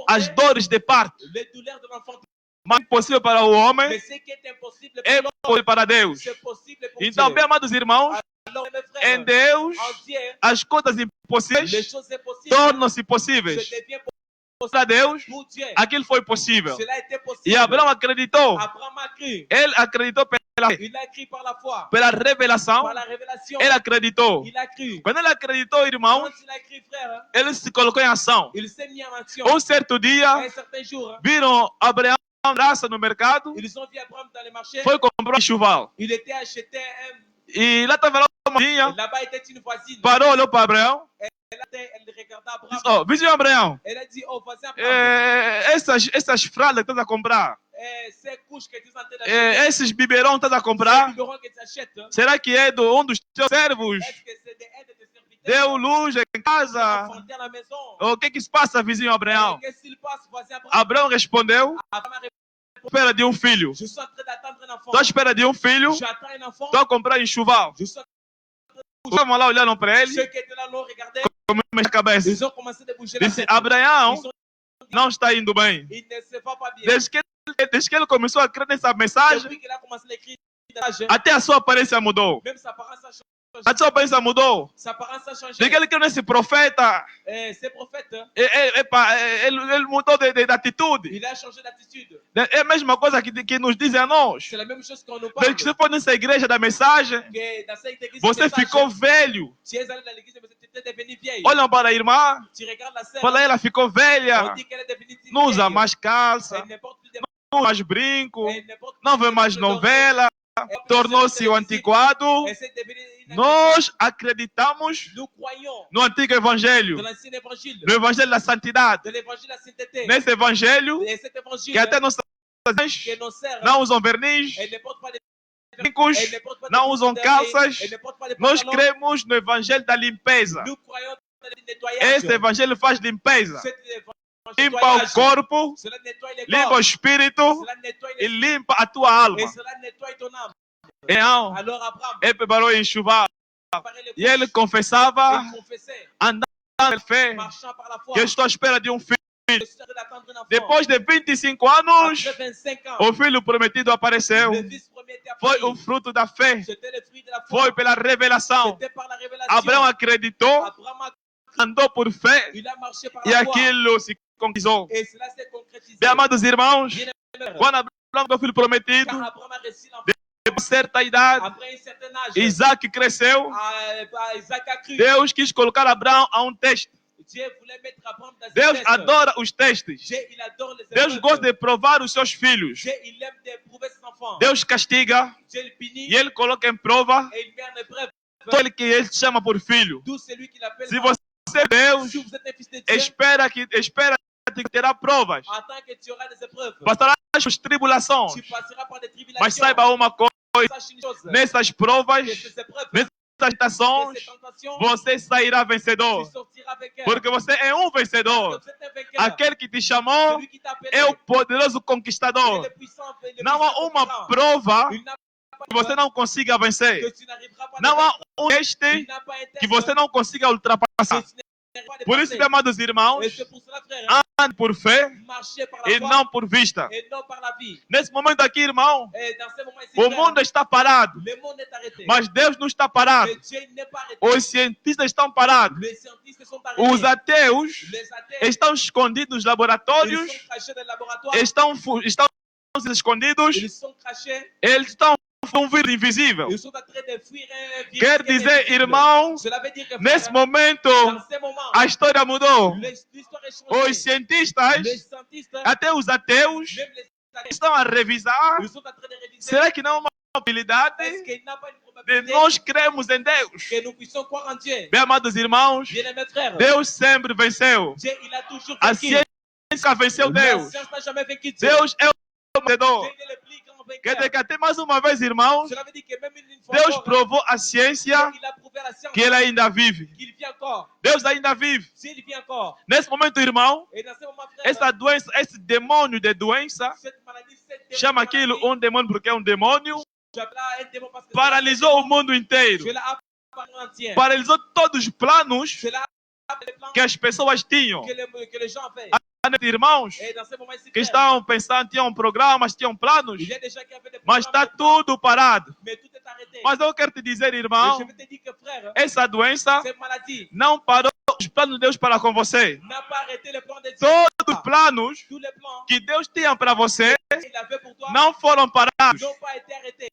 Speaker 2: as dores de parto?
Speaker 3: les douleurs de l'enfant?
Speaker 2: Mas impossível para o homem
Speaker 3: Mais ce qui est impossible
Speaker 2: é
Speaker 3: pour
Speaker 2: possível para Deus.
Speaker 3: c'est possible pour
Speaker 2: Então,
Speaker 3: Dieu.
Speaker 2: bem amados irmãos,
Speaker 3: Alors, mes
Speaker 2: em
Speaker 3: frères,
Speaker 2: Deus,
Speaker 3: en Dieu,
Speaker 2: as coisas
Speaker 3: les
Speaker 2: impossíveis
Speaker 3: choses impossibles
Speaker 2: tornam-se
Speaker 3: se
Speaker 2: possíveis.
Speaker 3: deviennent
Speaker 2: Para Deus,
Speaker 3: pour Dieu.
Speaker 2: aquilo foi possível.
Speaker 3: Cela a été
Speaker 2: E
Speaker 3: possible.
Speaker 2: Abraão acreditou.
Speaker 3: Abraham a cru.
Speaker 2: Ele acreditou
Speaker 3: Il a cru par la foi.
Speaker 2: pela revelação.
Speaker 3: Par la révélation.
Speaker 2: Ele acreditou.
Speaker 3: Il a cru.
Speaker 2: Quando ele acreditou, irmãos,
Speaker 3: Quand il a cru, frère,
Speaker 2: ele se colocou em ação.
Speaker 3: il s'est mis en action.
Speaker 2: Um certo dia,
Speaker 3: Un certain jour,
Speaker 2: viram Abraão graça no mercado,
Speaker 3: ils ont vu Abraham dans les marchés.
Speaker 2: foi comprar um enxoval.
Speaker 3: Il était acheté un.
Speaker 2: E lá estava lá uma mocinha,
Speaker 3: Là-bas était une voisine.
Speaker 2: parou, olhou para Abraão,
Speaker 3: Elle regardait Abraham.
Speaker 2: disse, oh, vizinho Abraão,
Speaker 3: Elle a dit, oh, voisin Abraham,
Speaker 2: essas fraldas que estás a comprar,
Speaker 3: ces couches que tu es en train d'acheter,
Speaker 2: esses biberons que estás a
Speaker 3: ces
Speaker 2: comprar,
Speaker 3: biberons que tu achètes,
Speaker 2: será que é de um dos teus servos?
Speaker 3: est-ce que c'est des aides de serviteurs?
Speaker 2: Deu luz em casa?
Speaker 3: Enfanter à la maison.
Speaker 2: O que se passa, vizinho Abraão?
Speaker 3: Qu'est-ce qu'il passe, voisin Abraham?
Speaker 2: Abraão respondeu,
Speaker 3: Abraham a répondu,
Speaker 2: espera de um filho.
Speaker 3: je suis en train d'attendre un enfant.
Speaker 2: Estou à espera de um filho,
Speaker 3: J'attends un enfant.
Speaker 2: estou a comprar enxoval.
Speaker 3: Je suis en
Speaker 2: Vamos lá, olharam para ele,
Speaker 3: Ceux qui étaient là l'ont regardé.
Speaker 2: com a cabeça.
Speaker 3: Ils ont commencé à bouger la
Speaker 2: Disse,
Speaker 3: tête.
Speaker 2: Abraão,
Speaker 3: Ils ont
Speaker 2: não está indo bem.
Speaker 3: Il ne se va pas bien.
Speaker 2: Desde que ele começou a crer nessa mensagem,
Speaker 3: Depuis qu'il a commencé à écrire,
Speaker 2: até a sua aparência mudou.
Speaker 3: même sa apparence a changé.
Speaker 2: A sua aparência mudou.
Speaker 3: Sa apparence a changé.
Speaker 2: Desde que ele creu nesse profeta,
Speaker 3: Ces prophètes,
Speaker 2: ele mudou de atitude.
Speaker 3: il a changé d'attitude.
Speaker 2: É a mesma coisa que nos dizem a nós.
Speaker 3: C'est la même chose qu'on nous parle.
Speaker 2: Desde que você foi nessa igreja da mensagem,
Speaker 3: Que dans cette église,
Speaker 2: você ficou velho.
Speaker 3: tu es allé dans l'église, mais tu étais devenu vieille.
Speaker 2: Olham para a irmã,
Speaker 3: Tu regardes la sœur,
Speaker 2: fala, ela ficou
Speaker 3: on
Speaker 2: velha.
Speaker 3: dit qu'elle est devenue une
Speaker 2: Não usa
Speaker 3: vieille.
Speaker 2: mais calça,
Speaker 3: Elle ne porte plus de
Speaker 2: não usa mais brinco,
Speaker 3: elle ne porte plus
Speaker 2: não
Speaker 3: de
Speaker 2: vê mais
Speaker 3: cheveux dorés.
Speaker 2: novela,
Speaker 3: Elle porte
Speaker 2: tornou-se
Speaker 3: plus
Speaker 2: o
Speaker 3: de
Speaker 2: antiquado.
Speaker 3: Elle s'est devenue une
Speaker 2: Nós acreditamos
Speaker 3: Nous croyons
Speaker 2: no antigo evangelho,
Speaker 3: dans l'ancien évangile,
Speaker 2: no evangelho da santidade.
Speaker 3: de l'évangile de la sainteté.
Speaker 2: Nesse evangelho,
Speaker 3: Et cet évangile,
Speaker 2: que até nossas
Speaker 3: que nos sœurs,
Speaker 2: não usam verniz,
Speaker 3: elles ne portent pas de
Speaker 2: brincos,
Speaker 3: elles ne portent pas de
Speaker 2: não usam
Speaker 3: pantalons,
Speaker 2: calças.
Speaker 3: elles ne portent pas de
Speaker 2: Nós
Speaker 3: pantalons.
Speaker 2: cremos no evangelho da limpeza.
Speaker 3: Nous croyons dans le nettoyage.
Speaker 2: Esse evangelho faz limpeza.
Speaker 3: Cet évangile
Speaker 2: Limpa o
Speaker 3: nettoyage.
Speaker 2: corpo,
Speaker 3: Cela nettoie le
Speaker 2: limpa o
Speaker 3: corps.
Speaker 2: espírito
Speaker 3: Cela nettoie
Speaker 2: e
Speaker 3: l'esprit.
Speaker 2: limpa a tua alma.
Speaker 3: Et cela nettoie ton âme.
Speaker 2: Então,
Speaker 3: Alors Abraham
Speaker 2: ele preparou em chuva
Speaker 3: préparait les
Speaker 2: e ele
Speaker 3: couches.
Speaker 2: confessava,
Speaker 3: Il confessait,
Speaker 2: andando em fé,
Speaker 3: marchant par la foi.
Speaker 2: que eu estou à espera de um filho.
Speaker 3: Je suis en train d'attendre un enfant.
Speaker 2: Depois de 25 anos,
Speaker 3: Après 25 ans,
Speaker 2: o filho prometido apareceu.
Speaker 3: le fils premier était
Speaker 2: Foi
Speaker 3: apparu.
Speaker 2: o fruto da fé.
Speaker 3: C'était le fruit de la foi.
Speaker 2: Foi pela revelação.
Speaker 3: C'était par la révélation.
Speaker 2: Abraão acreditou,
Speaker 3: Abraham a-
Speaker 2: andou por fé
Speaker 3: il a marché par
Speaker 2: e
Speaker 3: la foi.
Speaker 2: aquilo se concretizou.
Speaker 3: Et cela s'est concrétisé.
Speaker 2: Bem, amados irmãos,
Speaker 3: Bien-aimés,
Speaker 2: quando Abraão foi o filho prometido,
Speaker 3: car Abraham a reçu l'enfant.
Speaker 2: de certa idade,
Speaker 3: Après un certain âge,
Speaker 2: Isaac cresceu.
Speaker 3: Isaac a cru.
Speaker 2: Deus quis colocar Abraão a um teste.
Speaker 3: Dieu voulait mettre Abraham dans
Speaker 2: Deus
Speaker 3: une test.
Speaker 2: adora os testes.
Speaker 3: Dieu, il adore les
Speaker 2: Deus
Speaker 3: épreuves.
Speaker 2: gosta de provar os seus filhos.
Speaker 3: Dieu, il aime d'éprouver ses enfants.
Speaker 2: Deus castiga
Speaker 3: Dieu le punit
Speaker 2: e ele coloca em prova
Speaker 3: et il met en épreuve
Speaker 2: todo aquele que ele chama por filho.
Speaker 3: tout celui qu'il appelle.
Speaker 2: Se você é Deus,
Speaker 3: Si vous êtes un fils de Dieu,
Speaker 2: espera que terá provas.
Speaker 3: attends que tu auras des épreuves.
Speaker 2: Passarás por tribulações.
Speaker 3: Tu passeras par des tribulations.
Speaker 2: Mas saiba uma coisa,
Speaker 3: Sache une chose.
Speaker 2: nessas provas,
Speaker 3: Que ces épreuves,
Speaker 2: nessas
Speaker 3: que
Speaker 2: tentações,
Speaker 3: ces tentations,
Speaker 2: você sairá
Speaker 3: tu
Speaker 2: vencedor.
Speaker 3: sortiras avec elle.
Speaker 2: Porque você é um
Speaker 3: Parce
Speaker 2: vencedor.
Speaker 3: que vous êtes un vainqueur.
Speaker 2: Aquele que te chamou
Speaker 3: Celui qui t'a appelé,
Speaker 2: é o poderoso
Speaker 3: il
Speaker 2: conquistador.
Speaker 3: est puissant, le
Speaker 2: Não há
Speaker 3: puissant
Speaker 2: uma
Speaker 3: conquérant.
Speaker 2: prova
Speaker 3: Il n'a pas
Speaker 2: que você não consiga vencer.
Speaker 3: que tu n'arriveras pas à
Speaker 2: Não há
Speaker 3: dépasser.
Speaker 2: um teste
Speaker 3: Il n'a pas un test
Speaker 2: que você não consiga ultrapassar.
Speaker 3: que tu n'arriveras pas à
Speaker 2: Por isso,
Speaker 3: dépasser.
Speaker 2: meus amados irmãos,
Speaker 3: Et c'est pour cela, frère,
Speaker 2: ande por fé
Speaker 3: marcher par la
Speaker 2: e
Speaker 3: foi
Speaker 2: não por vista.
Speaker 3: et non par la vie.
Speaker 2: Nesse momento aqui, irmão,
Speaker 3: Et dans ce moment ici,
Speaker 2: o
Speaker 3: frère,
Speaker 2: mundo está parado,
Speaker 3: le monde est arrêté.
Speaker 2: mas Deus não está parado.
Speaker 3: Mais Dieu n'est pas arrêté.
Speaker 2: Os cientistas estão parados.
Speaker 3: Les scientifiques sont arrêtés.
Speaker 2: Os ateus
Speaker 3: Les athées,
Speaker 2: estão escondidos nos
Speaker 3: ils
Speaker 2: laboratórios,
Speaker 3: sont cachés dans le laboratoire.
Speaker 2: estão escondidos,
Speaker 3: Ils sont cachés.
Speaker 2: eles estão um vírus invisível.
Speaker 3: Ils sont en train de fuir un virus
Speaker 2: Quer dizer,
Speaker 3: invisible.
Speaker 2: irmão,
Speaker 3: Cela veut dire que,
Speaker 2: nesse
Speaker 3: frère,
Speaker 2: momento
Speaker 3: dans ce moment,
Speaker 2: a história mudou.
Speaker 3: l'histoire est
Speaker 2: Os
Speaker 3: changée.
Speaker 2: cientistas,
Speaker 3: Les scientifiques,
Speaker 2: até os ateus,
Speaker 3: même les athées,
Speaker 2: estão a revisar.
Speaker 3: ils sont en train de réviser.
Speaker 2: Será que não é uma probabilidade
Speaker 3: Est-ce qu'il n'y a pas une
Speaker 2: de
Speaker 3: probabilité
Speaker 2: nós cremos em Deus?
Speaker 3: que nous puissions croire en Dieu?
Speaker 2: Bem, amados irmãos,
Speaker 3: Bien-aimés frères,
Speaker 2: Deus sempre venceu.
Speaker 3: Dieu, il a toujours
Speaker 2: A
Speaker 3: vaincu.
Speaker 2: ciência venceu
Speaker 3: La
Speaker 2: Deus.
Speaker 3: science n'a jamais vaincu Dieu.
Speaker 2: Deus é vencedor.
Speaker 3: Dieu, il est le plus grand
Speaker 2: Quer dizer
Speaker 3: vainqueur.
Speaker 2: que até mais uma vez, irmãos,
Speaker 3: Cela veut dire que même une fois
Speaker 2: Deus
Speaker 3: encore,
Speaker 2: provou à ciência
Speaker 3: il a prouvé à la science
Speaker 2: que ele ainda vive.
Speaker 3: qu'il vit encore.
Speaker 2: Deus ainda vive.
Speaker 3: S'il vit encore.
Speaker 2: Nesse momento, irmão,
Speaker 3: Et dans ce moment, frère,
Speaker 2: essa doença, esse demônio de doença,
Speaker 3: cette maladie, cette démon
Speaker 2: chama
Speaker 3: de
Speaker 2: aquilo
Speaker 3: maladie,
Speaker 2: demônio porque é um demônio,
Speaker 3: je l'appelle là un démon parce que
Speaker 2: paralisou o mundo inteiro.
Speaker 3: je l'ai appelé par le entier.
Speaker 2: Paralisou todos os planos
Speaker 3: Je l'ai appelé les plans
Speaker 2: que as pessoas tinham.
Speaker 3: que les gens avaient.
Speaker 2: Irmãos
Speaker 3: Et dans ce moment ici,
Speaker 2: que
Speaker 3: frère,
Speaker 2: estavam pensando, tinham programas, tinham planos,
Speaker 3: il y a des gens qui avaient des
Speaker 2: mas
Speaker 3: programmes,
Speaker 2: está tudo parado.
Speaker 3: mais tout est arrêté.
Speaker 2: Mas eu quero te dizer,
Speaker 3: Et
Speaker 2: irmão,
Speaker 3: je veux te dire que frère,
Speaker 2: essa doença
Speaker 3: cette maladie
Speaker 2: não parou os planos de Deus para com você.
Speaker 3: n'a pas arrêté les plans de Dieu.
Speaker 2: Todos os planos
Speaker 3: Tous les plans
Speaker 2: que Deus tinha para você
Speaker 3: qu'il avait pour toi
Speaker 2: não foram parados.
Speaker 3: n'ont pas été arrêtés.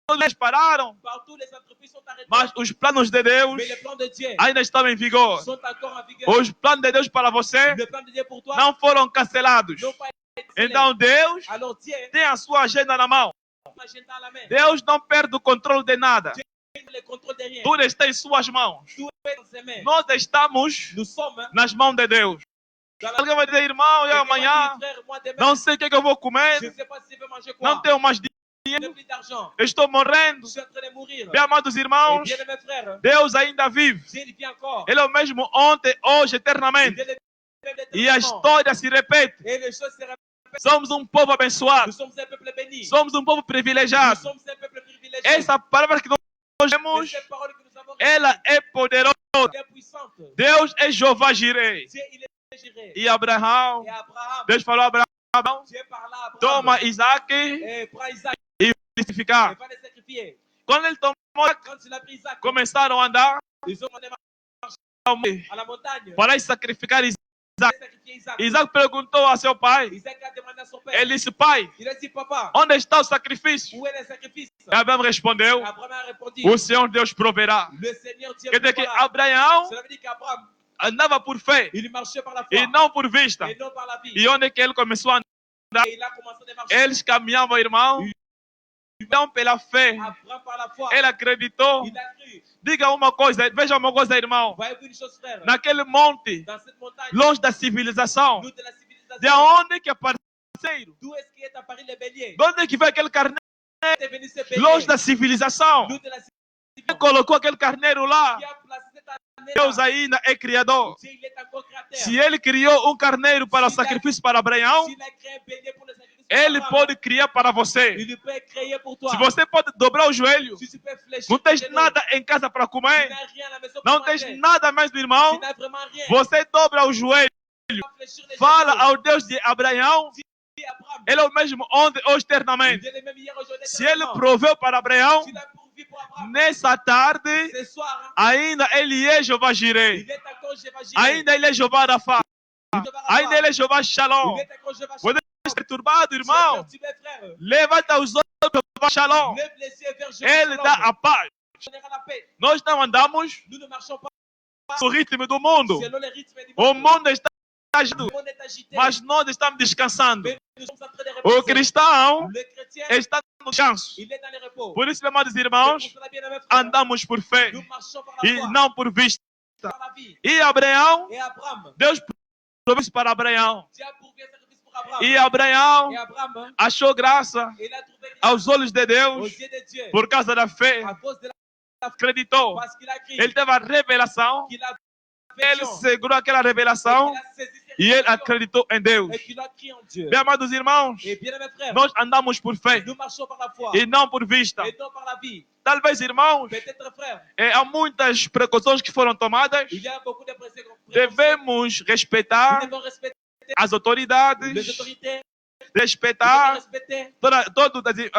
Speaker 2: Os planos pararam,
Speaker 3: Partout, les entreprises sont arrêtées.
Speaker 2: mas os planos de Deus
Speaker 3: Mais les plans de Dieu
Speaker 2: ainda estão em vigor.
Speaker 3: sont encore en vigueur.
Speaker 2: Os planos de Deus para você
Speaker 3: Le plan de Dieu pour toi
Speaker 2: não foram cancelados.
Speaker 3: n'ont pas été scellés.
Speaker 2: Então Deus
Speaker 3: Alors Dieu
Speaker 2: tem a sua agenda na mão.
Speaker 3: a une agenda à la main.
Speaker 2: Deus não perde o controle de nada.
Speaker 3: Dieu ne le contrôle de rien.
Speaker 2: Tudo está em suas mãos.
Speaker 3: Tout est dans ses mains.
Speaker 2: Nós estamos
Speaker 3: Nous sommes
Speaker 2: nas mãos de Deus.
Speaker 3: dans la
Speaker 2: Alguém vai dizer, irmão, e
Speaker 3: Quelqu'un va
Speaker 2: amanhã
Speaker 3: dire, frère, moi demain,
Speaker 2: não sei o que eu vou
Speaker 3: je
Speaker 2: comer,
Speaker 3: ne sais pas si je vais manger quoi.
Speaker 2: não tenho mais
Speaker 3: Je n'ai plus d'argent.
Speaker 2: eu estou morrendo.
Speaker 3: Je suis en train de mourir.
Speaker 2: Bem, amados
Speaker 3: Et
Speaker 2: irmãos,
Speaker 3: bien aimé frère,
Speaker 2: Deus ainda vive.
Speaker 3: Dieu il vit encore.
Speaker 2: Ele é o mesmo ontem, hoje,
Speaker 3: Il
Speaker 2: eternamente.
Speaker 3: est le même
Speaker 2: E a
Speaker 3: éternellement.
Speaker 2: história se repete.
Speaker 3: Et les choses se répètent.
Speaker 2: Somos um povo abençoado.
Speaker 3: Nous sommes un peuple béni.
Speaker 2: Somos um povo
Speaker 3: Nous
Speaker 2: privilegiado.
Speaker 3: sommes un peuple privilégié.
Speaker 2: Essa palavra que nós
Speaker 3: Et
Speaker 2: temos,
Speaker 3: cette parole que nous avons
Speaker 2: ela é poderosa.
Speaker 3: est puissante.
Speaker 2: Deus é Jeová Jireh.
Speaker 3: Dieu il est géré.
Speaker 2: E Abraão,
Speaker 3: Et Abraham,
Speaker 2: Deus falou a Abraão,
Speaker 3: Dieu parla à Abraham.
Speaker 2: toma Isaac
Speaker 3: Et prends Isaac
Speaker 2: e
Speaker 3: et
Speaker 2: sacrificar.
Speaker 3: va les sacrifier.
Speaker 2: Quando ele tomou,
Speaker 3: Quand il a pris Isaac,
Speaker 2: começaram a andar
Speaker 3: ils ont demandé à la montagne.
Speaker 2: para sacrificar Isaac.
Speaker 3: De sacrifier Isaac.
Speaker 2: Isaac perguntou a seu pai.
Speaker 3: Isaac a demandé à son père.
Speaker 2: Ele disse, pai,
Speaker 3: Il a dit, papa,
Speaker 2: onde está o sacrifício?
Speaker 3: où est le sacrifice?
Speaker 2: E Abraão respondeu,
Speaker 3: Abraham a répondu,
Speaker 2: o Senhor Deus proverá.
Speaker 3: le Seigneur Dieu
Speaker 2: Quer dizer que
Speaker 3: proverá.
Speaker 2: Abraão
Speaker 3: Cela veut dire qu'Abraham,
Speaker 2: andava por fé
Speaker 3: il marchait par la foi
Speaker 2: e não por vista.
Speaker 3: et non par la vie.
Speaker 2: E onde que ele começou a andar?
Speaker 3: Et il a commencé à marcher.
Speaker 2: Eles caminhavam, irmão, não pela fé.
Speaker 3: Abraham par la foi.
Speaker 2: Ele acreditou.
Speaker 3: Il a cru.
Speaker 2: Diga uma coisa, veja uma coisa, irmão.
Speaker 3: Voyez-vous une chose, frère?
Speaker 2: Naquele monte,
Speaker 3: Dans cette montagne,
Speaker 2: longe da civilização,
Speaker 3: nous de la civilisation,
Speaker 2: de onde que é parceiro?
Speaker 3: d'où est-ce qu'il est apparu le bélier?
Speaker 2: De onde que veio aquele carneiro?
Speaker 3: C'est venu ce bélier.
Speaker 2: Longe da civilização.
Speaker 3: Nous de la
Speaker 2: Ele
Speaker 3: civilisation.
Speaker 2: colocou aquele carneiro lá.
Speaker 3: Qui a placé cette année
Speaker 2: Deus ainda é criador.
Speaker 3: Dieu, il est encore créateur.
Speaker 2: Se ele criou um carneiro para o sacrifício para Abraão,
Speaker 3: S'il a créé un bélier pour le sacrifice,
Speaker 2: ele
Speaker 3: d'Abraham,
Speaker 2: pode criar para você.
Speaker 3: il peut créer pour toi.
Speaker 2: Se você pode dobrar o joelho,
Speaker 3: Si tu peux fléchir
Speaker 2: não
Speaker 3: tes
Speaker 2: tens
Speaker 3: genoux,
Speaker 2: nada em casa para
Speaker 3: tu
Speaker 2: comer,
Speaker 3: n'as rien à la maison
Speaker 2: não
Speaker 3: pour
Speaker 2: tens
Speaker 3: manger,
Speaker 2: nada mais, meu irmão,
Speaker 3: tu n'as vraiment rien.
Speaker 2: você dobra o joelho,
Speaker 3: Tu vas fléchir les
Speaker 2: fala
Speaker 3: genoux.
Speaker 2: ao Deus de Abraão,
Speaker 3: Dis à Abraham,
Speaker 2: ele é o mesmo ontem, hoje, eternamente.
Speaker 3: il est le même hier, aujourd'hui,
Speaker 2: Se ele
Speaker 3: éternellement.
Speaker 2: proveu para Abraão,
Speaker 3: Tu l'as pourvu pour Abraham.
Speaker 2: nessa tarde,
Speaker 3: Ce soir,
Speaker 2: ainda ele é Jeová Jireh,
Speaker 3: il est encore Jéhovah Jireh.
Speaker 2: ainda ele é Jeová Rapha,
Speaker 3: Jehovah
Speaker 2: ainda
Speaker 3: Rapha.
Speaker 2: ele é Jeová Shalom.
Speaker 3: Il est encore Jéhovah
Speaker 2: Quando
Speaker 3: Shalom.
Speaker 2: ele está perturbado,
Speaker 3: Tu es
Speaker 2: irmão,
Speaker 3: perturbé, frère.
Speaker 2: levanta os olhos para Jeová Shalom.
Speaker 3: Lève les yeux vers Jéhovah
Speaker 2: Ele dá
Speaker 3: Shalom.
Speaker 2: a paz.
Speaker 3: Il donnera la paix.
Speaker 2: Nós não andamos
Speaker 3: Nous ne marchons pas
Speaker 2: no ritmo do mundo.
Speaker 3: selon les rythmes du
Speaker 2: O
Speaker 3: monde.
Speaker 2: mundo está agitado,
Speaker 3: Le monde est agité.
Speaker 2: mas nós estamos descansando.
Speaker 3: Mais nous sommes en train de
Speaker 2: O
Speaker 3: reposer.
Speaker 2: cristão
Speaker 3: Le chrétien,
Speaker 2: está no descanso.
Speaker 3: il est dans le repos.
Speaker 2: Por isso, meus amados
Speaker 3: C'est
Speaker 2: irmãos,
Speaker 3: pour cela, bien-aimés frères,
Speaker 2: andamos por fé
Speaker 3: nous marchons par la
Speaker 2: e
Speaker 3: foi,
Speaker 2: não por vista.
Speaker 3: par la vie.
Speaker 2: E Abraão,
Speaker 3: Et Abraham,
Speaker 2: Deus proveu isso para Abraão.
Speaker 3: Dieu a pourvu un sacrifice pour Abraham.
Speaker 2: E Abraão
Speaker 3: Et Abraham,
Speaker 2: achou graça
Speaker 3: il a trouvé grâce
Speaker 2: aos olhos de
Speaker 3: aux
Speaker 2: Deus
Speaker 3: yeux de Dieu
Speaker 2: por causa da fé.
Speaker 3: à cause de la
Speaker 2: Acreditou.
Speaker 3: parce qu'il a crié,
Speaker 2: Ele teve a revelação.
Speaker 3: qu'il a
Speaker 2: Ele
Speaker 3: vision,
Speaker 2: segurou aquela revelação
Speaker 3: qu'il a saisi ses
Speaker 2: e ele
Speaker 3: révélations,
Speaker 2: acreditou em Deus.
Speaker 3: et qu'il a crié en Dieu.
Speaker 2: Bem, amados irmãos,
Speaker 3: Et bien aimés frères,
Speaker 2: nós andamos por fé
Speaker 3: nous marchons par la foi
Speaker 2: e não por vista.
Speaker 3: et non par la vie.
Speaker 2: Talvez, irmãos,
Speaker 3: Peut-être frère,
Speaker 2: há muitas precauções que foram tomadas.
Speaker 3: il y a beaucoup de précautions.
Speaker 2: Devemos
Speaker 3: Nous
Speaker 2: respeitar
Speaker 3: devons respecter
Speaker 2: as
Speaker 3: les
Speaker 2: autoridades,
Speaker 3: autorités, nous devons
Speaker 2: respeitar
Speaker 3: respecter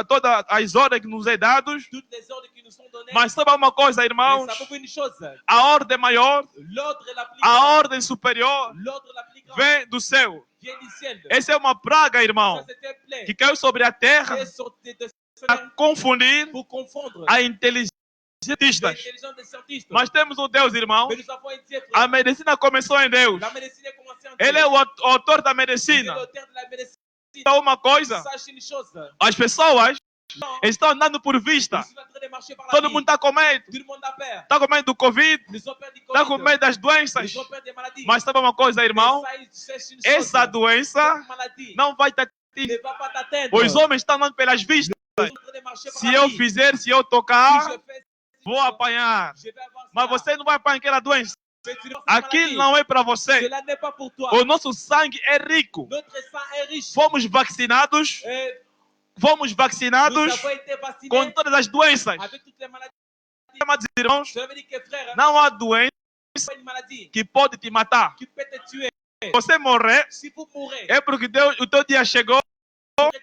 Speaker 2: todas as ordens que nos é dadas.
Speaker 3: toutes les ordres qui nous sont donnés.
Speaker 2: Mas sabe uma coisa,
Speaker 3: Mais
Speaker 2: irmãos?
Speaker 3: savez-vous une chose?
Speaker 2: A ordem maior,
Speaker 3: L'ordre la plus
Speaker 2: a
Speaker 3: grande,
Speaker 2: ordem superior
Speaker 3: l'ordre la plus grande
Speaker 2: vem do céu.
Speaker 3: vient du ciel.
Speaker 2: Essa é uma praga,
Speaker 3: Ça,
Speaker 2: irmão,
Speaker 3: c'est un plaie
Speaker 2: que caiu sobre a terra
Speaker 3: qui est sorti de
Speaker 2: a confundir
Speaker 3: pour confondre
Speaker 2: a inteligência dos cientistas.
Speaker 3: l'intelligence des scientistes.
Speaker 2: Mas temos um Deus, irmão.
Speaker 3: Mais nous avons un Dieu,
Speaker 2: A
Speaker 3: frère.
Speaker 2: medicina começou em Deus.
Speaker 3: La médecine a commencé en Dieu.
Speaker 2: Ele é o autor da
Speaker 3: Il est
Speaker 2: medicina.
Speaker 3: l'auteur de la médecine.
Speaker 2: Então, uma coisa,
Speaker 3: Sache une chose.
Speaker 2: as pessoas estão andando por vista.
Speaker 3: Ils sont en train de marcher par la
Speaker 2: Todo
Speaker 3: vie.
Speaker 2: mundo está com medo.
Speaker 3: Tout le monde a peur.
Speaker 2: Está com medo do Covid.
Speaker 3: Ils ont peur du
Speaker 2: Está com
Speaker 3: Covid.
Speaker 2: medo das doenças.
Speaker 3: Ils ont peur des maladies.
Speaker 2: Mas sabe uma coisa, irmão?
Speaker 3: Mais ça, c'est une chose.
Speaker 2: Essa doença
Speaker 3: Cette maladie
Speaker 2: não vai te
Speaker 3: ne
Speaker 2: atingir.
Speaker 3: va pas t'atteindre.
Speaker 2: Os homens estão andando pelas vistas.
Speaker 3: Ils sont en train de marcher par
Speaker 2: Se
Speaker 3: la
Speaker 2: eu
Speaker 3: vie.
Speaker 2: fizer, se eu
Speaker 3: Si
Speaker 2: tocar,
Speaker 3: je fais
Speaker 2: vou apanhar.
Speaker 3: je vais avoir
Speaker 2: Mas
Speaker 3: cela.
Speaker 2: você não vai apanhar aquela doença.
Speaker 3: Mais tu n'as pas cette
Speaker 2: Aquilo
Speaker 3: maladie.
Speaker 2: não é para você.
Speaker 3: Cela n'est pas pour toi.
Speaker 2: O nosso sangue é rico.
Speaker 3: Notre sang est riche.
Speaker 2: Fomos vacinados.
Speaker 3: Et
Speaker 2: Fomos
Speaker 3: nous
Speaker 2: vacinados
Speaker 3: avons été vaccinés
Speaker 2: com todas as doenças.
Speaker 3: avec toutes les maladies.
Speaker 2: Amados irmãos,
Speaker 3: Cela veut dire que frère,
Speaker 2: não há doença
Speaker 3: c'est pas une maladie
Speaker 2: que pode te matar.
Speaker 3: qui peut te tuer.
Speaker 2: Você morrer
Speaker 3: Si vous mourrez,
Speaker 2: é porque Deus, o teu dia chegou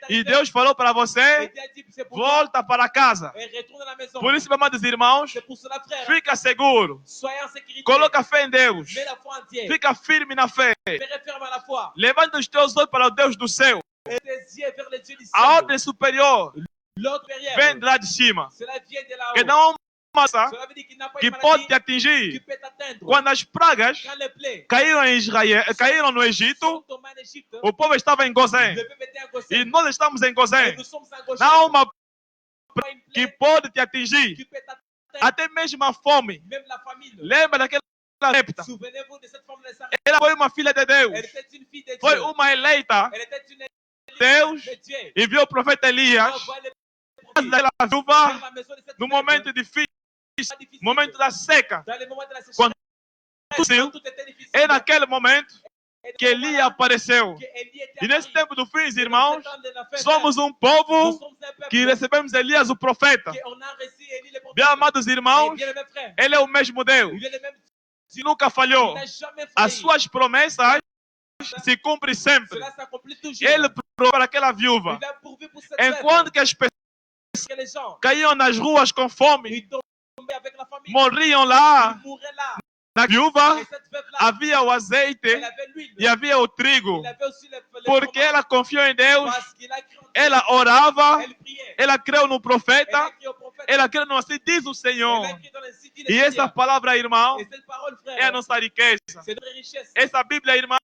Speaker 2: e Deus falou para
Speaker 3: et
Speaker 2: você:
Speaker 3: Dieu a dit, c'est pour toi,
Speaker 2: volta para casa.
Speaker 3: et retourne à la maison.
Speaker 2: Por isso, amados irmãos,
Speaker 3: C'est pour cela, frère,
Speaker 2: fica seguro.
Speaker 3: soyez en sécurité.
Speaker 2: Coloca fé em Deus.
Speaker 3: Mets la foi entière.
Speaker 2: Fica firme na fé.
Speaker 3: Fais ferme à la foi.
Speaker 2: Levanta os teus olhos para o Deus do céu.
Speaker 3: Et tes yeux vers les dieux du
Speaker 2: A
Speaker 3: ciel.
Speaker 2: ordem superior
Speaker 3: L'autre derrière.
Speaker 2: vem de lá de cima.
Speaker 3: Cela vient de là-haut.
Speaker 2: Que não há uma massa
Speaker 3: Cela veut dire qu'il n'a pas
Speaker 2: que
Speaker 3: une
Speaker 2: pode
Speaker 3: maladie
Speaker 2: te
Speaker 3: qui
Speaker 2: atingir.
Speaker 3: peut t'atteindre.
Speaker 2: Quando as pragas
Speaker 3: Quand les plaies
Speaker 2: caíram em Israel, caíram no
Speaker 3: sont
Speaker 2: Egito,
Speaker 3: tombées en Égypte,
Speaker 2: o povo estava em Gozém.
Speaker 3: le peuple était en
Speaker 2: E
Speaker 3: Goshen.
Speaker 2: nós estamos em
Speaker 3: Et
Speaker 2: Gozém.
Speaker 3: nous sommes en Goshen.
Speaker 2: Não há uma
Speaker 3: Pas une
Speaker 2: que
Speaker 3: plaie
Speaker 2: pode te atingir.
Speaker 3: qui peut t'atteindre.
Speaker 2: Até mesmo a fome.
Speaker 3: Même la famille.
Speaker 2: Lembra daquela repta?
Speaker 3: Souvenez-vous de cette femme de Sarah.
Speaker 2: Ela foi uma filha de Deus.
Speaker 3: Elle était une fille de
Speaker 2: Foi
Speaker 3: Dieu.
Speaker 2: uma eleita.
Speaker 3: Elle était une
Speaker 2: Deus
Speaker 3: de Dieu.
Speaker 2: enviou o profeta Elias
Speaker 3: Envoie les
Speaker 2: daquela
Speaker 3: dans
Speaker 2: viúva
Speaker 3: la maison de cette
Speaker 2: no
Speaker 3: femme.
Speaker 2: momento difícil,
Speaker 3: Pas difficile.
Speaker 2: momento da seca.
Speaker 3: Dans les moments de la
Speaker 2: Quando
Speaker 3: sécheresse,
Speaker 2: Sim.
Speaker 3: quand tout était difficile.
Speaker 2: É naquele momento
Speaker 3: Et
Speaker 2: que Elias apareceu.
Speaker 3: que Élie était
Speaker 2: E nesse
Speaker 3: apparu.
Speaker 2: tempo do fim,
Speaker 3: Et dans
Speaker 2: irmãos,
Speaker 3: ce temps de la fin,
Speaker 2: somos um
Speaker 3: nous
Speaker 2: povo
Speaker 3: sommes un peuple
Speaker 2: que recebemos Elias, o profeta.
Speaker 3: on a reçu Élie le prophète.
Speaker 2: Bien amados
Speaker 3: Et
Speaker 2: irmãos,
Speaker 3: bien aimé frère,
Speaker 2: ele é o mesmo Deus.
Speaker 3: il est le même
Speaker 2: Que nunca
Speaker 3: Il
Speaker 2: falhou.
Speaker 3: n'a jamais
Speaker 2: As
Speaker 3: failli.
Speaker 2: suas promessas se cumprem sempre.
Speaker 3: Cela s'accomplit toujours.
Speaker 2: Ele provou para aquela viúva.
Speaker 3: Il a pourvu pour cette
Speaker 2: Enquanto que as pessoas
Speaker 3: que les gens
Speaker 2: caíam nas ruas com fome,
Speaker 3: ils tombaient avec la famille.
Speaker 2: morriam lá.
Speaker 3: Ils mouraient là.
Speaker 2: Na viúva
Speaker 3: Et cette veuve-là,
Speaker 2: havia o azeite
Speaker 3: elle avait l'huile.
Speaker 2: e havia o trigo.
Speaker 3: Il avait aussi les
Speaker 2: Porque
Speaker 3: fromages.
Speaker 2: ela confiou em Deus,
Speaker 3: Parce qu'il a cru en Dieu.
Speaker 2: ela orava,
Speaker 3: Elle priait.
Speaker 2: ela creu no
Speaker 3: Elle
Speaker 2: profeta,
Speaker 3: a crié au prophète.
Speaker 2: ela creu no assim diz o
Speaker 3: Elle
Speaker 2: Senhor.
Speaker 3: a écrit dans le site du
Speaker 2: E essa
Speaker 3: Seigneur.
Speaker 2: palavra, irmão,
Speaker 3: Et cette parole, frère,
Speaker 2: é a nossa riqueza.
Speaker 3: c'est notre richesse.
Speaker 2: Essa Bíblia, irmão,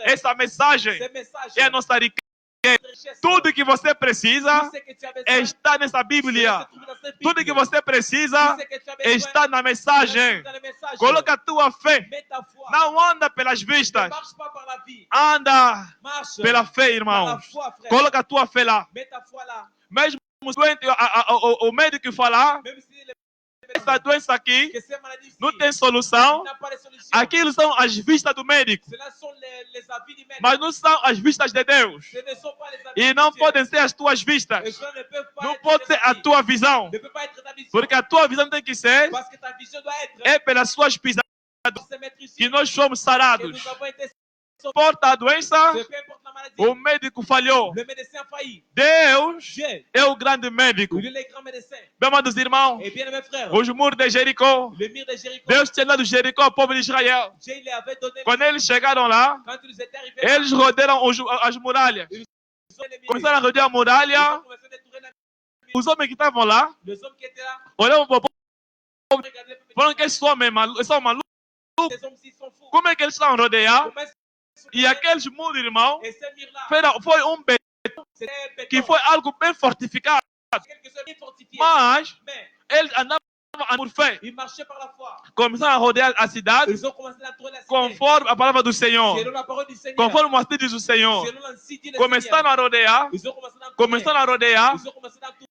Speaker 2: essa mensagem
Speaker 3: Ces messages,
Speaker 2: é a nossa riqueza.
Speaker 3: notre richesse.
Speaker 2: Tudo que você precisa
Speaker 3: Tout ce que tu as besoin,
Speaker 2: está nessa
Speaker 3: cela
Speaker 2: Bíblia.
Speaker 3: se trouve dans cette
Speaker 2: Tudo
Speaker 3: Bible.
Speaker 2: que você precisa
Speaker 3: Tout ce que tu as besoin,
Speaker 2: está na
Speaker 3: cela se
Speaker 2: mensagem.
Speaker 3: trouve dans les messages.
Speaker 2: Coloca a tua fé.
Speaker 3: Mets ta foi.
Speaker 2: Não anda pelas
Speaker 3: Ne
Speaker 2: vistas.
Speaker 3: marche pas par la vie.
Speaker 2: Anda
Speaker 3: Marche
Speaker 2: pela fé,
Speaker 3: par la
Speaker 2: irmãos.
Speaker 3: foi, frère.
Speaker 2: Coloca a tua fé lá.
Speaker 3: Mets ta foi là.
Speaker 2: Mesmo os doentes, o médico falar,
Speaker 3: Même si les
Speaker 2: essa doença aqui
Speaker 3: que ces maladies
Speaker 2: não tem solução.
Speaker 3: n'a pas de solution.
Speaker 2: Aquilo são as vistas do médico,
Speaker 3: Cela sont les avis du médecin.
Speaker 2: mas não são as vistas de Deus.
Speaker 3: Ce ne sont pas les avis
Speaker 2: E
Speaker 3: de
Speaker 2: não
Speaker 3: Dieu.
Speaker 2: podem ser as tuas
Speaker 3: Et
Speaker 2: vistas.
Speaker 3: cela ne peut pas
Speaker 2: Não
Speaker 3: être
Speaker 2: pode
Speaker 3: tes
Speaker 2: ser a
Speaker 3: avis.
Speaker 2: tua visão.
Speaker 3: Ne peut pas être ta vision.
Speaker 2: Porque a tua visão tem que ser
Speaker 3: Parce que ta vision doit être
Speaker 2: é pelas suas pisadas
Speaker 3: se mettre ici.
Speaker 2: que nós somos
Speaker 3: Que
Speaker 2: sarados.
Speaker 3: nous avons été
Speaker 2: Não importa a doença,
Speaker 3: peu importe la maladie.
Speaker 2: o médico falhou.
Speaker 3: Le médecin a failli.
Speaker 2: Deus
Speaker 3: Dieu,
Speaker 2: é o grande médico.
Speaker 3: il est le grand médecin.
Speaker 2: Bem, amados irmãos,
Speaker 3: Et bien mes frères,
Speaker 2: os muros de Jericó,
Speaker 3: le mur de Jéricho,
Speaker 2: Deus tinha dado Jericó ao povo de Israel.
Speaker 3: Dieu il avait donné.
Speaker 2: Quando eles chegaram lá,
Speaker 3: Quand ils étaient arrivés,
Speaker 2: eles rodearam as muralhas.
Speaker 3: ils ont les
Speaker 2: Começaram a rodear a
Speaker 3: Ils
Speaker 2: muralha.
Speaker 3: ont commencé à détruire la-
Speaker 2: Os homens que estavam lá
Speaker 3: Les hommes qui étaient là,
Speaker 2: olhavam para o povo
Speaker 3: regardaient le peuple.
Speaker 2: e falaram que esses homens são malucos.
Speaker 3: Ces hommes-ci sont fous.
Speaker 2: Como é que eles estão a rodear?
Speaker 3: Comment est-ce
Speaker 2: E aqueles muros, irmão,
Speaker 3: Et ces murs-là,
Speaker 2: foi um
Speaker 3: c'était un béton.
Speaker 2: que foi algo bem fortificado.
Speaker 3: Quelque chose de fortifié.
Speaker 2: Mas
Speaker 3: Mais
Speaker 2: eles andavam por fé.
Speaker 3: ils marchaient par la foi.
Speaker 2: Começaram a rodear a cidade
Speaker 3: Ils ont commencé à tourner la cité.
Speaker 2: conforme a palavra do Senhor.
Speaker 3: Selon la parole du Seigneur.
Speaker 2: Conforme o diz o Senhor.
Speaker 3: Selon la cité du
Speaker 2: Começaram
Speaker 3: Seigneur.
Speaker 2: a rodear.
Speaker 3: Ils ont commencé à tourner.
Speaker 2: Começaram a rodear.
Speaker 3: Ils ont commencé à tourner.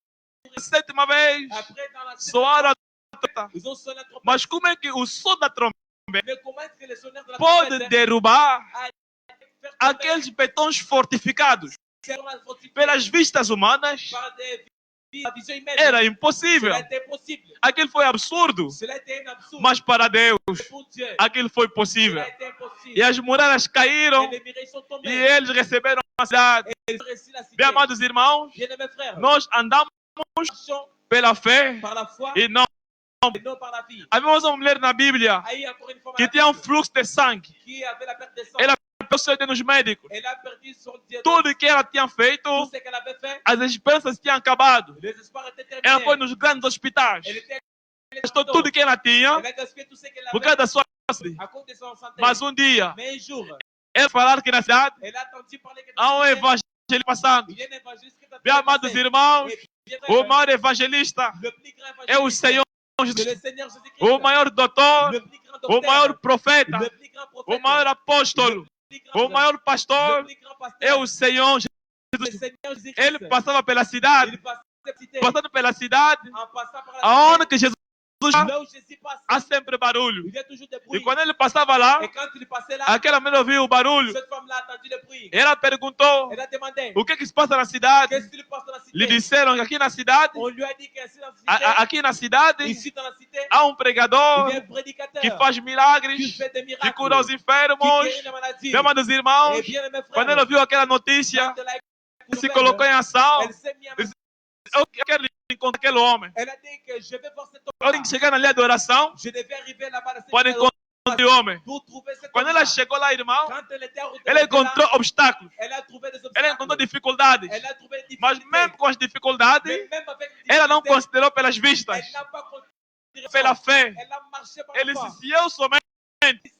Speaker 2: Sétima vez.
Speaker 3: Après, dans la cité,
Speaker 2: Soaram a trombeta.
Speaker 3: ils ont sonné la trompette.
Speaker 2: Mas como é que o som da trombeta
Speaker 3: Mais comment est-ce que les sonneurs de la
Speaker 2: pode
Speaker 3: trompette
Speaker 2: derrubar
Speaker 3: faire tomber
Speaker 2: aqueles betões fortificados?
Speaker 3: selon la fortification
Speaker 2: Pelas vistas humanas,
Speaker 3: par la vision humaine?
Speaker 2: era impossível.
Speaker 3: Cela était impossible.
Speaker 2: Aquilo foi absurdo.
Speaker 3: Cela était un absurde.
Speaker 2: Mas para Deus,
Speaker 3: Pour Dieu,
Speaker 2: aquilo foi possível.
Speaker 3: cela était impossible.
Speaker 2: E as muralhas caíram
Speaker 3: Et les murailles sont
Speaker 2: e
Speaker 3: tombées.
Speaker 2: eles receberam a cidade.
Speaker 3: Ils ont réussi la cité.
Speaker 2: Bem, amados irmãos,
Speaker 3: Bien-aimés frères,
Speaker 2: nós andamos
Speaker 3: marchons
Speaker 2: pela fé
Speaker 3: par la foi
Speaker 2: e não.
Speaker 3: et non par la vie.
Speaker 2: Havia uma mulher na Bíblia
Speaker 3: Aí, encore une fois,
Speaker 2: que tinha um fluxo de sangue.
Speaker 3: qui avait la perte de sang.
Speaker 2: Ela procedeu nos médicos.
Speaker 3: Elle a perdu son Dieu.
Speaker 2: Tudo que ela tinha feito,
Speaker 3: Tout ce qu'elle avait fait,
Speaker 2: as esperanças tinham acabado.
Speaker 3: les espoirs étaient
Speaker 2: Ela foi
Speaker 3: terminés.
Speaker 2: nos grandes hospitais.
Speaker 3: Elle était
Speaker 2: Gastou tudo que ela tinha
Speaker 3: Elle a gaspillé tout ce qu'elle
Speaker 2: por
Speaker 3: avait
Speaker 2: causa da sua saúde.
Speaker 3: à cause de son santé.
Speaker 2: Mas um dia,
Speaker 3: Mais un jour,
Speaker 2: ela falaram que na cidade
Speaker 3: elle a entendu parler que
Speaker 2: há um
Speaker 3: dans le ciel,
Speaker 2: evangelho evangelho passando.
Speaker 3: Il y a un évangéliste qui est en
Speaker 2: Meus
Speaker 3: train de
Speaker 2: amados
Speaker 3: passer.
Speaker 2: irmãos,
Speaker 3: Et bien,
Speaker 2: o maior evangelista
Speaker 3: le plus grand
Speaker 2: é o
Speaker 3: évangéliste,
Speaker 2: Senhor
Speaker 3: c'est
Speaker 2: Jesus.
Speaker 3: le Seigneur Jésus-Christ.
Speaker 2: O maior doutor,
Speaker 3: Le plus grand
Speaker 2: o
Speaker 3: docteur,
Speaker 2: maior profeta,
Speaker 3: le plus grand
Speaker 2: o
Speaker 3: prophète,
Speaker 2: maior apóstolo,
Speaker 3: le plus grand,
Speaker 2: o maior
Speaker 3: le
Speaker 2: pastor
Speaker 3: plus grand pasteur,
Speaker 2: é o Senhor
Speaker 3: le
Speaker 2: Jesus.
Speaker 3: Seigneur Jésus-Christ.
Speaker 2: Ele passava pela cidade,
Speaker 3: Il passait cette cité,
Speaker 2: passando pela cidade,
Speaker 3: en passant par la
Speaker 2: aonde
Speaker 3: cité,
Speaker 2: que Jesus
Speaker 3: là où Jésus passe,
Speaker 2: há sempre barulho.
Speaker 3: il y a toujours des
Speaker 2: E
Speaker 3: bruits.
Speaker 2: quando ele passava lá,
Speaker 3: Et quand il passait là,
Speaker 2: aquela mulher ouviu o barulho.
Speaker 3: cette femme-là a entendu le bruit.
Speaker 2: Ela perguntou
Speaker 3: Elle a demandé,
Speaker 2: o que se passa na cidade.
Speaker 3: qu'est-ce qui se passe dans la
Speaker 2: Lhe
Speaker 3: cité?
Speaker 2: disseram que aqui na cidade,
Speaker 3: On lui a dit qu'ici dans la cité,
Speaker 2: aqui na cidade,
Speaker 3: ici dans la cité,
Speaker 2: há
Speaker 3: il
Speaker 2: pregador
Speaker 3: y a un prédicateur
Speaker 2: que faz
Speaker 3: qui
Speaker 2: milagres,
Speaker 3: fait des
Speaker 2: que
Speaker 3: miracles,
Speaker 2: cura os
Speaker 3: qui
Speaker 2: enfermos.
Speaker 3: guérit les maladies.
Speaker 2: Meus amados irmãos,
Speaker 3: Et bien, mes
Speaker 2: quando
Speaker 3: frères,
Speaker 2: ela ouviu aquela notícia,
Speaker 3: quand elle a écouté
Speaker 2: se
Speaker 3: la
Speaker 2: colocou
Speaker 3: nouvelle,
Speaker 2: em ação.
Speaker 3: elle s'est mise en
Speaker 2: Eu quero encontrar aquele homem.
Speaker 3: Elle a dit que je vais voir cet
Speaker 2: Na hora
Speaker 3: homme.
Speaker 2: que chegar na linha de oração,
Speaker 3: Je devais arriver là-bas dans cette
Speaker 2: pode
Speaker 3: vidéo
Speaker 2: encontrar o homem.
Speaker 3: pour trouver cet
Speaker 2: Quando
Speaker 3: homme.
Speaker 2: ela chegou lá, irmão,
Speaker 3: Quand elle était en route,
Speaker 2: ela encontrou obstáculos.
Speaker 3: elle a trouvé des
Speaker 2: Ela encontrou
Speaker 3: obstacles.
Speaker 2: dificuldades.
Speaker 3: Elle a trouvé des
Speaker 2: Mas
Speaker 3: difficultés.
Speaker 2: mesmo com as dificuldades,
Speaker 3: Mais même avec les
Speaker 2: ela não
Speaker 3: difficultés,
Speaker 2: considerou pelas vistas,
Speaker 3: elle n'a pas considéré
Speaker 2: pela
Speaker 3: ça.
Speaker 2: fé.
Speaker 3: Elle a marché par
Speaker 2: Ele
Speaker 3: la foi.
Speaker 2: disse: se eu somente,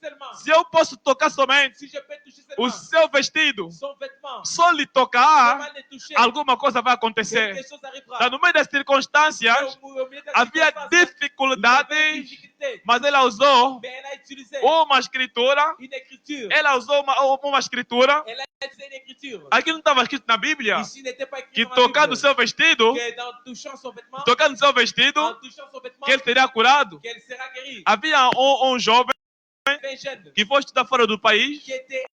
Speaker 3: Seulement,
Speaker 2: se eu posso tocar somente
Speaker 3: si je peux toucher
Speaker 2: o
Speaker 3: seulement
Speaker 2: seu vestido,
Speaker 3: son vêtement,
Speaker 2: só lhe tocar,
Speaker 3: seulement le toucher,
Speaker 2: alguma coisa vai acontecer.
Speaker 3: quelque chose arrivera.
Speaker 2: Tá no meio das circunstâncias,
Speaker 3: Au milieu des
Speaker 2: havia
Speaker 3: circonstances, il y avait des
Speaker 2: dificuldades,
Speaker 3: difficultés.
Speaker 2: mas ela usou
Speaker 3: Mais elle a utilisé
Speaker 2: uma escritura.
Speaker 3: une écriture.
Speaker 2: Ela usou uma escritura.
Speaker 3: Elle a utilisé une écriture.
Speaker 2: Aqui não estava escrito na Bíblia
Speaker 3: Ici n'était pas écrit
Speaker 2: que
Speaker 3: dans la
Speaker 2: tocando o
Speaker 3: Bible
Speaker 2: seu vestido,
Speaker 3: que dans touchant son vêtement,
Speaker 2: tocando o seu vestido,
Speaker 3: en touchant son vêtement,
Speaker 2: que ele seria curado.
Speaker 3: qu'elle sera guérie.
Speaker 2: Havia jovem
Speaker 3: Très jeune,
Speaker 2: que foi estudar fora do país
Speaker 3: qui était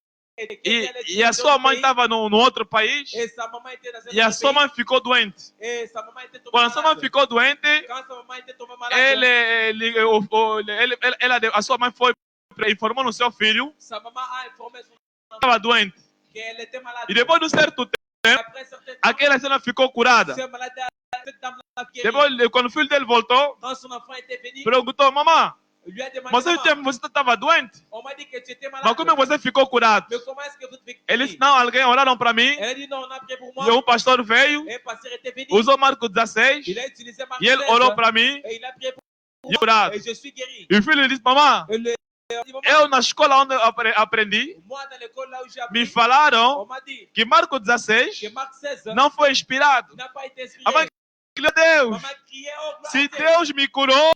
Speaker 2: e a sua mãe estava no outro país
Speaker 3: et sa maman était dans un
Speaker 2: e a
Speaker 3: autre
Speaker 2: sua
Speaker 3: pays,
Speaker 2: mãe ficou doente.
Speaker 3: et sa maman était tombée
Speaker 2: Quando a sua mãe
Speaker 3: malade.
Speaker 2: ficou doente,
Speaker 3: Quand sa maman était tombée malade,
Speaker 2: a sua mãe foi informou no seu filho
Speaker 3: sa maman a informé son
Speaker 2: que estava doente.
Speaker 3: qu'elle était malade.
Speaker 2: E depois de um certo tempo,
Speaker 3: Après un certain temps,
Speaker 2: aquela cena ficou curada.
Speaker 3: cette malade, cette dame-là a guéri.
Speaker 2: Depois, quando o filho dele voltou,
Speaker 3: Quand son enfant était venu,
Speaker 2: perguntou: mamãe,
Speaker 3: lui a demandé,
Speaker 2: você
Speaker 3: maman,
Speaker 2: estava doente?
Speaker 3: on m'a dit que tu étais malade.
Speaker 2: Mas como você ficou curado?
Speaker 3: Mais comment est-ce que vous devez
Speaker 2: Ele disse: não, alguém oraram para mim.
Speaker 3: Elle a dit non, on a prié pour moi.
Speaker 2: E um pastor veio,
Speaker 3: Et un pasteur était venu.
Speaker 2: usou Marcos 16,
Speaker 3: Il a utilisé Marc
Speaker 2: e ele
Speaker 3: 16,
Speaker 2: orou para mim
Speaker 3: et il a prié pour
Speaker 2: e
Speaker 3: moi.
Speaker 2: orado.
Speaker 3: Et je suis guéri.
Speaker 2: E o filho disse: mamãe,
Speaker 3: Et il dit, maman,
Speaker 2: eu na escola onde eu aprendi,
Speaker 3: moi dans l'école là où j'ai
Speaker 2: me
Speaker 3: appris,
Speaker 2: falaram
Speaker 3: on m'a dit
Speaker 2: que Marcos 16
Speaker 3: que Marc 16
Speaker 2: não foi inspirado.
Speaker 3: n'a pas été inspiré.
Speaker 2: A mãe, meu Deus,
Speaker 3: Maman criait, oh gloire
Speaker 2: se
Speaker 3: à Dieu.
Speaker 2: Deus me curou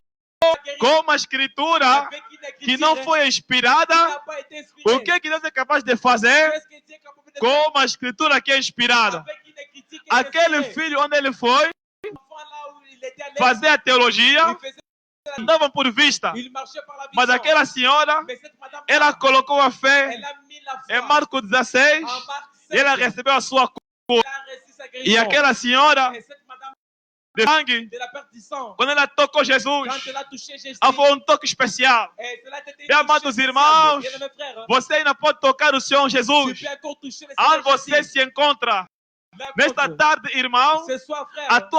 Speaker 3: Guéri.
Speaker 2: com uma escritura
Speaker 3: Avec une
Speaker 2: que
Speaker 3: écriture
Speaker 2: não foi
Speaker 3: qui
Speaker 2: inspirada,
Speaker 3: n'a pas été inspirée.
Speaker 2: o que Deus é capaz de fazer
Speaker 3: Qu'est-ce que Dieu est capable de faire
Speaker 2: com uma escritura que é inspirada?
Speaker 3: avec une écriture qui est
Speaker 2: Aquele
Speaker 3: inspirée?
Speaker 2: filho, onde ele foi
Speaker 3: L'enfant là où il était allé,
Speaker 2: fazer a teologia,
Speaker 3: il faisait
Speaker 2: andavam por vista.
Speaker 3: il marchait par la
Speaker 2: Mas
Speaker 3: vision.
Speaker 2: aquela senhora,
Speaker 3: Mais cette madame
Speaker 2: ela colocou a fé
Speaker 3: elle a mis la
Speaker 2: em
Speaker 3: foi
Speaker 2: Marcos 16
Speaker 3: en Marc
Speaker 2: e ela
Speaker 3: 16.
Speaker 2: recebeu a sua cura.
Speaker 3: Elle a reçu sa
Speaker 2: E
Speaker 3: guérison.
Speaker 2: aquela senhora
Speaker 3: Et cette madame
Speaker 2: de sangue,
Speaker 3: de la perte du sang,
Speaker 2: quando ela tocou Jesus,
Speaker 3: quand elle a touché Jésus,
Speaker 2: ela foi um toque especial.
Speaker 3: et cela était
Speaker 2: Meus amados irmãos,
Speaker 3: bien mes frères,
Speaker 2: você ainda pode tocar o Senhor
Speaker 3: tu
Speaker 2: Jesus.
Speaker 3: peux encore toucher le
Speaker 2: Aonde
Speaker 3: Seigneur
Speaker 2: você
Speaker 3: Jésus.
Speaker 2: se encontra
Speaker 3: N'importe.
Speaker 2: nesta tarde, irmão,
Speaker 3: Ce soir, frère,
Speaker 2: a tua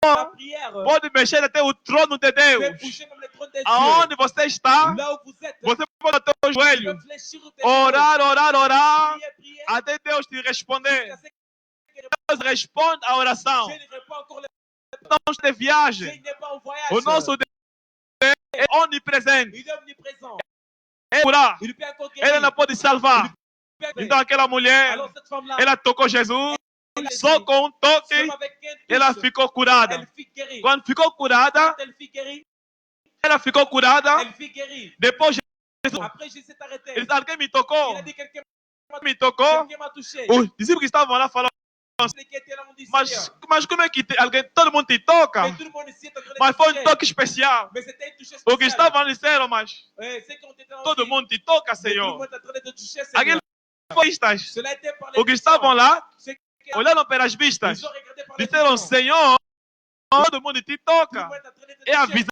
Speaker 3: la prière
Speaker 2: pode mexer até o trono de
Speaker 3: peut
Speaker 2: Deus.
Speaker 3: toucher même le trône de
Speaker 2: Aonde
Speaker 3: Dieu.
Speaker 2: você está,
Speaker 3: Là où vous êtes,
Speaker 2: você pode até o
Speaker 3: tu
Speaker 2: joelho,
Speaker 3: peux fléchir tes
Speaker 2: orar, orar, orar,
Speaker 3: prier, prier,
Speaker 2: até Deus te responder.
Speaker 3: jusqu'à ce que
Speaker 2: Deus responde à oração.
Speaker 3: Dieu ne répond encore le
Speaker 2: Não de viagem.
Speaker 3: Dieu n'est pas en voyage.
Speaker 2: O nosso Deus é onipresente.
Speaker 3: Il est omniprésent.
Speaker 2: É curar.
Speaker 3: Il peut encore
Speaker 2: Ele
Speaker 3: guérir.
Speaker 2: não pode salvar. Então aquela mulher,
Speaker 3: Alors cette femme-là,
Speaker 2: ela tocou Jesus,
Speaker 3: elle a
Speaker 2: só
Speaker 3: dit,
Speaker 2: com um toque,
Speaker 3: seulement avec un touche,
Speaker 2: ela ficou curada.
Speaker 3: elle fut guérie.
Speaker 2: Quando ficou curada,
Speaker 3: Quand elle fut guérie,
Speaker 2: ela ficou curada.
Speaker 3: elle fut guérie.
Speaker 2: Depois Jesus,
Speaker 3: Après, Jésus s'est arrêté.
Speaker 2: ele disse, alguém me tocou.
Speaker 3: Il a dit quelqu'un
Speaker 2: Me tocou.
Speaker 3: m'a touché.
Speaker 2: Os discípulos que estavam lá falaram,
Speaker 3: Celui qui était là m'ont dit,
Speaker 2: mas
Speaker 3: Seigneur,
Speaker 2: como é que alguém, todo mundo te toca?
Speaker 3: mais tout le monde ici est en train de
Speaker 2: Mas
Speaker 3: te
Speaker 2: foi um
Speaker 3: toucher.
Speaker 2: toque especial.
Speaker 3: Mais c'était une touche
Speaker 2: O que
Speaker 3: spéciale.
Speaker 2: estavam lá disseram, mas
Speaker 3: Ceux qui ont été là ont
Speaker 2: todo
Speaker 3: dit,
Speaker 2: mundo te toca,
Speaker 3: mais tout le
Speaker 2: Senhor.
Speaker 3: monde est en train de te toucher,
Speaker 2: Aqueles
Speaker 3: Seigneur.
Speaker 2: vistas,
Speaker 3: Cela a été par les
Speaker 2: os que estavam lá,
Speaker 3: Ceux qui
Speaker 2: olharam pelas vistas,
Speaker 3: ils ont regardé par les
Speaker 2: disseram,
Speaker 3: visions.
Speaker 2: Senhor, todo mundo te
Speaker 3: Tout le
Speaker 2: toca.
Speaker 3: monde est en train de te
Speaker 2: É a
Speaker 3: toucher.
Speaker 2: visão.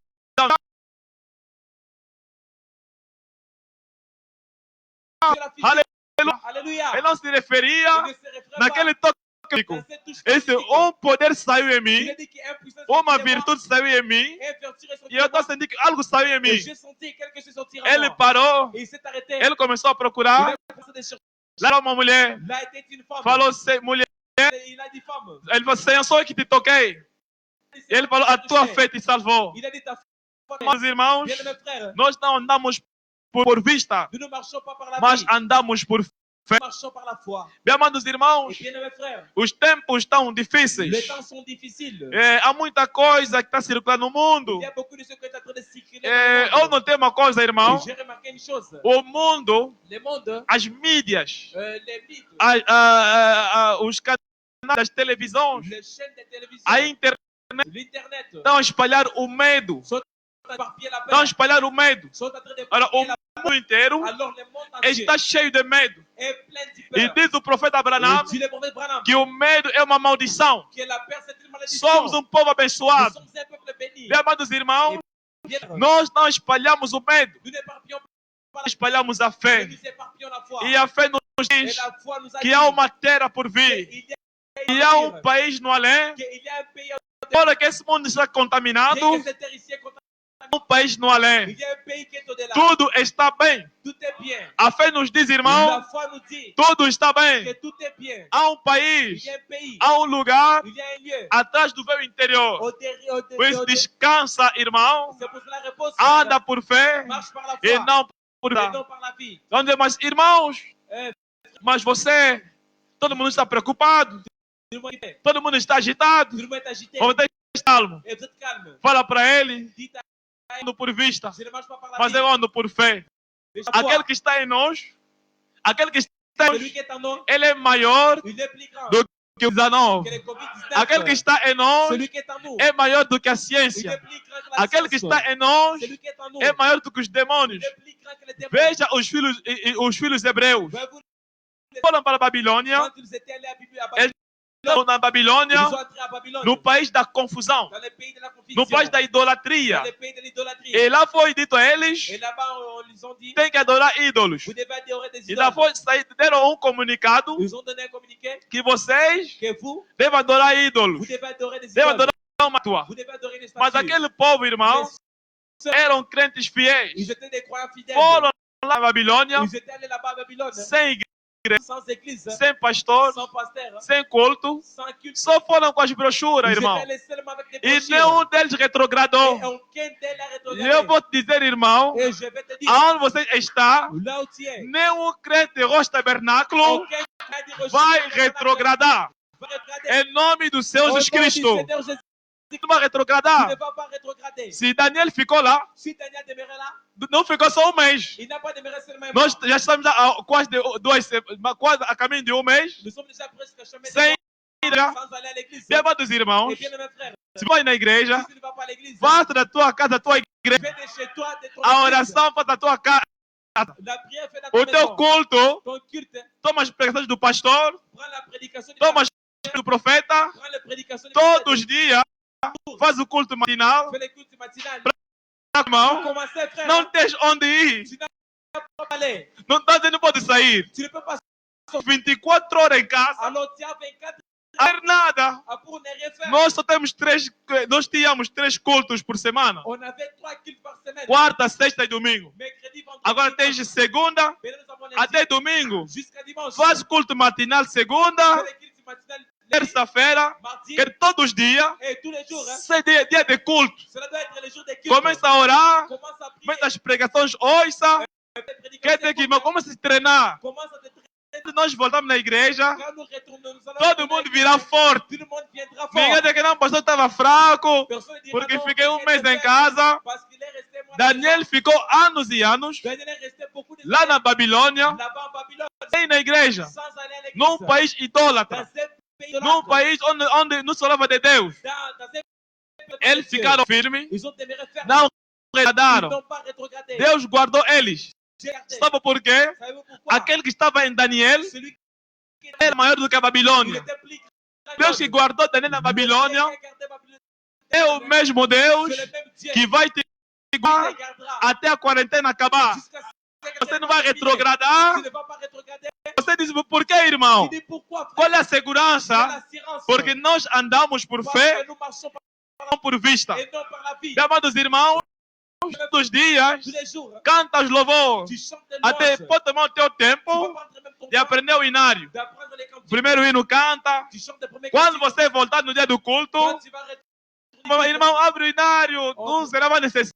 Speaker 3: C'est la fille.
Speaker 2: Aleluia.
Speaker 3: Alléluia.
Speaker 2: Ele não se referia
Speaker 3: Il ne se réfère
Speaker 2: naquele toque.
Speaker 3: pas dans cette touche
Speaker 2: Esse
Speaker 3: spécifique.
Speaker 2: poder saiu em
Speaker 3: Il
Speaker 2: mim,
Speaker 3: a dit qu'un puissance
Speaker 2: uma
Speaker 3: sortit de moi,
Speaker 2: virtude saiu em mim,
Speaker 3: et vertu est sortie
Speaker 2: e eu
Speaker 3: de
Speaker 2: estou
Speaker 3: moi.
Speaker 2: sentindo que algo saiu em
Speaker 3: Et
Speaker 2: mim.
Speaker 3: j'ai senti quelque chose sortir en
Speaker 2: Ele
Speaker 3: moi.
Speaker 2: parou,
Speaker 3: Et il s'est arrêté.
Speaker 2: ele começou a
Speaker 3: Il
Speaker 2: procurar.
Speaker 3: a commencé de chercher.
Speaker 2: Lá era uma mulher,
Speaker 3: Là était une femme.
Speaker 2: falou, mulher,
Speaker 3: Il a dit femme.
Speaker 2: ele falou, Senhor, sou eu que te toquei. E ele falou, a tua fé te salvou.
Speaker 3: Il a dit ta femme.
Speaker 2: Meus irmãos,
Speaker 3: Bien mes frères,
Speaker 2: nós não andamos por vista,
Speaker 3: nous ne marchons pas par la
Speaker 2: mas
Speaker 3: vie,
Speaker 2: andamos por
Speaker 3: marchons par la foi.
Speaker 2: Meus amados
Speaker 3: Et
Speaker 2: irmãos,
Speaker 3: bien, mes frères,
Speaker 2: os tempos estão
Speaker 3: les
Speaker 2: difíceis.
Speaker 3: temps sont difficiles.
Speaker 2: Há muita coisa que está circulando no mundo.
Speaker 3: Il y a beaucoup de choses qui sont en train de circuler dans
Speaker 2: Eu
Speaker 3: le
Speaker 2: não tenho uma coisa,
Speaker 3: monde.
Speaker 2: irmão.
Speaker 3: J'ai remarqué une chose.
Speaker 2: O mundo,
Speaker 3: Le monde,
Speaker 2: as mídias,
Speaker 3: les mythes,
Speaker 2: os canais das televisões,
Speaker 3: les chaînes de télévision,
Speaker 2: a internet
Speaker 3: l'internet,
Speaker 2: estão a espalhar o medo.
Speaker 3: sont en train d'éparpiller la
Speaker 2: Estão a
Speaker 3: peur,
Speaker 2: espalhar o medo.
Speaker 3: sont en train
Speaker 2: Olha, o
Speaker 3: d'éparpiller la
Speaker 2: mundo inteiro
Speaker 3: peur. Alors le monde entier
Speaker 2: está cheio de medo.
Speaker 3: est plein de
Speaker 2: E
Speaker 3: peur.
Speaker 2: diz o profeta Abraão
Speaker 3: Et dit le prophète Branham
Speaker 2: que o medo é uma maldição.
Speaker 3: que la peur c'est une malédiction.
Speaker 2: Somos um povo
Speaker 3: Nous
Speaker 2: abençoado.
Speaker 3: sommes un peuple béni.
Speaker 2: Meus amados irmãos,
Speaker 3: Bien,
Speaker 2: nós não espalhamos o medo,
Speaker 3: nous n'éparpillons
Speaker 2: espalhamos a
Speaker 3: pas,
Speaker 2: fé.
Speaker 3: nous éparpillons la foi.
Speaker 2: E a fé nos
Speaker 3: Et
Speaker 2: diz
Speaker 3: la foi nous a
Speaker 2: que
Speaker 3: dit
Speaker 2: há uma terra por vir.
Speaker 3: qu'il
Speaker 2: E
Speaker 3: y a
Speaker 2: há
Speaker 3: un
Speaker 2: um país no além.
Speaker 3: qu'il y a un pays
Speaker 2: Olha que esse mundo está contaminado.
Speaker 3: que cette terre ici est contaminée.
Speaker 2: Um país no além.
Speaker 3: Il y a un pays qui est au-delà.
Speaker 2: Tudo está bem.
Speaker 3: Tout est bien.
Speaker 2: A fé nos diz,
Speaker 3: La
Speaker 2: irmão,
Speaker 3: foi nous dit
Speaker 2: tudo está
Speaker 3: que
Speaker 2: bem.
Speaker 3: tout est bien.
Speaker 2: Há um
Speaker 3: Il
Speaker 2: país,
Speaker 3: y a un pays,
Speaker 2: há um lugar
Speaker 3: il y a un lieu.
Speaker 2: atrás do véu interior. Por isso descansa, irmão.
Speaker 3: C'est pour cela repose.
Speaker 2: Anda por fé
Speaker 3: Marche par la foi
Speaker 2: e não por
Speaker 3: et non par la vie.
Speaker 2: onde, mas irmãos,
Speaker 3: É.
Speaker 2: mas você, todo mundo está preocupado,
Speaker 3: Tout le monde est bien.
Speaker 2: todo mundo está agitado.
Speaker 3: Tout le monde est agité.
Speaker 2: Vamos ter calmo.
Speaker 3: Et vous êtes calme.
Speaker 2: Fala para ele,
Speaker 3: Dites à
Speaker 2: ando por vista,
Speaker 3: je ne marche pas par la
Speaker 2: mas
Speaker 3: vie.
Speaker 2: eu ando por fé.
Speaker 3: Mais la foi,
Speaker 2: Aquele que está em nós, aquele que está em
Speaker 3: celui
Speaker 2: nós,
Speaker 3: qui est en nous,
Speaker 2: ele é maior
Speaker 3: il est plus grand
Speaker 2: do que o 19.
Speaker 3: que les Covid-19.
Speaker 2: Aquele que está em nós
Speaker 3: Celui qui est en nous,
Speaker 2: é maior do que a
Speaker 3: il est
Speaker 2: ciência.
Speaker 3: plus grand que la
Speaker 2: Aquele que
Speaker 3: science.
Speaker 2: está em nós
Speaker 3: Celui qui est en nous,
Speaker 2: é maior do que os
Speaker 3: il
Speaker 2: demônios.
Speaker 3: est plus grand que les démons.
Speaker 2: Veja os filhos hebreus.
Speaker 3: Voyez-vous,
Speaker 2: Foram para a Babilônia,
Speaker 3: quand ils étaient allés à Babylone,
Speaker 2: estão na
Speaker 3: ils
Speaker 2: Babilônia,
Speaker 3: sont entrés à Babylone,
Speaker 2: no país da confusão,
Speaker 3: dans le pays de la confusion,
Speaker 2: no país da idolatria.
Speaker 3: dans le pays de l'idolâtrie.
Speaker 2: E lá foi dito a eles,
Speaker 3: Et là-bas, on les ont dit,
Speaker 2: tem que adorar ídolos.
Speaker 3: vous devez adorer des
Speaker 2: E lá
Speaker 3: idoles.
Speaker 2: deram um comunicado
Speaker 3: Ils ont donné un communiqué
Speaker 2: que vocês
Speaker 3: que vous
Speaker 2: devem adorar ídolos.
Speaker 3: devez adorer des
Speaker 2: Devem
Speaker 3: idoles.
Speaker 2: adorar uma tua.
Speaker 3: Vous devez adorer des
Speaker 2: Mas
Speaker 3: statues.
Speaker 2: aquele povo, irmão, eram crentes fiéis.
Speaker 3: Ils étaient des croyants fidèles.
Speaker 2: Foram lá na Babilônia,
Speaker 3: Ils étaient allés là-bas à Babylone,
Speaker 2: sem
Speaker 3: sans église,
Speaker 2: sem pastor,
Speaker 3: sans pasteur,
Speaker 2: sem culto.
Speaker 3: sans culte.
Speaker 2: Só foram com as brochuras,
Speaker 3: Ils
Speaker 2: irmão.
Speaker 3: étaient allés seulement avec des
Speaker 2: E
Speaker 3: brochures.
Speaker 2: nenhum deles retrogradou.
Speaker 3: Et aucun d'elles a
Speaker 2: E
Speaker 3: rétrogradé.
Speaker 2: eu vou te dizer, irmão,
Speaker 3: Et je vais te dire,
Speaker 2: aonde você está,
Speaker 3: là où tu es,
Speaker 2: nenhum crente rosto tabernáculo
Speaker 3: aucun crédit reçu
Speaker 2: vai
Speaker 3: va
Speaker 2: retrogradar.
Speaker 3: rétrograder.
Speaker 2: Em nome do
Speaker 3: Au
Speaker 2: Senhor
Speaker 3: nom
Speaker 2: Jesus
Speaker 3: du
Speaker 2: Cristo.
Speaker 3: Seigneur Jésus,
Speaker 2: Não vai
Speaker 3: tu ne
Speaker 2: retrogradar.
Speaker 3: vas pas rétrograder.
Speaker 2: Se Daniel ficou lá,
Speaker 3: Si Daniel demeurait là,
Speaker 2: não ficou só um mês.
Speaker 3: il n'a pas demeuré seulement un
Speaker 2: Nós
Speaker 3: mois.
Speaker 2: já estamos a quase, quase a caminho de um mês,
Speaker 3: Nous sommes déjà presque à chemin de
Speaker 2: sem ir.
Speaker 3: sans aller à l'église.
Speaker 2: Meus amados irmãos,
Speaker 3: Et bien, mes frères,
Speaker 2: se vai na igreja,
Speaker 3: si tu ne vas pas à l'église,
Speaker 2: faça da tua casa a tua igreja.
Speaker 3: fais de chez toi, de ton
Speaker 2: A
Speaker 3: église.
Speaker 2: oração faça da tua casa.
Speaker 3: La prière fait dans
Speaker 2: O
Speaker 3: ta
Speaker 2: teu
Speaker 3: maison.
Speaker 2: culto,
Speaker 3: Ton culte,
Speaker 2: toma as pregações do pastor,
Speaker 3: prends la prédication du
Speaker 2: toma as do profeta,
Speaker 3: prends la prédication du
Speaker 2: todos os dias, faz o culto matinal,
Speaker 3: fais les cultes matinales.
Speaker 2: irmão.
Speaker 3: Commencez, frère.
Speaker 2: Não tens onde ir.
Speaker 3: Tu n'as pas aller.
Speaker 2: Não tá dizendo pode sair.
Speaker 3: Tu ne peux pas
Speaker 2: 24 horas em casa,
Speaker 3: alors tu as 24
Speaker 2: não fazer nada.
Speaker 3: heures pour ne rien faire.
Speaker 2: Nós só temos nós tínhamos 3 cultos por semana.
Speaker 3: On avait 3 cultes par semaine.
Speaker 2: Quarta, sexta e domingo.
Speaker 3: Mercredi, vendredi,
Speaker 2: Agora tens
Speaker 3: dimanche.
Speaker 2: segunda
Speaker 3: Maintenant, nous avons lundi
Speaker 2: até domingo.
Speaker 3: jusqu'à dimanche.
Speaker 2: Faz culto matinal segunda,
Speaker 3: Fais les cultes matinales lundi,
Speaker 2: terça-feira,
Speaker 3: mardi
Speaker 2: quer todos os dias.
Speaker 3: et tous les jours. Hein.
Speaker 2: Ser dia de culto.
Speaker 3: Cela doit être les jours des cultes.
Speaker 2: Começa a orar,
Speaker 3: Commence à prier.
Speaker 2: começa as pregações, ouça.
Speaker 3: Fais des prédications
Speaker 2: Quer dizer que, irmão, começa a se treinar.
Speaker 3: Commence à te traiter.
Speaker 2: Quando nós voltamos na igreja,
Speaker 3: Quand nous retournons, nous allons
Speaker 2: todo mundo virá forte.
Speaker 3: Tout le monde viendra
Speaker 2: Ninguém
Speaker 3: fort.
Speaker 2: diz que não, o pastor estava fraco,
Speaker 3: Personne ne dira
Speaker 2: porque
Speaker 3: non,
Speaker 2: fiquei
Speaker 3: il
Speaker 2: mês
Speaker 3: était
Speaker 2: em
Speaker 3: faible
Speaker 2: casa.
Speaker 3: parce qu'il est resté moi,
Speaker 2: Daniel ficou anos e anos
Speaker 3: Daniel est resté beaucoup de
Speaker 2: lá
Speaker 3: temps
Speaker 2: na Babilônia,
Speaker 3: là-bas en Babylone
Speaker 2: sem na igreja,
Speaker 3: sans aller à l'église.
Speaker 2: num país
Speaker 3: Dans
Speaker 2: idólatra,
Speaker 3: un pays de
Speaker 2: num país onde não se falava de Deus.
Speaker 3: dans un pays
Speaker 2: Eles ficaram firmes,
Speaker 3: Ils ont demeuré fermes.
Speaker 2: não
Speaker 3: Ils
Speaker 2: retrogradaram.
Speaker 3: n'ont pas rétrogradé.
Speaker 2: Deus guardou eles.
Speaker 3: J'ai gardé.
Speaker 2: Sabe por quê?
Speaker 3: Savez-vous pourquoi?
Speaker 2: Aquele que estava em Daniel
Speaker 3: Celui qui
Speaker 2: era maior do que a
Speaker 3: il
Speaker 2: Babilônia.
Speaker 3: était plus grand.
Speaker 2: Deus que guardou Daniel na Babilônia
Speaker 3: Celui qui a gardé Babylone,
Speaker 2: é o mesmo Deus
Speaker 3: c'est le même Dieu
Speaker 2: que vai te
Speaker 3: qui
Speaker 2: guardar
Speaker 3: te gardera
Speaker 2: até a quarentena acabar.
Speaker 3: jusqu'à ce que
Speaker 2: Você não vai
Speaker 3: Tu
Speaker 2: retrogradar.
Speaker 3: ne vas pas rétrograder.
Speaker 2: Você diz, por quê, irmão?
Speaker 3: Tu dis pourquoi, frère?
Speaker 2: Qual é a
Speaker 3: Quelle
Speaker 2: segurança?
Speaker 3: assurance?
Speaker 2: Porque nós andamos por
Speaker 3: Parce
Speaker 2: fé,
Speaker 3: que nous marchons
Speaker 2: não por vista.
Speaker 3: et non par la vie.
Speaker 2: Meus amados irmãos, todos os dias,
Speaker 3: Tous les jours,
Speaker 2: canta os louvores.
Speaker 3: tu chantes des
Speaker 2: Até
Speaker 3: louanges.
Speaker 2: pode tomar o teu
Speaker 3: Tu vas
Speaker 2: tempo
Speaker 3: prendre même ton
Speaker 2: de
Speaker 3: temps
Speaker 2: aprender o inário.
Speaker 3: d'apprendre les cantiques.
Speaker 2: Primeiro hino canta.
Speaker 3: Tu chantes des premiers
Speaker 2: Quando
Speaker 3: cantiques.
Speaker 2: você voltar no dia do culto,
Speaker 3: Quand tu vas retourner,
Speaker 2: irmão, abre o inário. Não será mais necessário.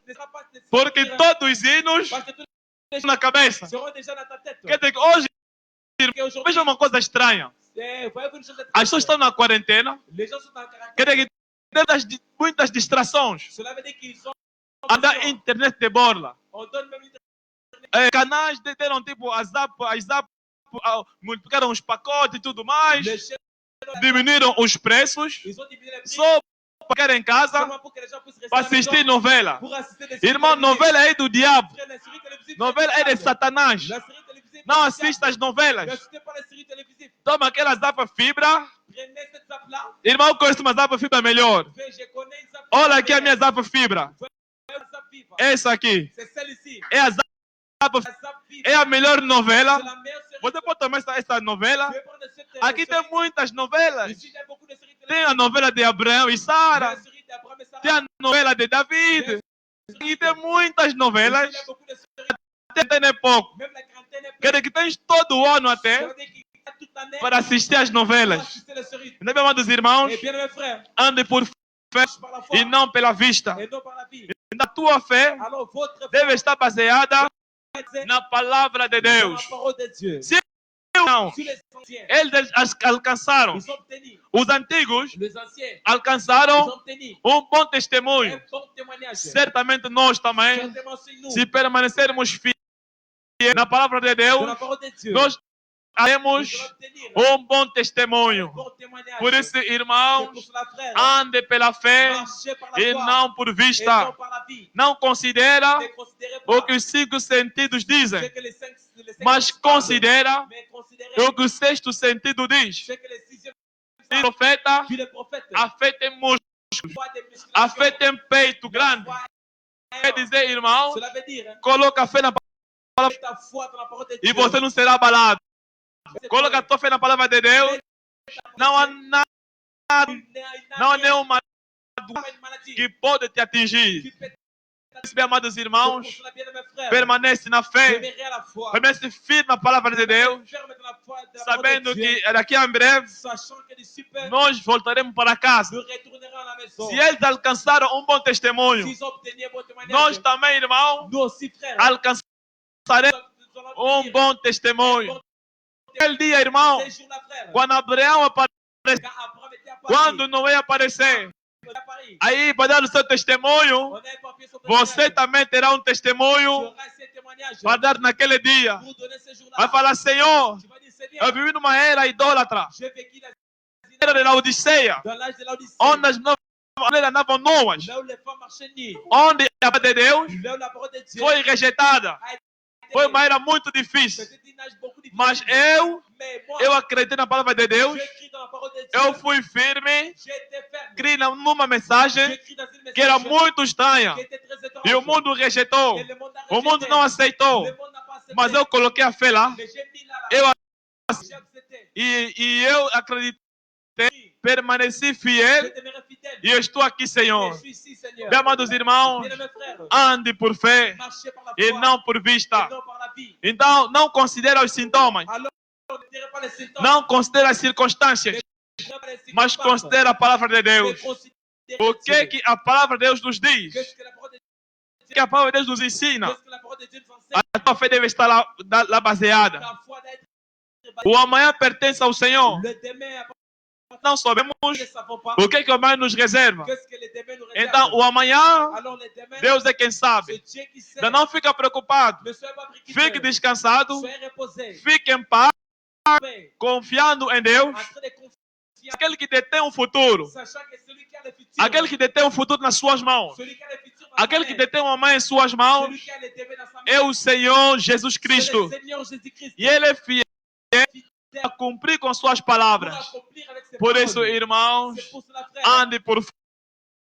Speaker 3: ne sera pas nécessaire
Speaker 2: Porque
Speaker 3: de lire,
Speaker 2: todos os hinos
Speaker 3: parce que tous
Speaker 2: estão na cabeça.
Speaker 3: seront déjà dans ta tête.
Speaker 2: Quer dizer que hoje
Speaker 3: Porque aujourd'hui,
Speaker 2: Veja uma coisa estranha.
Speaker 3: voyez-vous une chose
Speaker 2: As pessoas estão na quarentena,
Speaker 3: Les gens sont en quarantaine.
Speaker 2: quer dizer que tem muitas distrações.
Speaker 3: Cela veut dire qu'ils sont
Speaker 2: Anda internet de borla.
Speaker 3: on donne même une
Speaker 2: Canais deram tipo as zap, multiplicaram os pacotes e tudo mais,
Speaker 3: les chaînes,
Speaker 2: diminuíram os preços,
Speaker 3: ils ont diminué les prix
Speaker 2: só para ficar em casa
Speaker 3: seulement pour que les gens puissent rester
Speaker 2: para
Speaker 3: à la maison
Speaker 2: assistir novela.
Speaker 3: pour assister des séries
Speaker 2: Irmão,
Speaker 3: télévisées.
Speaker 2: novela é do diabo.
Speaker 3: Frère, la série télévisée,
Speaker 2: Novela é de Satanás.
Speaker 3: La série télévisée,
Speaker 2: Não
Speaker 3: c'est
Speaker 2: assista as
Speaker 3: diable.
Speaker 2: novelas.
Speaker 3: N'assistez pas à la série télévisée.
Speaker 2: Toma aquela zapa fibra.
Speaker 3: Prenez cette zap-là.
Speaker 2: Irmão, conhece uma zapa fibra melhor.
Speaker 3: Je connais une zap.
Speaker 2: Olha aqui a minha zapa fibra.
Speaker 3: Une zap vive.
Speaker 2: Essa aqui.
Speaker 3: C'est celle-ci.
Speaker 2: É a zapa.
Speaker 3: La zap vive.
Speaker 2: É a melhor novela.
Speaker 3: C'est la meilleure série.
Speaker 2: Você pode tomar essa novela.
Speaker 3: Je vais prendre cette
Speaker 2: Aqui tem
Speaker 3: série.
Speaker 2: muitas novelas.
Speaker 3: Ici, j'ai beaucoup de séries
Speaker 2: Tem
Speaker 3: télévisées.
Speaker 2: a novela de Abraão e Sara.
Speaker 3: La série d'Abraham et Sarah.
Speaker 2: Tem a novela de David. E tem muitas novelas.
Speaker 3: Ici, j'ai beaucoup de séries.
Speaker 2: Até nem pouco.
Speaker 3: Même la quarantaine est
Speaker 2: Quer dizer que tens todo o ano
Speaker 3: Ça
Speaker 2: até
Speaker 3: veut dire qu'il y a toute l'année
Speaker 2: para assistir as
Speaker 3: pour
Speaker 2: novelas.
Speaker 3: assister les séries.
Speaker 2: Não é, amados irmãos?
Speaker 3: Et bien, mes frères,
Speaker 2: Ande por fé
Speaker 3: marche par la foi
Speaker 2: e não pela vista.
Speaker 3: et non par la vie.
Speaker 2: A tua fé
Speaker 3: Alors, votre foi
Speaker 2: deve estar baseada
Speaker 3: est
Speaker 2: na palavra de
Speaker 3: dans la
Speaker 2: Deus.
Speaker 3: parole de Dieu.
Speaker 2: Se não,
Speaker 3: Sur les anciens,
Speaker 2: eles alcançaram.
Speaker 3: ils ont obtenu.
Speaker 2: Os antigos
Speaker 3: Les anciens, ils
Speaker 2: alcançaram
Speaker 3: ont obtenu
Speaker 2: bom
Speaker 3: un
Speaker 2: testemunho.
Speaker 3: bon témoignage.
Speaker 2: Certamente nós também,
Speaker 3: Certainement, c'est nous,
Speaker 2: se permanecermos fiéis na palavra de
Speaker 3: de
Speaker 2: Deus,
Speaker 3: la parole de Dieu,
Speaker 2: nós
Speaker 3: nous
Speaker 2: teremos
Speaker 3: allons obtenir
Speaker 2: bom
Speaker 3: un
Speaker 2: testemunho.
Speaker 3: bon témoignage.
Speaker 2: Por isso,
Speaker 3: C'est
Speaker 2: irmãos,
Speaker 3: pour cela, frère,
Speaker 2: ande pela fé
Speaker 3: marchez par la
Speaker 2: e
Speaker 3: foi
Speaker 2: não por
Speaker 3: et
Speaker 2: vista.
Speaker 3: non par la vie.
Speaker 2: Não considera
Speaker 3: Ne considérez
Speaker 2: o
Speaker 3: pas
Speaker 2: que os 5 sentidos
Speaker 3: ce
Speaker 2: dizem,
Speaker 3: que les cinq
Speaker 2: mas
Speaker 3: parlent,
Speaker 2: considera
Speaker 3: mais considérez
Speaker 2: o que o sexto sentido diz.
Speaker 3: ce que les sixièmes
Speaker 2: E profeta,
Speaker 3: puis les prophètes.
Speaker 2: a fé tem músculo,
Speaker 3: Foi des musculations.
Speaker 2: a fé tem peito
Speaker 3: La
Speaker 2: grande.
Speaker 3: foi
Speaker 2: Quer dizer, irmão,
Speaker 3: Cela veut dire,
Speaker 2: coloca a fé na palavra
Speaker 3: mets ta foi dans la parole de
Speaker 2: e
Speaker 3: Dieu.
Speaker 2: você não será abalado.
Speaker 3: C'est
Speaker 2: Coloca a
Speaker 3: vrai.
Speaker 2: tua fé na palavra de Deus. Não há nada,
Speaker 3: Il n'y a
Speaker 2: não há
Speaker 3: rien,
Speaker 2: nenhuma
Speaker 3: pas une maladie
Speaker 2: que pode te atingir.
Speaker 3: qui peut
Speaker 2: Meus amados
Speaker 3: pour
Speaker 2: irmãos,
Speaker 3: cela, bien, mes frères,
Speaker 2: permanece na fé,
Speaker 3: demeurez à la foi.
Speaker 2: permanece firme na palavra de Deus,
Speaker 3: Ferme dans la foi de la parole
Speaker 2: sabendo
Speaker 3: de Dieu,
Speaker 2: que daqui a breve
Speaker 3: sachant que d'ici peu,
Speaker 2: nós voltaremos para casa.
Speaker 3: nous retournerons à la maison.
Speaker 2: Se eles alcançaram bom testemunho,
Speaker 3: S'ils ont obtenu un bon témoignage,
Speaker 2: nós também, irmão,
Speaker 3: nous aussi, frères,
Speaker 2: alcançaremos
Speaker 3: nous allons obtenir
Speaker 2: bom testemunho. Aquele dia, irmão,
Speaker 3: ces jours-là, frères,
Speaker 2: quando Abraão apareceu,
Speaker 3: quand Abraham était à Paris,
Speaker 2: quando Noé aparecer,
Speaker 3: on est à Paris,
Speaker 2: aí para dar o seu testemunho,
Speaker 3: on a un papier sur
Speaker 2: você também terá testemunho
Speaker 3: tu auras ces témoignages
Speaker 2: para dar naquele dia.
Speaker 3: pour donner ces jours-là.
Speaker 2: Vai falar, Senhor,
Speaker 3: Tu vas dire, Seigneur,
Speaker 2: eu vivi numa era idólatra,
Speaker 3: j'ai vécu la
Speaker 2: era de Laodiceia,
Speaker 3: dans l'âge de l'Odyssée,
Speaker 2: onde as mulheres andavam nuas,
Speaker 3: là où les femmes marchaient nues,
Speaker 2: onde a palavra de Deus
Speaker 3: là où la parole de Dieu
Speaker 2: foi rejeitada.
Speaker 3: a été
Speaker 2: Foi uma era muito difícil.
Speaker 3: c'était un âge beaucoup difficile.
Speaker 2: Mas
Speaker 3: Mais moi,
Speaker 2: eu acreditei na palavra de Deus,
Speaker 3: j'écris dans la parole de Dieu,
Speaker 2: eu fui firme,
Speaker 3: j'ai été ferme,
Speaker 2: criei numa mensagem
Speaker 3: j'écris dans une
Speaker 2: que era
Speaker 3: message
Speaker 2: muito estranha.
Speaker 3: qui était très étrange.
Speaker 2: E o mundo rejeitou.
Speaker 3: Et le monde a
Speaker 2: O mundo
Speaker 3: rejeté.
Speaker 2: não aceitou.
Speaker 3: Le monde n'a pas accepté.
Speaker 2: Mas eu coloquei a fé lá.
Speaker 3: Mais j'ai mis là,
Speaker 2: Eu
Speaker 3: j'ai accepté.
Speaker 2: e eu acreditei, permaneci fiel
Speaker 3: Je demeure fidèle.
Speaker 2: e eu estou aqui,
Speaker 3: Et
Speaker 2: Senhor.
Speaker 3: je suis ici, Seigneur.
Speaker 2: Meus amados irmãos,
Speaker 3: Bien, mes frères,
Speaker 2: ande por fé
Speaker 3: marchez par la
Speaker 2: e
Speaker 3: foi
Speaker 2: não por
Speaker 3: et
Speaker 2: vista.
Speaker 3: non par la vie.
Speaker 2: Então, não considere os sintomas,
Speaker 3: Alors, ne direz pas les symptômes,
Speaker 2: não considere as circunstâncias,
Speaker 3: ne direz pas les
Speaker 2: mas
Speaker 3: circonstances,
Speaker 2: considere a palavra de
Speaker 3: mais
Speaker 2: Deus.
Speaker 3: considérez
Speaker 2: O que
Speaker 3: Dieu.
Speaker 2: que a palavra de Deus nos diz?
Speaker 3: Qu'est-ce que la parole de
Speaker 2: O que a palavra de Deus nos ensina?
Speaker 3: Qu'est-ce que la parole de Dieu nous enseigne?
Speaker 2: A tua fé deve estar lá baseada.
Speaker 3: La foi doit être
Speaker 2: O amanhã pertence ao Senhor.
Speaker 3: le demain,
Speaker 2: Não sabemos
Speaker 3: nous ne savons pas.
Speaker 2: o que o amanhã nos reserva.
Speaker 3: Qu'est-ce que le demain nous réserve?
Speaker 2: Então, o amanhã,
Speaker 3: Alors, le demain,
Speaker 2: Deus é quem
Speaker 3: c'est
Speaker 2: sabe.
Speaker 3: Dieu qui sait.
Speaker 2: Então, não fica preocupado.
Speaker 3: Ne soyez pas préoccupés.
Speaker 2: Fique descansado.
Speaker 3: Soyez reposés.
Speaker 2: Fique em paz,
Speaker 3: Mais,
Speaker 2: confiando em Deus.
Speaker 3: en train de confier,
Speaker 2: Aquele que detém um futuro.
Speaker 3: sachant que celui qui a le futur,
Speaker 2: Aquele que detém um futuro nas suas mãos.
Speaker 3: celui qui a le futur dans
Speaker 2: Aquele
Speaker 3: sa
Speaker 2: que
Speaker 3: main,
Speaker 2: detém uma mãe em suas mãos.
Speaker 3: celui qui a le demain dans sa main,
Speaker 2: É o Senhor Jesus
Speaker 3: c'est
Speaker 2: Cristo.
Speaker 3: le Seigneur Jésus-Christ.
Speaker 2: E Ele é fiel a cumprir com suas
Speaker 3: Pour
Speaker 2: palavras.
Speaker 3: accomplir avec ses
Speaker 2: Por isso,
Speaker 3: paroles.
Speaker 2: irmãos,
Speaker 3: C'est pour cela, frère,
Speaker 2: ande por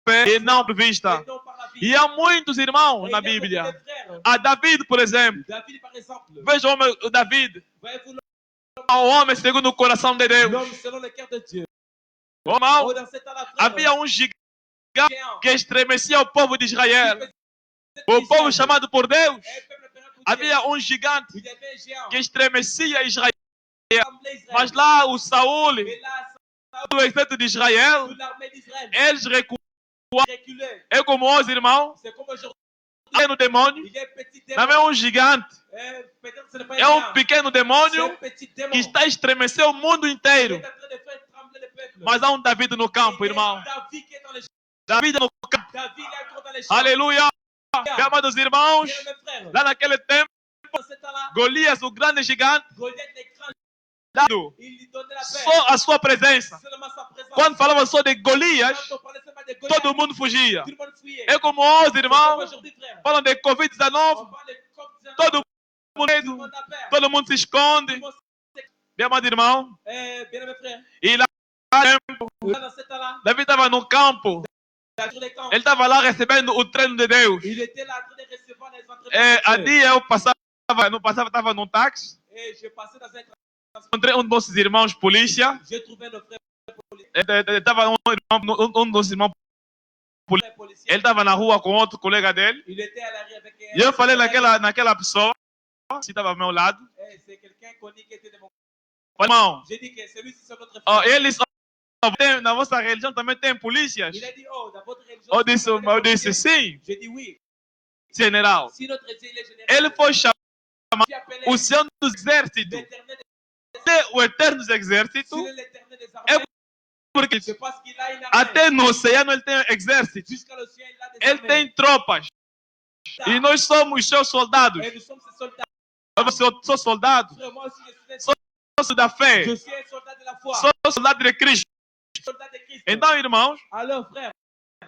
Speaker 2: fé e não por vista.
Speaker 3: et non par la vie.
Speaker 2: E há muitos irmãos
Speaker 3: Et
Speaker 2: na
Speaker 3: il y a
Speaker 2: Bíblia.
Speaker 3: beaucoup de frères.
Speaker 2: Há David, por exemplo.
Speaker 3: David, par exemple,
Speaker 2: Veja o David,
Speaker 3: voyez-vous
Speaker 2: o homem segundo o coração de Deus.
Speaker 3: l'homme selon le cœur de Dieu.
Speaker 2: O irmão,
Speaker 3: Oh, dans cet temps-là, frère,
Speaker 2: havia um gigante
Speaker 3: géant,
Speaker 2: que estremecia o povo de Israel.
Speaker 3: qui
Speaker 2: O
Speaker 3: faisait
Speaker 2: povo
Speaker 3: Israël,
Speaker 2: chamado por Deus.
Speaker 3: un peuple périn pour Dieu.
Speaker 2: Havia um gigante
Speaker 3: Il y avait un géant
Speaker 2: que estremecia Israel.
Speaker 3: qui assemblait Israël.
Speaker 2: Mas lá o Saul,
Speaker 3: Mais là,
Speaker 2: o exército de Israel,
Speaker 3: toute l'armée d'Israël
Speaker 2: eles recuaram.
Speaker 3: reculait.
Speaker 2: É como hoje, irmão.
Speaker 3: C'est comme aujourd'hui.
Speaker 2: pequeno demônio,
Speaker 3: Il y a un petit
Speaker 2: não
Speaker 3: démon.
Speaker 2: é um gigante,
Speaker 3: Peut-être que ce n'est pas
Speaker 2: é
Speaker 3: un
Speaker 2: um
Speaker 3: géant.
Speaker 2: pequeno
Speaker 3: C'est
Speaker 2: demônio
Speaker 3: un petit démon.
Speaker 2: que está a estremecer o mundo
Speaker 3: Il
Speaker 2: inteiro.
Speaker 3: est en train de faire trembler le peuple.
Speaker 2: Mas há um David no campo,
Speaker 3: Il y a
Speaker 2: irmão.
Speaker 3: David qui est dans les champs.
Speaker 2: David no campo.
Speaker 3: David est encore dans les champs.
Speaker 2: Aleluia. Meus amados irmãos,
Speaker 3: Bien, mes frères.
Speaker 2: lá naquele tempo,
Speaker 3: Dans ce temps-là,
Speaker 2: Golias, o grande gigante,
Speaker 3: Goliath est grand.
Speaker 2: dado
Speaker 3: Il lui donnait la paix.
Speaker 2: só a sua presença.
Speaker 3: Seulement sa présence.
Speaker 2: Quando falava só de Golias,
Speaker 3: Quand on parlait seulement de Goliath,
Speaker 2: todo mundo fugia.
Speaker 3: tout le monde fuyait.
Speaker 2: É como hoje,
Speaker 3: C'est comme
Speaker 2: irmão,
Speaker 3: aujourd'hui, frère.
Speaker 2: falam de
Speaker 3: On
Speaker 2: Covid-19,
Speaker 3: parle de COP-19.
Speaker 2: todo
Speaker 3: Tout le
Speaker 2: mundo,
Speaker 3: monde a peur.
Speaker 2: todo mundo se
Speaker 3: Tout
Speaker 2: esconde.
Speaker 3: le monde
Speaker 2: Meu amado irmão,
Speaker 3: bien, mes frères.
Speaker 2: e lá,
Speaker 3: Là, dans ce temps-là,
Speaker 2: David estava no campo,
Speaker 3: sur les camps,
Speaker 2: ele estava lá recebendo o treino de Deus.
Speaker 3: il était là en train de recevoir les entraînements.
Speaker 2: Há
Speaker 3: de Dieu.
Speaker 2: dia eu estava num táxi,
Speaker 3: Et je passais dans un transport.
Speaker 2: encontrei um dos nossos irmãos polícia,
Speaker 3: J'ai trouvé nos frères
Speaker 2: estava um dos irmãos,
Speaker 3: policiers.
Speaker 2: ele estava na rua com outro colega dele,
Speaker 3: Il était à l'arrière avec
Speaker 2: e eu falei naquela pessoa, que estava ao meu lado,
Speaker 3: C'est quelqu'un connu qui était de mon.
Speaker 2: irmão,
Speaker 3: J'ai dit que celui-ci c'est notre frère.
Speaker 2: ó, eles na vossa religião também tem polícias?
Speaker 3: Il a dit, oh, dans votre religion.
Speaker 2: Eu disse,
Speaker 3: vous avez des policiers?
Speaker 2: sim,
Speaker 3: J'ai dit oui.
Speaker 2: general.
Speaker 3: Si notre religion est générale,
Speaker 2: Ele foi chamar
Speaker 3: j'ai appelé
Speaker 2: o Senhor dos Exércitos,
Speaker 3: l'éternel
Speaker 2: o Eterno dos Exércitos,
Speaker 3: S'il est l'éternel des armées,
Speaker 2: porque
Speaker 3: c'est parce qu'il a une armée.
Speaker 2: até no oceano ele tem exército,
Speaker 3: Jusqu'à l'océan, il a des
Speaker 2: ele
Speaker 3: armées.
Speaker 2: tem tropas, e nós somos seus soldados.
Speaker 3: Et nous sommes ses soldats.
Speaker 2: Eu sou soldado,
Speaker 3: Frère, moi aussi, je suis
Speaker 2: sou da fé,
Speaker 3: Je suis un soldat de la foi.
Speaker 2: sou soldado de Cristo.
Speaker 3: Soldat de Christ.
Speaker 2: Então, irmãos,
Speaker 3: Alors, frère,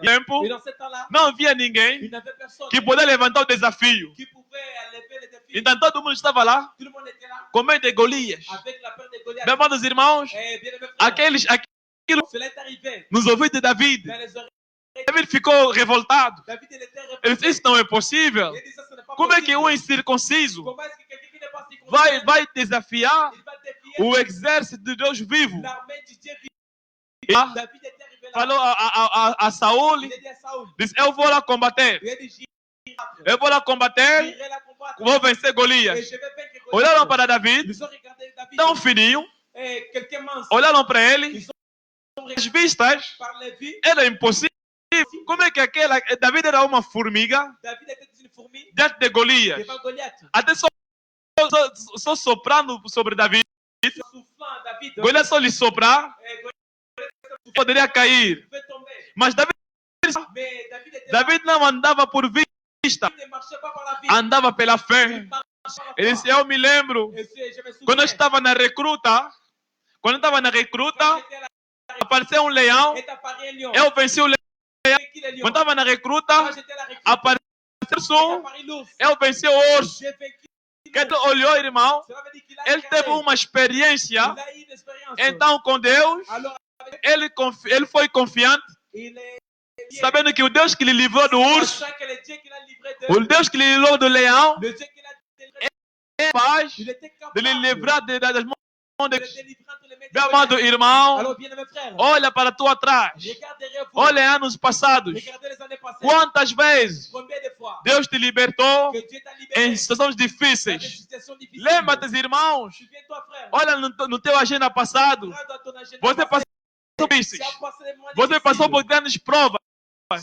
Speaker 2: tempo,
Speaker 3: et dans ce temps-là,
Speaker 2: não havia ninguém
Speaker 3: il n'avait personne
Speaker 2: que podia levantar o desafio.
Speaker 3: qui pouvait lever le défi.
Speaker 2: Então todo mundo estava lá,
Speaker 3: Tout le monde était là
Speaker 2: com medo de Golias.
Speaker 3: avec la peur de Goliath.
Speaker 2: Meus amados irmãos,
Speaker 3: Eh bien, mes frères,
Speaker 2: aquilo
Speaker 3: cela est arrivé
Speaker 2: nos ouvidos de David.
Speaker 3: dans les oreilles.
Speaker 2: David ficou revoltado.
Speaker 3: David, il était
Speaker 2: Ele disse, isso não é possível.
Speaker 3: Il dit ça, ce n'est pas
Speaker 2: Como é
Speaker 3: possible.
Speaker 2: que um incircunciso
Speaker 3: Comment est-ce que quelqu'un qui n'est pas circoncis
Speaker 2: vai desafiar
Speaker 3: il va défier
Speaker 2: o exército de Deus vivo?
Speaker 3: l'armée du Dieu vivant?
Speaker 2: Ah,
Speaker 3: David était arrivé là.
Speaker 2: falou a Saul,
Speaker 3: Il a dit à Saoul,
Speaker 2: disse, eu vou lá combater.
Speaker 3: il a dit,
Speaker 2: Eu vou lá combater,
Speaker 3: j'irai la combattre
Speaker 2: vou vencer
Speaker 3: et
Speaker 2: Golias.
Speaker 3: je vais vaincre Goliath.
Speaker 2: Olharam para David,
Speaker 3: Ils ont regardé David.
Speaker 2: tão fininho,
Speaker 3: Et quelqu'un mince.
Speaker 2: olharam para ele,
Speaker 3: Ils ont
Speaker 2: as
Speaker 3: regardé
Speaker 2: vistas,
Speaker 3: par les vues.
Speaker 2: era impossível. Como é que David era uma formiga
Speaker 3: David était une fourmi
Speaker 2: diante de Golias?
Speaker 3: devant Goliath.
Speaker 2: Até só soprando sobre David,
Speaker 3: Soufflant David.
Speaker 2: Golias só lhe soprar,
Speaker 3: Et Goliath
Speaker 2: poderia cair.
Speaker 3: pouvait tomber.
Speaker 2: Mas David
Speaker 3: Mais David était là.
Speaker 2: David não andava por vista,
Speaker 3: Il ne marchait pas par la vie.
Speaker 2: andava pela fé.
Speaker 3: Il marchait par la
Speaker 2: Ele
Speaker 3: foi.
Speaker 2: disse, eu me lembro,
Speaker 3: Et je me souviens,
Speaker 2: quando eu estava na recruta,
Speaker 3: quand j'étais là,
Speaker 2: apareceu um leão,
Speaker 3: est apparu un lion.
Speaker 2: eu venci o leão.
Speaker 3: Vaincu le lion.
Speaker 2: Quando estava na recruta,
Speaker 3: Quand j'étais là,
Speaker 2: apareceu
Speaker 3: est
Speaker 2: urso,
Speaker 3: apparu l'ours.
Speaker 2: eu venci o urso.
Speaker 3: J'ai vaincu
Speaker 2: Quando
Speaker 3: l'ours.
Speaker 2: olhou, irmão,
Speaker 3: Cela veut dire qu'il a
Speaker 2: ele
Speaker 3: regardé.
Speaker 2: teve uma experiência,
Speaker 3: Il a eu une expérience.
Speaker 2: então com Deus,
Speaker 3: Alors,
Speaker 2: ele foi confiante,
Speaker 3: il est
Speaker 2: sabendo que o Deus que lhe livrou do urso,
Speaker 3: sachant que le Dieu qu'il a livré de
Speaker 2: o Deus que lhe livrou do leão,
Speaker 3: le Dieu qu'il a délivré,
Speaker 2: é capaz
Speaker 3: il était
Speaker 2: de
Speaker 3: capable
Speaker 2: lhe livrar das mãos
Speaker 3: de
Speaker 2: de
Speaker 3: le délivrer entre les mains de
Speaker 2: meu amado
Speaker 3: Goliath.
Speaker 2: irmão.
Speaker 3: Alors, bien mes frères,
Speaker 2: Olha para tu atrás,
Speaker 3: regardez derrière vous.
Speaker 2: olha anos passados,
Speaker 3: Regardez les années passées.
Speaker 2: quantas vezes
Speaker 3: Combien de fois
Speaker 2: Deus te libertou
Speaker 3: que Dieu t'a libéré
Speaker 2: em situações
Speaker 3: dans des
Speaker 2: difíceis.
Speaker 3: situations difficiles.
Speaker 2: Lembra-te, irmãos,
Speaker 3: Souviens-toi, frère.
Speaker 2: olha no teu agenda passado,
Speaker 3: Regarde dans ton agenda
Speaker 2: você
Speaker 3: passé.
Speaker 2: passou por
Speaker 3: Tu
Speaker 2: difíceis,
Speaker 3: as passé des moments
Speaker 2: você passou por
Speaker 3: difficiles.
Speaker 2: grandes provas,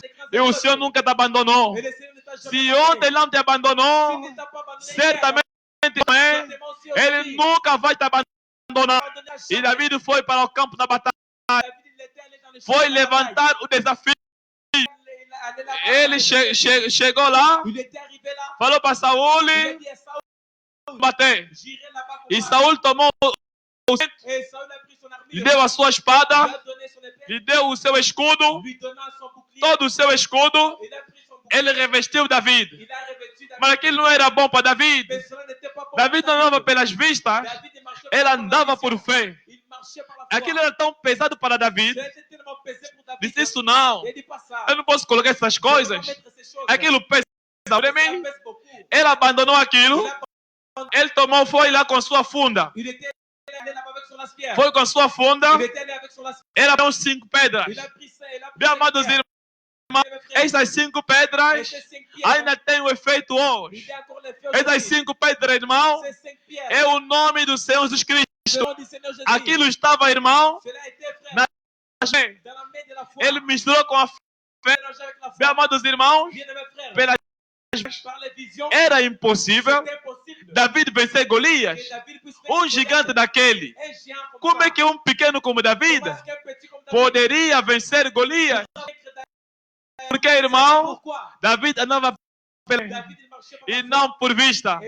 Speaker 3: Des grandes
Speaker 2: e o
Speaker 3: épreuves.
Speaker 2: Senhor nunca te abandonou.
Speaker 3: Et le Seigneur ne t'a jamais
Speaker 2: Se
Speaker 3: abandonné.
Speaker 2: ontem não te abandonou,
Speaker 3: S'il ne t'a pas abandonné
Speaker 2: certamente amanhã,
Speaker 3: certainement aussi
Speaker 2: Ele
Speaker 3: aujourd'hui,
Speaker 2: nunca vai te abandonar.
Speaker 3: abandonné à
Speaker 2: E
Speaker 3: jamais.
Speaker 2: David foi para o campo da batalha,
Speaker 3: David, il était allé dans le champ
Speaker 2: foi
Speaker 3: de bataille.
Speaker 2: levantar o desafio.
Speaker 3: Il est allé là-bas.
Speaker 2: Ele chegou lá,
Speaker 3: Il était arrivé là.
Speaker 2: falou para Saul
Speaker 3: Il a dit à Saoul,
Speaker 2: bater.
Speaker 3: j'irai là-bas
Speaker 2: E
Speaker 3: combattre.
Speaker 2: Saul tomou,
Speaker 3: Et Saoul a pris son armure.
Speaker 2: lhe deu a sua espada,
Speaker 3: Il a donné son épée.
Speaker 2: lhe deu o seu escudo,
Speaker 3: Lui donnant son bouclier.
Speaker 2: todo o seu escudo,
Speaker 3: Il a pris son bouclier.
Speaker 2: ele revestiu David.
Speaker 3: Il a revêtu David.
Speaker 2: Mas aquilo não era bom para David.
Speaker 3: Mais cela n'était pas pour
Speaker 2: David não andava pelas vistas,
Speaker 3: David, il marchait
Speaker 2: ele
Speaker 3: par la
Speaker 2: andava
Speaker 3: vision.
Speaker 2: por fé.
Speaker 3: Il marchait par la foi.
Speaker 2: Aquilo era tão pesado para David.
Speaker 3: Cela était tellement pesé pour David.
Speaker 2: Disse isso não.
Speaker 3: Il dit pas ça.
Speaker 2: Eu não posso colocar essas
Speaker 3: Je ne peux pas
Speaker 2: coisas.
Speaker 3: mettre ces choses.
Speaker 2: Aquilo pesa para
Speaker 3: Ça
Speaker 2: mim.
Speaker 3: pèse beaucoup.
Speaker 2: Ele abandonou
Speaker 3: Il
Speaker 2: aquilo.
Speaker 3: a-
Speaker 2: Ele tomou, foi lá com sua funda.
Speaker 3: Il était allé là-bas avec son lance-pierre.
Speaker 2: Foi com sua funda.
Speaker 3: Il était allé avec son lance-pierre.
Speaker 2: Era uns 5 pedras.
Speaker 3: Il a pris ça. Il a pris
Speaker 2: Bem,
Speaker 3: ses
Speaker 2: amados
Speaker 3: pierres.
Speaker 2: irmãos,
Speaker 3: Mes frères,
Speaker 2: essas 5 pedras
Speaker 3: et ces 5 pierres,
Speaker 2: ainda têm o efeito
Speaker 3: il
Speaker 2: hoje.
Speaker 3: y a encore l'effet
Speaker 2: Essas
Speaker 3: aujourd'hui.
Speaker 2: 5 pedras, irmão,
Speaker 3: Ces 5 pierres,
Speaker 2: é o nome do Senhor Jesus Cristo.
Speaker 3: le nom du Seigneur Jésus.
Speaker 2: Aquilo estava, irmão,
Speaker 3: Cela a été, frère,
Speaker 2: Na-
Speaker 3: dans la main de la foi.
Speaker 2: ele misturou com a fé.
Speaker 3: Mélangé avec la
Speaker 2: Bem,
Speaker 3: foi.
Speaker 2: amados irmãos,
Speaker 3: Bien, mes frères,
Speaker 2: pela
Speaker 3: par les visions,
Speaker 2: era impossível
Speaker 3: c'était possible
Speaker 2: David vencer Golias.
Speaker 3: que David puisse vaincre
Speaker 2: Gigante daquele.
Speaker 3: un géant comme
Speaker 2: Como é
Speaker 3: ça.
Speaker 2: que pequeno como David
Speaker 3: Comment est-ce qu'un petit comme David
Speaker 2: poderia vencer Golias?
Speaker 3: peut vaincre David?
Speaker 2: Porque, irmão,
Speaker 3: Pourquoi?
Speaker 2: David andava
Speaker 3: David il marchait par
Speaker 2: e
Speaker 3: la foi.
Speaker 2: não por vista.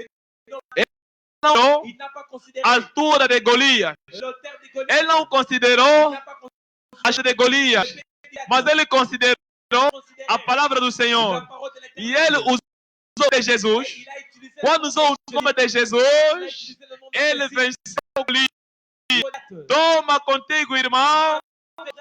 Speaker 3: Il
Speaker 2: Não
Speaker 3: n'a pas considéré
Speaker 2: a altura de Golias.
Speaker 3: l'auteur de Goliath.
Speaker 2: Ele não
Speaker 3: Il
Speaker 2: considerou
Speaker 3: n'a pas
Speaker 2: a altura de Golias, mas ele considerou
Speaker 3: considéré
Speaker 2: a palavra do
Speaker 3: la
Speaker 2: Senhor.
Speaker 3: parole de l'Éternel.
Speaker 2: E ele usou o nome de Jesus.
Speaker 3: Il a utilisé
Speaker 2: Quando usou o nome de
Speaker 3: il a
Speaker 2: Jesus,
Speaker 3: utilisé le nom de
Speaker 2: ele
Speaker 3: Jésus.
Speaker 2: venceu Golias.
Speaker 3: Goliath.
Speaker 2: Toma contigo, irmão,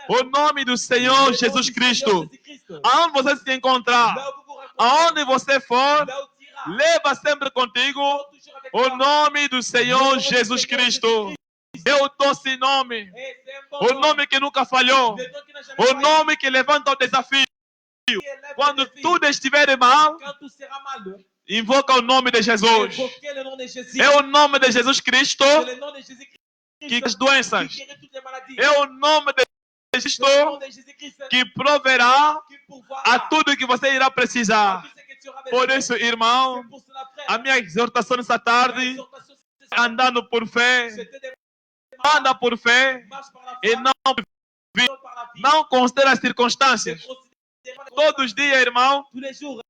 Speaker 2: o nome do Senhor
Speaker 3: Le nom
Speaker 2: Jesus
Speaker 3: du
Speaker 2: Cristo.
Speaker 3: Seigneur Jésus-Christ.
Speaker 2: Aonde você se encontrar,
Speaker 3: Là où vous vous rencontrez,
Speaker 2: aonde você for,
Speaker 3: là où tu iras,
Speaker 2: leva sempre contigo
Speaker 3: toujours avec
Speaker 2: o
Speaker 3: toi.
Speaker 2: nome do
Speaker 3: Le
Speaker 2: Senhor
Speaker 3: nom du
Speaker 2: Jesus
Speaker 3: Seigneur
Speaker 2: Cristo.
Speaker 3: Jésus-Christ.
Speaker 2: Eu dou esse nome,
Speaker 3: Et c'est un bon
Speaker 2: o
Speaker 3: nom.
Speaker 2: nome que nunca falhou,
Speaker 3: Le nom qui n'a jamais
Speaker 2: o
Speaker 3: failli.
Speaker 2: nome que levanta o desafio.
Speaker 3: Qui élève
Speaker 2: Quando
Speaker 3: le défi.
Speaker 2: tudo estiver mal,
Speaker 3: Quand tout sera mal,
Speaker 2: invoca o nome de Jesus.
Speaker 3: invoquez le nom de Jésus.
Speaker 2: É o nome de Jesus Cristo
Speaker 3: C'est le nom de Jésus-Christ
Speaker 2: que as
Speaker 3: qui
Speaker 2: doenças.
Speaker 3: guérit toutes les maladies.
Speaker 2: É o nome de Cristo
Speaker 3: C'est le nom de Jésus-Christ
Speaker 2: que proverá
Speaker 3: qui pourvoira
Speaker 2: a tudo que você irá
Speaker 3: à
Speaker 2: precisar.
Speaker 3: tout ce que tu auras
Speaker 2: Por
Speaker 3: besoin.
Speaker 2: isso, irmão,
Speaker 3: C'est pour cela, frère.
Speaker 2: a minha exortação nessa
Speaker 3: Ma
Speaker 2: tarde,
Speaker 3: exhortation, c'est ça.
Speaker 2: andando por fé,
Speaker 3: C'était des
Speaker 2: anda por fé
Speaker 3: marches par la
Speaker 2: e
Speaker 3: foi,
Speaker 2: não,
Speaker 3: non par la vie.
Speaker 2: não considera as
Speaker 3: C'est
Speaker 2: circunstâncias.
Speaker 3: considérer les
Speaker 2: Todos os dias, irmão,
Speaker 3: tous les jours.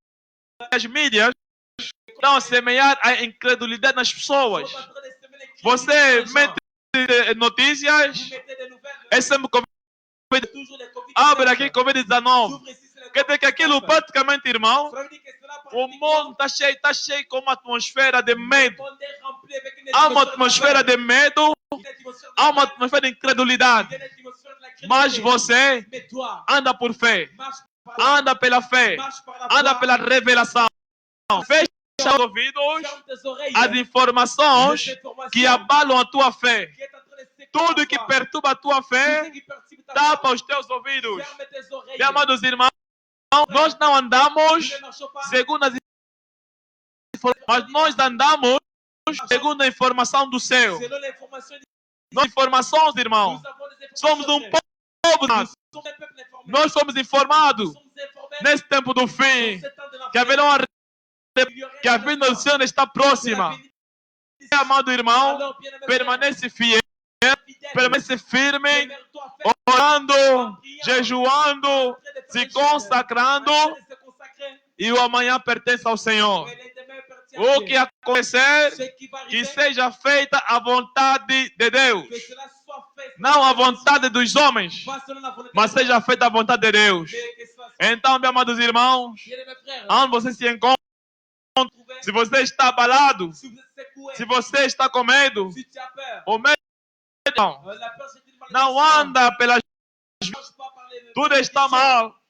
Speaker 2: as mídias estão a semear a incredulidade nas pessoas.
Speaker 3: Vous êtes en train de semer les cris
Speaker 2: Você
Speaker 3: dans les gens.
Speaker 2: mete notícias,
Speaker 3: Vous mettez des nouvelles.
Speaker 2: é sempre
Speaker 3: Toujours les Covid.
Speaker 2: abre aqui Covid-19.
Speaker 3: S'ouvre ici, c'est les
Speaker 2: Quer dizer que aquilo praticamente, irmão,
Speaker 3: Cela veut dire que cela,
Speaker 2: o mundo está cheio com uma atmosfera de
Speaker 3: le
Speaker 2: medo.
Speaker 3: monde est rempli avec une
Speaker 2: Há uma
Speaker 3: atmosphère
Speaker 2: atmosfera de medo,
Speaker 3: une atmosphère de
Speaker 2: há uma
Speaker 3: peur,
Speaker 2: atmosfera de incredulidade.
Speaker 3: une atmosphère de la
Speaker 2: Mas
Speaker 3: crédulité.
Speaker 2: você
Speaker 3: Mais toi,
Speaker 2: anda por fé,
Speaker 3: marche par la
Speaker 2: anda pela fé,
Speaker 3: marche par la
Speaker 2: anda
Speaker 3: foi,
Speaker 2: pela revelação. Fecha os ouvidos
Speaker 3: ferme tes oreilles
Speaker 2: às informações
Speaker 3: aux informations
Speaker 2: que abalam a tua fé.
Speaker 3: qui est en train de secouer
Speaker 2: Tudo
Speaker 3: ta
Speaker 2: que
Speaker 3: foi.
Speaker 2: perturba a tua
Speaker 3: Tout ce
Speaker 2: fé,
Speaker 3: qui perturbe ta
Speaker 2: tapa
Speaker 3: foi,
Speaker 2: os teus ouvidos.
Speaker 3: ferme tes oreilles.
Speaker 2: Meus amados irmãos, nós não
Speaker 3: Nous
Speaker 2: andamos
Speaker 3: ne marchons pas
Speaker 2: segundo as informações, mas nós andamos segundo a informação do céu.
Speaker 3: selon l'information.
Speaker 2: Nós informações, irmão.
Speaker 3: Nous avons des informations.
Speaker 2: Somos um
Speaker 3: frère.
Speaker 2: povo.
Speaker 3: Nous sommes un peuple informé.
Speaker 2: Nós somos informados
Speaker 3: Nous sommes informés
Speaker 2: nesse tempo do
Speaker 3: dans
Speaker 2: fim.
Speaker 3: ce temps de la
Speaker 2: Que
Speaker 3: fin.
Speaker 2: haverá uma
Speaker 3: Il y aura
Speaker 2: que a
Speaker 3: un
Speaker 2: vinda do
Speaker 3: instant
Speaker 2: Senhor está
Speaker 3: de la
Speaker 2: próxima.
Speaker 3: bénédiction.
Speaker 2: Amado irmão,
Speaker 3: Alors, bien-aimé frère,
Speaker 2: permanece fiel,
Speaker 3: fidèle,
Speaker 2: permanece firme,
Speaker 3: demeure-toi ferme,
Speaker 2: orando,
Speaker 3: en priant,
Speaker 2: jejuando,
Speaker 3: en train de faire
Speaker 2: se
Speaker 3: les choses,
Speaker 2: consacrando,
Speaker 3: en train de se consacrer.
Speaker 2: e o amanhã pertence ao Senhor.
Speaker 3: Et les demain appartient à
Speaker 2: O
Speaker 3: Dieu.
Speaker 2: que acontecer,
Speaker 3: Ce qui va
Speaker 2: que
Speaker 3: arriver,
Speaker 2: seja feita a vontade de Deus.
Speaker 3: que cela soit fait
Speaker 2: Não a vontade dos homens,
Speaker 3: pas selon la volonté
Speaker 2: mas
Speaker 3: de Dieu,
Speaker 2: seja feita a vontade de Deus.
Speaker 3: mais que cela soit
Speaker 2: Então, meus amados irmãos,
Speaker 3: bien-aimé frère,
Speaker 2: onde você se encontra,
Speaker 3: trouver,
Speaker 2: se você está abalado,
Speaker 3: si vous êtes secoué,
Speaker 2: se você está com medo,
Speaker 3: si tu as peur,
Speaker 2: o medo
Speaker 3: la peur c'est une malédiction.
Speaker 2: não anda pelas.
Speaker 3: Ne marche pas par les
Speaker 2: Tudo está
Speaker 3: malédictions.
Speaker 2: mal.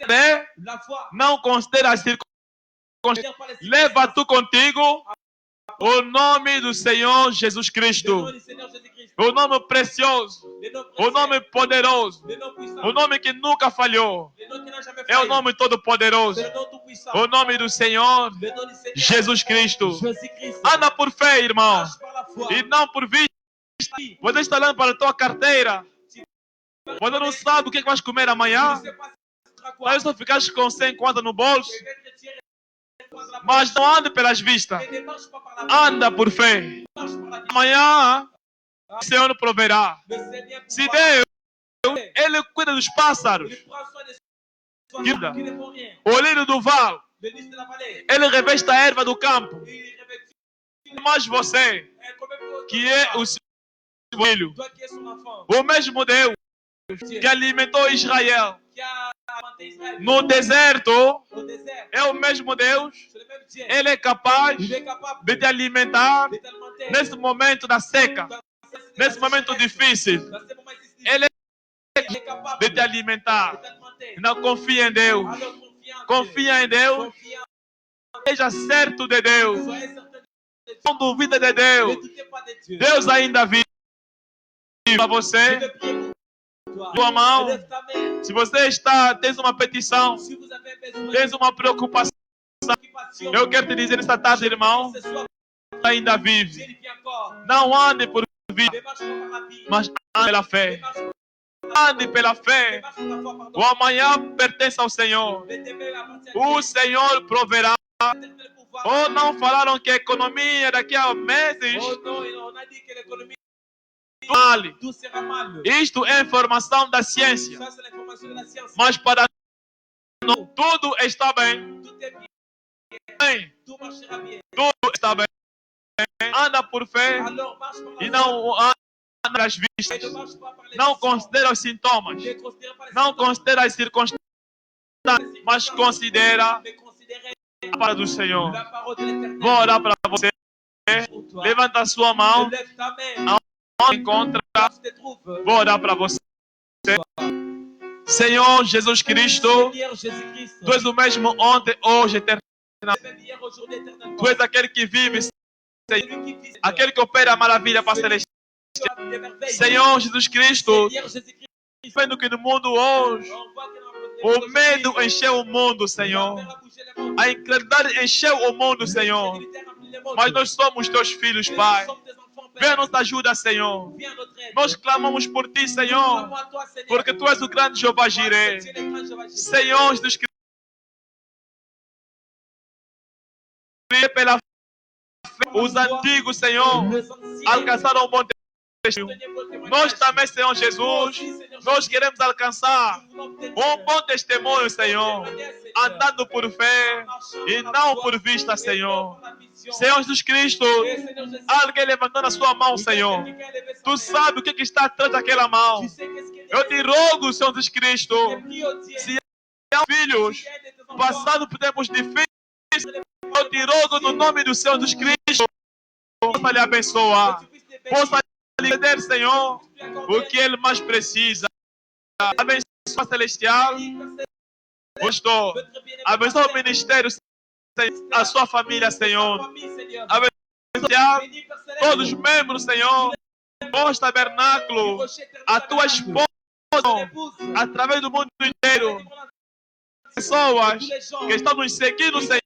Speaker 2: Né?
Speaker 3: La foi,
Speaker 2: Não considera as circunstâncias.
Speaker 3: dire par les
Speaker 2: Leva
Speaker 3: circonstances.
Speaker 2: tu contigo o nome do Senhor Jesus
Speaker 3: Le
Speaker 2: Cristo.
Speaker 3: nom du Seigneur Jésus-Christ,
Speaker 2: O nome precioso.
Speaker 3: le nom
Speaker 2: O
Speaker 3: précieux,
Speaker 2: nome poderoso.
Speaker 3: le nom puissant,
Speaker 2: O nome que nunca falhou.
Speaker 3: le nom qui n'a jamais
Speaker 2: É o
Speaker 3: failli,
Speaker 2: nome todo-poderoso.
Speaker 3: le nom tout puissant,
Speaker 2: O nome do Senhor
Speaker 3: le nom du Seigneur
Speaker 2: Jesus Cristo.
Speaker 3: Jésus-Christ.
Speaker 2: Anda por fé, irmão.
Speaker 3: Marche par la foi.
Speaker 2: E não por vista. Você está olhando para a tua carteira. Você não sabe o que vais comer
Speaker 3: Tu
Speaker 2: amanhã.
Speaker 3: ne sais pas ce sera quoi.
Speaker 2: Talvez só ficaste com 100 contas no bolso.
Speaker 3: Peut-être tirer la poche,
Speaker 2: Mas não ande pelas vistas.
Speaker 3: mais ne marche pas par la foi,
Speaker 2: Anda por fé.
Speaker 3: marche par la vie.
Speaker 2: Amanhã o Senhor proverá.
Speaker 3: Le Seigneur
Speaker 2: Se
Speaker 3: pourra.
Speaker 2: Deus, Ele cuida dos pássaros.
Speaker 3: Il prend soin des
Speaker 2: Guilda.
Speaker 3: oiseaux qui ne font rien.
Speaker 2: O lírio do vale,
Speaker 3: Le lys de la vallée,
Speaker 2: Ele reveste a erva do campo.
Speaker 3: il revêtit.
Speaker 2: Mas você,
Speaker 3: Et quand même
Speaker 2: que é o seu filho,
Speaker 3: toi qui es son enfant,
Speaker 2: o mesmo Deus que alimentou Israel
Speaker 3: qui a alimenté Israël
Speaker 2: no deserto,
Speaker 3: au désert,
Speaker 2: é o mesmo Deus.
Speaker 3: c'est le même Dieu.
Speaker 2: Ele é capaz
Speaker 3: Il est capable
Speaker 2: de te alimentar
Speaker 3: de t'alimenter
Speaker 2: nesse momento da seca,
Speaker 3: dans
Speaker 2: nesse momento difícil.
Speaker 3: dans ces moments difficiles.
Speaker 2: Ele
Speaker 3: Il est capable
Speaker 2: de te alimentar.
Speaker 3: de t'alimenter.
Speaker 2: Não confia em Deus.
Speaker 3: Alors confie en Dieu.
Speaker 2: Confia em Deus.
Speaker 3: Confie en
Speaker 2: Seja certo de Deus.
Speaker 3: Soyez certain de Dieu.
Speaker 2: Não duvida de
Speaker 3: Ne
Speaker 2: Deus.
Speaker 3: doutez pas de Dieu.
Speaker 2: Deus ainda vive para
Speaker 3: Je
Speaker 2: você.
Speaker 3: vais prier pour toi.
Speaker 2: Tua mão.
Speaker 3: Lève ta main.
Speaker 2: Se você tens uma petição,
Speaker 3: Si vous avez besoin
Speaker 2: tens uma preocupação,
Speaker 3: d'occupation,
Speaker 2: eu quero te dizer nesta tarde, irmão,
Speaker 3: ce soir,
Speaker 2: ainda
Speaker 3: Dieu
Speaker 2: vive.
Speaker 3: il vit encore.
Speaker 2: Não ande por vida,
Speaker 3: Ne marche pas par la vie.
Speaker 2: mas ande pela
Speaker 3: Ne
Speaker 2: fé.
Speaker 3: marche pas
Speaker 2: ande pela fé. O amanhã pertence ao Senhor. O Senhor proverá. Ou não falaram que a economia daqui a meses vale. Isto é informação da ciência. Mas para nós tudo está bem. Tudo está bem. Anda por fé e não anda nas vistas. Não considera os sintomas. Não considera as circunstâncias. Mas considera a palavra do Senhor. Vou orar para você. Levanta a sua mão. Aonde encontra. Vou orar para você. Senhor Jesus Cristo, Tu és o mesmo ontem, hoje, eternamente. Tu és aquele que vive, aquele que opera a maravilha para celestial. Senhor Jesus Cristo, vendo que no mundo hoje o medo encheu o mundo, Senhor. A incredulidade encheu o mundo, Senhor. Mas nós somos Teus filhos, Pai. Venha nos ajuda, Senhor. Nós clamamos por Ti, Senhor, porque Tu és o grande Jeová Jireh. Senhor Jesus Cristo, pela fé, os antigos, Senhor, alcançaram um bom testemunho. Nós também, Senhor Jesus, nós queremos alcançar um bom testemunho, Senhor, andando por fé e não por vista, Senhor. Senhor Jesus Cristo, alguém levantando a sua mão, Senhor. Tu sabe o que está atrás daquela mão. Eu te rogo, Senhor Jesus Cristo, se há filhos passando por tempos difíceis, eu te rogo no nome do Senhor Jesus Cristo, possa lhe abençoar, possa lhe dar, Senhor, o que ele mais precisa. Abençoa celestial, pastor. Abençoa o ministério, a sua família, Senhor. Abençoa todos os membros, Senhor. Bom tabernáculo, a tua esposa, através do mundo inteiro. Pessoas que estão nos seguindo, Senhor,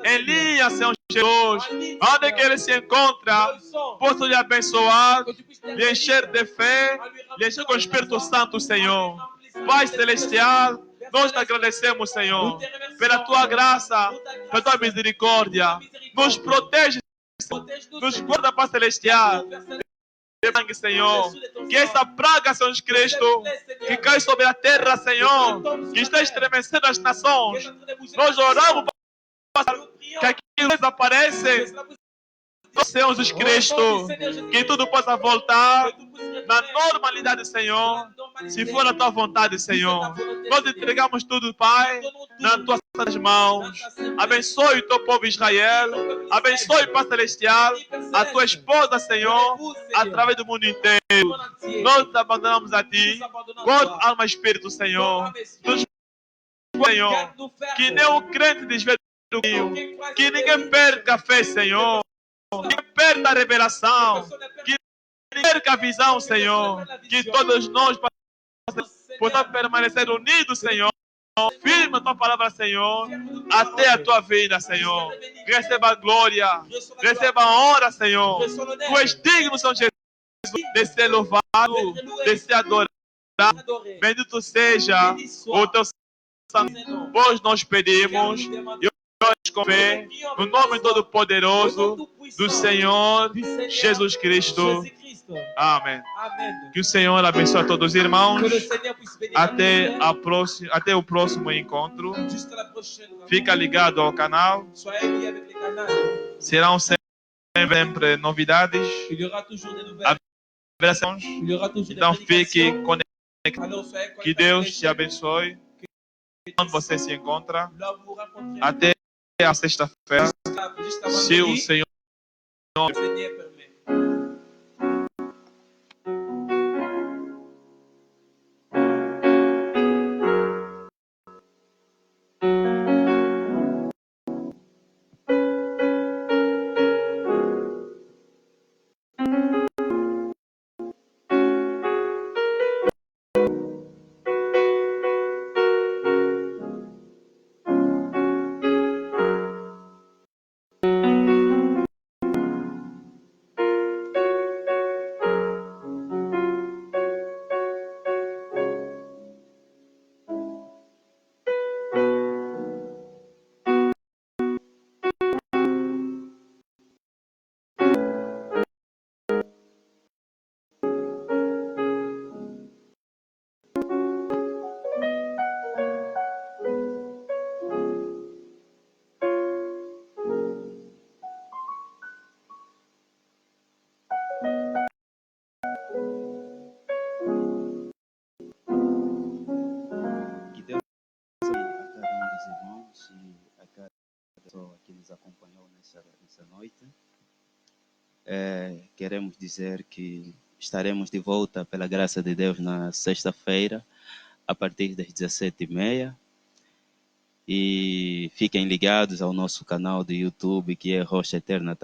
Speaker 2: em linha, Senhor Jesus, onde que ele se encontra, posso lhe abençoar, lhe encher de fé, lhe encher com o Espírito Santo, Senhor. Pai celestial, nós te agradecemos, Senhor, pela tua graça, pela tua misericórdia. Nos protege, nos guarda, Pai celestial. Senhor, que essa praga, Senhor Cristo, que cai sobre a terra, Senhor, que está estremecendo as nações, nós oramos para que aquilo desapareça, Senhor Jesus Cristo, que tudo possa voltar na normalidade, Senhor, se for a tua vontade, Senhor. Nós entregamos tudo, Pai, nas tuas mãos. Abençoe o teu povo Israel, abençoe, Pai celestial, a tua esposa, Senhor, através do mundo inteiro. Nós te abandonamos a ti, corpo, alma e espírito, Senhor. Senhor, que nem o crente desvia do caminho, que ninguém perca a fé, Senhor, que perca a revelação, que ninguém perca a visão, Senhor, que todos nós possamos permanecer unidos, Senhor. Firma a tua palavra, Senhor, até a tua vida, Senhor. Receba a glória, receba a honra, Senhor. Tu és digno, Senhor Jesus, de ser louvado, de ser adorado. Bendito seja o teu santo. Pois nós pedimos e oramos com fé, no nome todo-poderoso do Senhor Jesus Cristo. Amém. Que o Senhor abençoe a todos os irmãos. Até o próximo encontro. Fica ligado ao canal. Serão sempre novidades. Então fique conectado. Que Deus te abençoe. Onde você se encontra. Até a sexta-feira. Se o Senhor
Speaker 1: acompanhou nessa noite. Queremos dizer que estaremos de volta, pela graça de Deus, na sexta-feira, a partir das 17h30. E fiquem ligados ao nosso canal do YouTube, que é Rocha Eterna,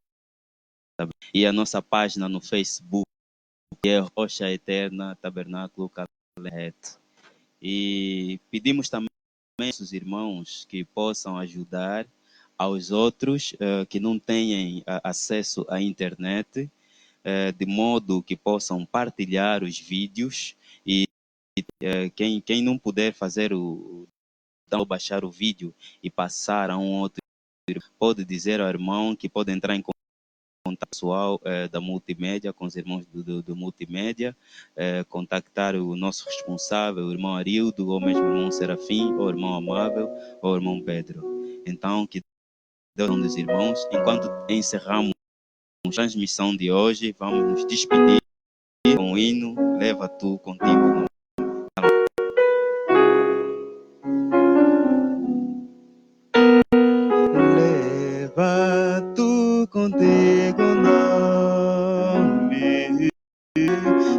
Speaker 1: e a nossa página no Facebook, que é Rocha Eterna Tabernáculo Caleret. E pedimos também aos irmãos que possam ajudar aos outros que não têm acesso à internet, de modo que possam partilhar os vídeos e quem não puder fazer então baixar o vídeo e passar a um outro, pode dizer ao irmão que pode entrar em contato pessoal da multimédia, com os irmãos do multimédia, contactar o nosso responsável, o irmão Arildo, ou mesmo o irmão Serafim, ou o irmão Amável, ou o irmão Pedro. Então, que Deus é um dos irmãos. Enquanto encerramos a transmissão de hoje, vamos nos despedir com o hino Leva Tu Contigo. Leva Tu contigo o nome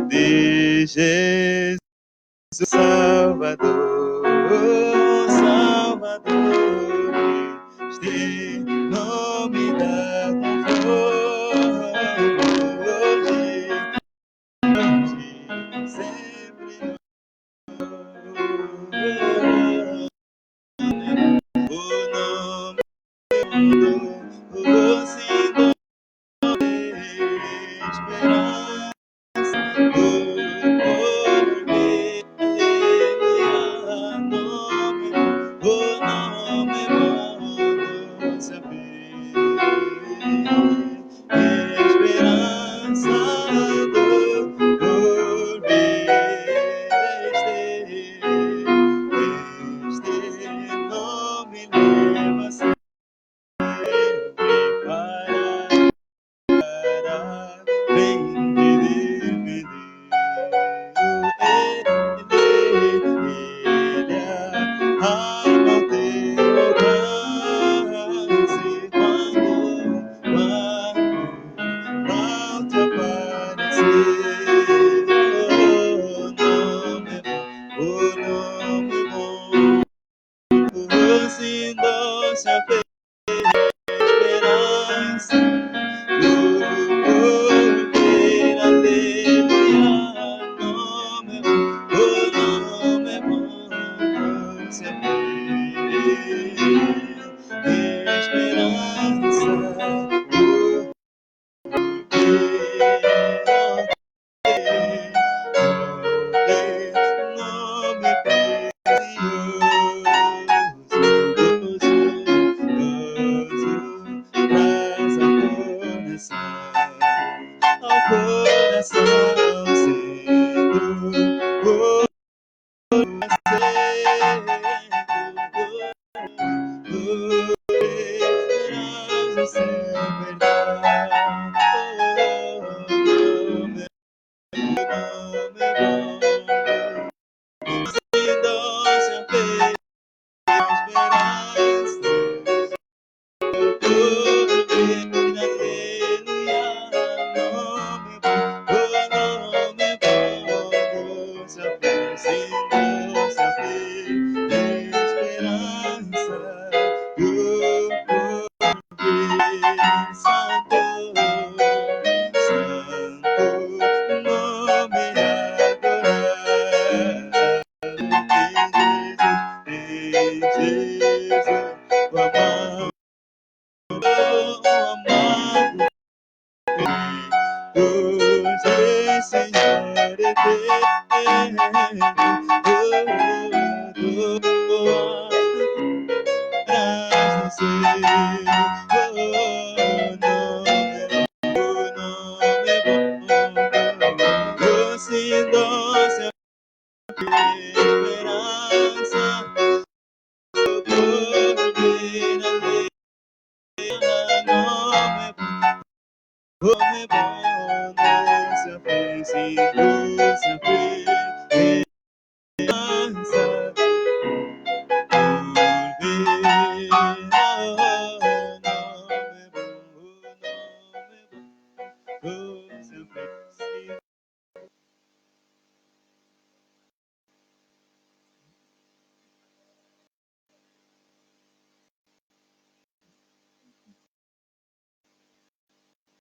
Speaker 1: de Jesus Salvador, Salvador, este nome dá hoje, sempre o nome do Senhor, esperança do porvir, o nome bom saber, esperança do porvir, este nome leva sempre para bem viver. Ele ama o teu alcance quando volte a aparecer. O nome bom, o Senhor se apega. Esperança do porvir, aleluia, o nome é bom, sempre esperança do porvir, nome precioso, traz ao coração, sendo poderoso sem verdade. Nome bom, doce esperança, aleluia, nome bom, doce esperança do porvir, santo, santo, nome adorado. Jesus, o amado, Deus é Senhor eterno, traz no o nome é bom, doce, doce esperança, porvir, nome é bom, doce,